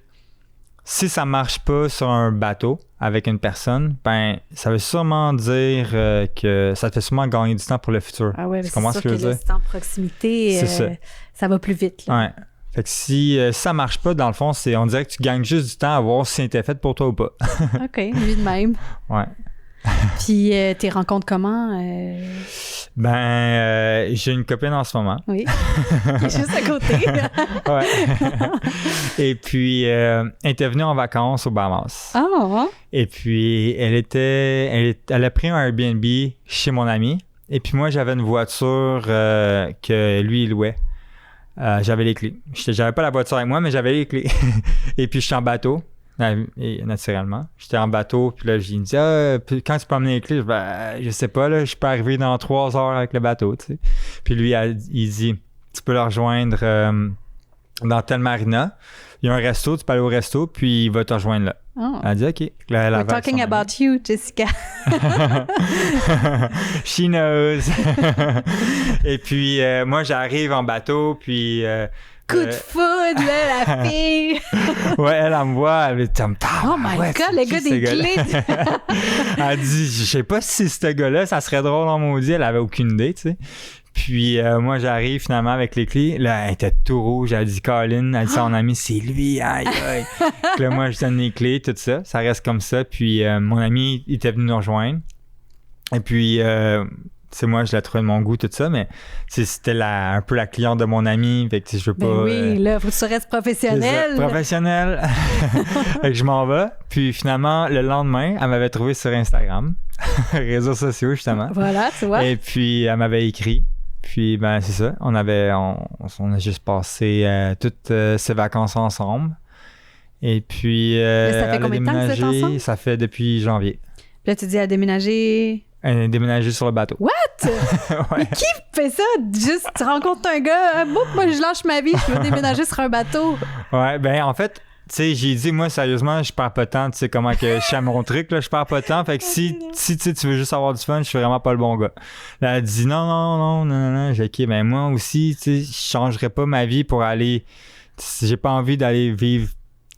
si ça marche pas sur un bateau avec une personne, ben, ça veut sûrement dire que ça te fait sûrement gagner du temps pour le futur. Ah ouais, Tu c'est comprends sûr ce que je que veux le dire? temps de proximité, C'est ça va plus vite. Là. Ouais. Fait que si ça marche pas, dans le fond, on dirait que tu gagnes juste du temps à voir si c'était fait pour toi ou pas. OK, lui de même. Ouais. Puis, tes rencontres comment? J'ai une copine en ce moment. Oui, qui est juste à côté. Ouais. Et puis, elle était venue en vacances aux Bahamas. Ah! Et puis, elle a pris un Airbnb chez mon ami. Et puis moi, j'avais une voiture que lui, il louait. J'avais les clés. J'avais pas la voiture avec moi, mais j'avais les clés. Et puis, je suis en bateau, naturellement. J'étais en bateau, puis là, j'ai dit, quand tu peux emmener les clés? Je sais pas, là, je peux arriver dans 3 heures avec le bateau, tu sais. Puis lui, il dit, tu peux le rejoindre dans telle marina. Il y a un resto, tu peux aller au resto, puis il va te rejoindre là. Oh. Elle a dit, OK. We're talking about you, Jessica. She knows. Et puis, moi, j'arrive en bateau, puis... Coup de foudre, là, la fille! Ouais, elle me voit, elle me Oh my God, le gars des clés! Elle dit, je sais pas si c'est ce gars-là, ça serait drôle en maudit, elle avait aucune idée, tu sais. Puis moi, j'arrive finalement avec les clés. Là, elle était tout rouge. Elle dit, Colin, elle dit à son ami, c'est lui, aïe, aïe. Puis là, moi, je donne les clés, tout ça. Ça reste comme ça. Puis mon ami, il était venu nous rejoindre. Et puis, c'est moi, je l'ai trouvé de mon goût, tout ça. Mais c'était un peu la cliente de mon ami. Fait que je veux pas. Oui, là, faut que tu restes professionnel. Professionnel. Fait que je m'en vais. Puis finalement, le lendemain, elle m'avait trouvé sur Instagram, réseaux sociaux, justement. Voilà, tu vois. Et puis, elle m'avait écrit. Puis, c'est ça. On a juste passé toutes ces vacances ensemble. Et puis, ça fait combien de temps que vous êtes ensemble? Ça fait depuis janvier. Puis là, tu dis, elle a déménagé... Elle a déménagé sur le bateau. What? Ouais. Mais qui fait ça? Juste, tu rencontres un gars, moi, je lâche ma vie, je veux déménager sur un bateau. Ouais, en fait... Tu sais, j'ai dit, moi, sérieusement, je perds pas de temps. Tu sais comment que je fais mon truc, là, je perds pas de temps. Fait que si tu veux juste avoir du fun, je suis vraiment pas le bon gars. Là, elle dit, non. J'ai OK, moi aussi, tu sais, je changerais pas ma vie pour aller... J'ai pas envie d'aller vivre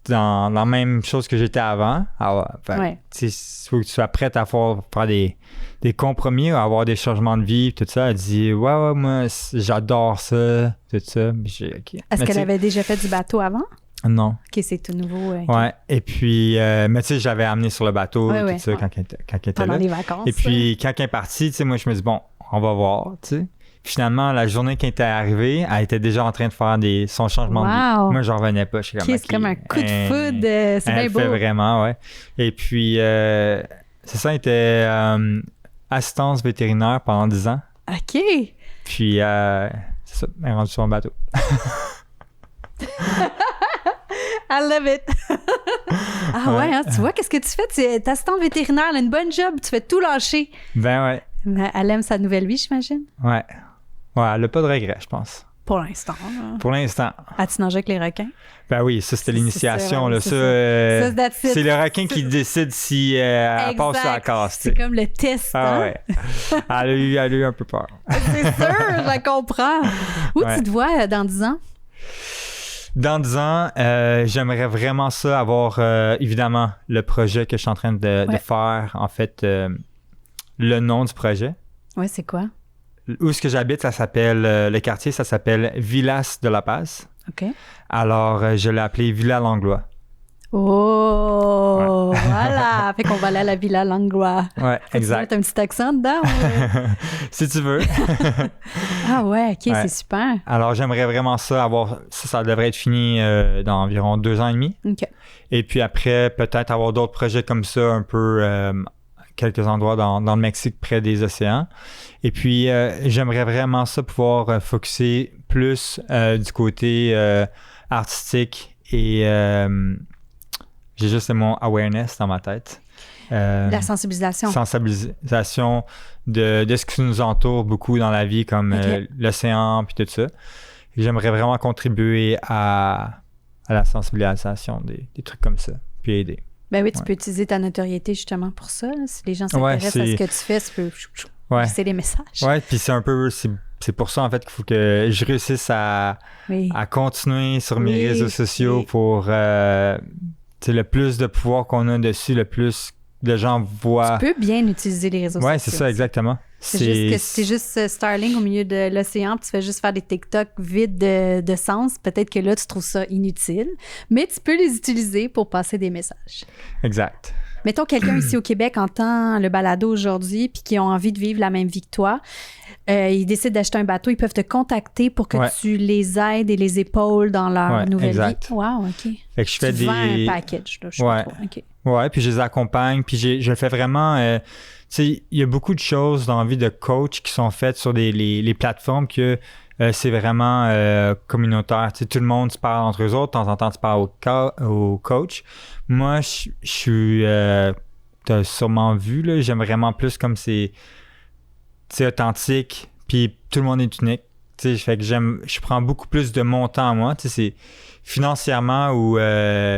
dans la même chose que j'étais avant. Tu sais, faut que tu sois prête à faire des compromis, à avoir des changements de vie, tout ça. Elle dit, ouais, moi, j'adore ça, tout ça. OK. Est-ce qu'elle avait déjà fait du bateau avant? Non. OK, c'est tout nouveau. Okay. Ouais. Et puis, mais tu sais, j'avais amené sur le bateau, tout ça, quand elle était pendant là. Les vacances. Et puis, quand elle est partie, tu sais, moi, je me dis, bon, on va voir, tu sais. Finalement, la journée qu'elle était arrivée, elle était déjà en train de faire son changement de vie. Moi, j'en revenais pas. Je suis comme, c'est comme un coup de foudre. C'est bien beau. Elle fait vraiment, ouais. Et puis, c'est ça, elle était assistance vétérinaire pendant 10 ans. OK. Puis, c'est ça, elle est rendue sur un bateau. I love it. Ouais, hein, tu vois, qu'est-ce que tu fais? Tu es assistante vétérinaire, elle a une bonne job, tu fais tout lâcher. Ouais. Elle aime sa nouvelle vie, j'imagine? Ouais, elle n'a pas de regrets, je pense. Pour l'instant. Pour l'instant. As-tu nagé avec les requins? Ben oui, ça, c'était l'initiation. C'est le requin qui décide si elle passe ou elle casse. C'est comme le test. Ah ouais. Elle a eu un peu peur. C'est sûr, je la comprends. Où tu te vois dans 10 ans? Dans 10 ans, j'aimerais vraiment ça avoir, évidemment, le projet que je suis en train de faire. En fait, le nom du projet. Oui, c'est quoi? Où est-ce que j'habite, ça s'appelle, le quartier, ça s'appelle Villas de la Paz. OK. Alors, je l'ai appelé Villa Langlois. Oh, voilà! Fait qu'on va aller à la Villa Langlois. Ouais, exact. Tu as un petit accent dedans? Si tu veux. Ah ouais, OK, c'est super. Alors, j'aimerais vraiment ça avoir... Ça devrait être fini dans environ 2 ans et demi. OK. Et puis après, peut-être avoir d'autres projets comme ça, un peu... quelques endroits dans le Mexique, près des océans. Et puis, j'aimerais vraiment ça pouvoir focusser plus du côté artistique et j'ai juste le mot awareness dans ma tête. La sensibilisation. Sensibilisation de ce qui nous entoure beaucoup dans la vie, comme l'océan puis tout ça. Et j'aimerais vraiment contribuer à la sensibilisation des trucs comme ça, puis aider. Ben oui, tu peux utiliser ta notoriété justement pour ça. Là. Si les gens s'intéressent à ce que tu fais, tu peux passer des messages. Oui, puis c'est un peu... C'est pour ça, en fait, qu'il faut que je réussisse à continuer sur mes réseaux sociaux pour... le plus de pouvoir qu'on a dessus, le plus de gens voient... Tu peux bien utiliser les réseaux sociaux. Oui, c'est ça, exactement. C'est juste que si t'es juste Starling au milieu de l'océan puis tu fais juste faire des TikTok vides de sens, peut-être que là, tu trouves ça inutile, mais tu peux les utiliser pour passer des messages. Exact. Mettons quelqu'un ici au Québec entend le balado aujourd'hui puis qui ont envie de vivre la même vie que toi. Ils décident d'acheter un bateau, ils peuvent te contacter pour que tu les aides et les épaules dans leur nouvelle vie. Wow, OK. Fait que je fais vends un package, là, je sais pas trop. OK. Ouais, puis je les accompagne, puis je le fais vraiment... tu sais, il y a beaucoup de choses dans la vie de coach qui sont faites sur les plateformes que c'est vraiment communautaire. Tu sais, tout le monde se parle entre eux autres. De temps en temps, tu parles au coach. Moi, je suis... t'as sûrement vu, là, j'aime vraiment plus comme c'est authentique, puis tout le monde est unique. Tu sais, fait que je prends beaucoup plus de mon temps à moi. Tu sais, c'est financièrement ou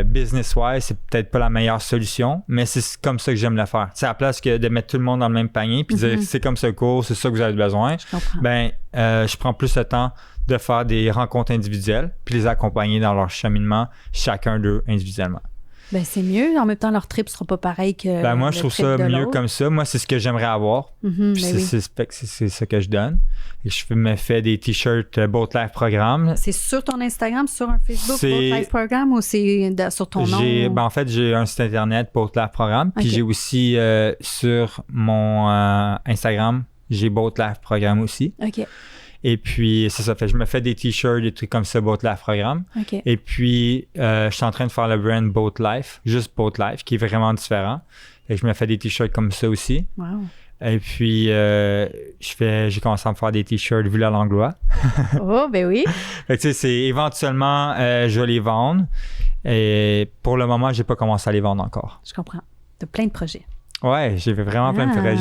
business-wise, c'est peut-être pas la meilleure solution, mais c'est comme ça que j'aime le faire. Tu sais, à la place que de mettre tout le monde dans le même panier puis dire c'est comme ce cours, c'est ça que vous avez besoin, je prends plus le temps de faire des rencontres individuelles puis les accompagner dans leur cheminement, chacun d'eux individuellement. Ben c'est mieux. En même temps, leur trip sera pas pareil que moi, je trouve ça mieux comme ça. Moi, c'est ce que j'aimerais avoir. C'est ça que je donne. Et je me fais des t-shirts Boat Life Programme. C'est sur ton Instagram, sur un Facebook, Boat Life Programme, ou c'est sur ton nom? En fait, j'ai un site internet, Boat Life Programme. Puis j'ai aussi sur mon Instagram, j'ai Boat Life Programme aussi. OK. Et puis, c'est ça. Fait je me fais des t-shirts, des trucs comme ça, Boat Life Programme. Okay. Et puis, je suis en train de faire le brand Boat Life, juste Boat Life, qui est vraiment différent. Et je me fais des t-shirts comme ça aussi. Wow. Et puis, j'ai commencé à me faire des t-shirts Vue à l'Anglois. Oh, ben oui. Fait que tu sais, c'est éventuellement, je vais les vendre. Et pour le moment, j'ai pas commencé à les vendre encore. Je comprends. Tu as plein de projets. Ouais, j'ai vraiment plein de projets.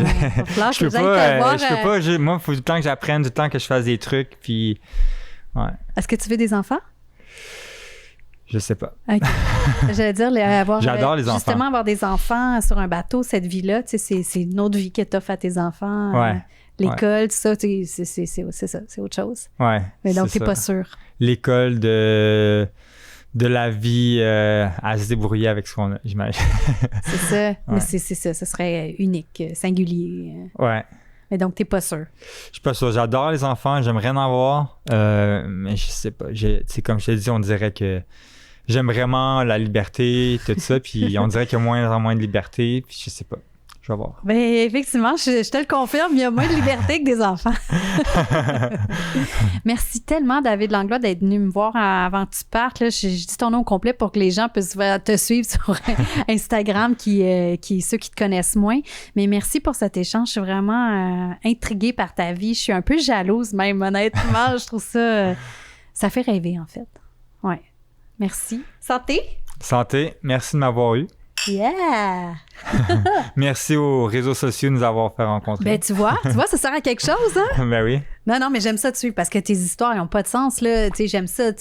Je peux pas, moi, il faut du temps que j'apprenne, du temps que je fasse des trucs, puis ouais. Est-ce que tu veux des enfants? Je sais pas. OK. J'allais dire, j'adore les enfants. Justement, avoir des enfants sur un bateau, cette vie-là, tu sais, c'est une autre vie que tu offres à tes enfants. Ouais. L'école, tout ça, c'est ça, c'est autre chose. Ouais. Mais donc, t'es pas sûr. L'école de la vie à se débrouiller avec ce qu'on a, j'imagine. C'est ça. Ouais. Mais c'est ça. Ce serait unique, singulier. Ouais. Mais donc, t'es pas sûr. Je suis pas sûr. J'adore les enfants. J'aimerais en avoir. Mais je sais pas. C'est comme je te dis, on dirait que j'aime vraiment la liberté, tout ça. Puis on dirait qu'il y a moins en moins de liberté. Puis je sais pas. Je vais voir. Bien, effectivement, je te le confirme, il y a moins de liberté que des enfants. Merci tellement, David Langlois, d'être venu me voir avant que tu partes. Là, je dis ton nom complet pour que les gens puissent te suivre sur Instagram, ceux qui te connaissent moins. Mais merci pour cet échange. Je suis vraiment intriguée par ta vie. Je suis un peu jalouse même, honnêtement. Je trouve ça... ça fait rêver, en fait. Ouais. Merci. Santé! Santé. Merci de m'avoir eu. Yeah! Merci aux réseaux sociaux de nous avoir fait rencontrer. Ben, tu vois, ça sert à quelque chose, hein? Ben oui. Non, mais j'aime ça dessus parce que tes histoires n'ont pas de sens, là. Tu sais, j'aime ça.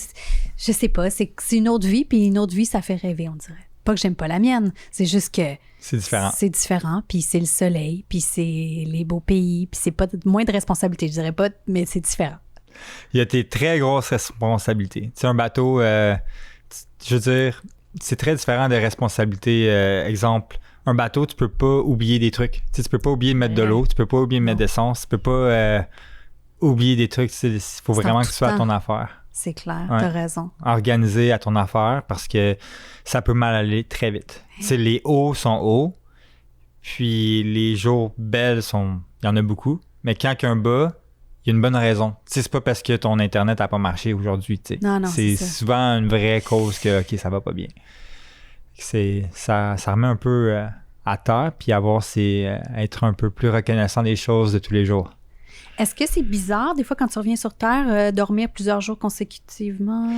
Je sais pas, c'est une autre vie, puis une autre vie, ça fait rêver, on dirait. Pas que j'aime pas la mienne, c'est juste que... C'est différent. C'est différent, puis c'est le soleil, puis c'est les beaux pays, puis c'est pas moins de responsabilité, je dirais pas, mais c'est différent. Il y a tes très grosses responsabilités. Tu sais, un bateau, je veux dire... C'est très différent des responsabilités. Exemple, un bateau, tu peux pas oublier des trucs. Tu peux pas oublier de mettre de l'eau, tu peux pas oublier de mettre d'essence, tu peux pas oublier des trucs. Il faut vraiment que tu sois à ton affaire. C'est clair, t'as raison. Organisé à ton affaire parce que ça peut mal aller très vite. Les hauts sont hauts, puis les jours belles il y en a beaucoup, mais quand il y a un bas, il y a une bonne raison. C'est pas parce que ton Internet n'a pas marché aujourd'hui. Non, c'est souvent une vraie cause que OK, ça va pas bien. Ça remet un peu à terre, puis être un peu plus reconnaissant des choses de tous les jours. Est-ce que c'est bizarre, des fois, quand tu reviens sur Terre, dormir plusieurs jours consécutivement?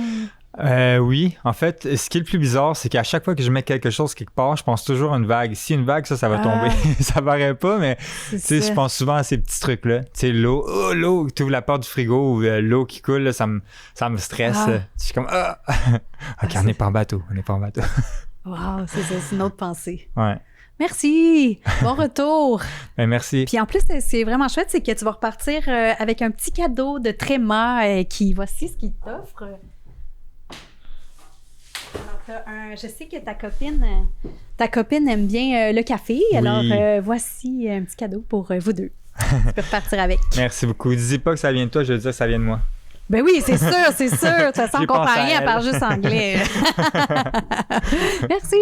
Oui. En fait, ce qui est le plus bizarre, c'est qu'à chaque fois que je mets quelque chose quelque part, je pense toujours à une vague. Si une vague, ça va tomber. Ça paraît pas, mais je pense souvent à ces petits trucs-là. Tu sais, l'eau, tu ouvres la porte du frigo ou l'eau qui coule, là, ça me stresse. Je suis comme, OK, on n'est pas en bateau. Wow, c'est une autre pensée. Ouais. Merci! Bon retour! Ben, merci. Puis en plus, c'est vraiment chouette, c'est que tu vas repartir avec un petit cadeau de Tréma voici ce qu'il t'offre. Alors, je sais que ta copine aime bien le café, oui. Alors voici un petit cadeau pour vous deux. Tu peux repartir avec. Merci beaucoup. Dis pas que ça vient de toi, je veux dire que ça vient de moi. Ben oui, c'est sûr. De toute façon, on comprend rien, elle parle juste anglais. Merci!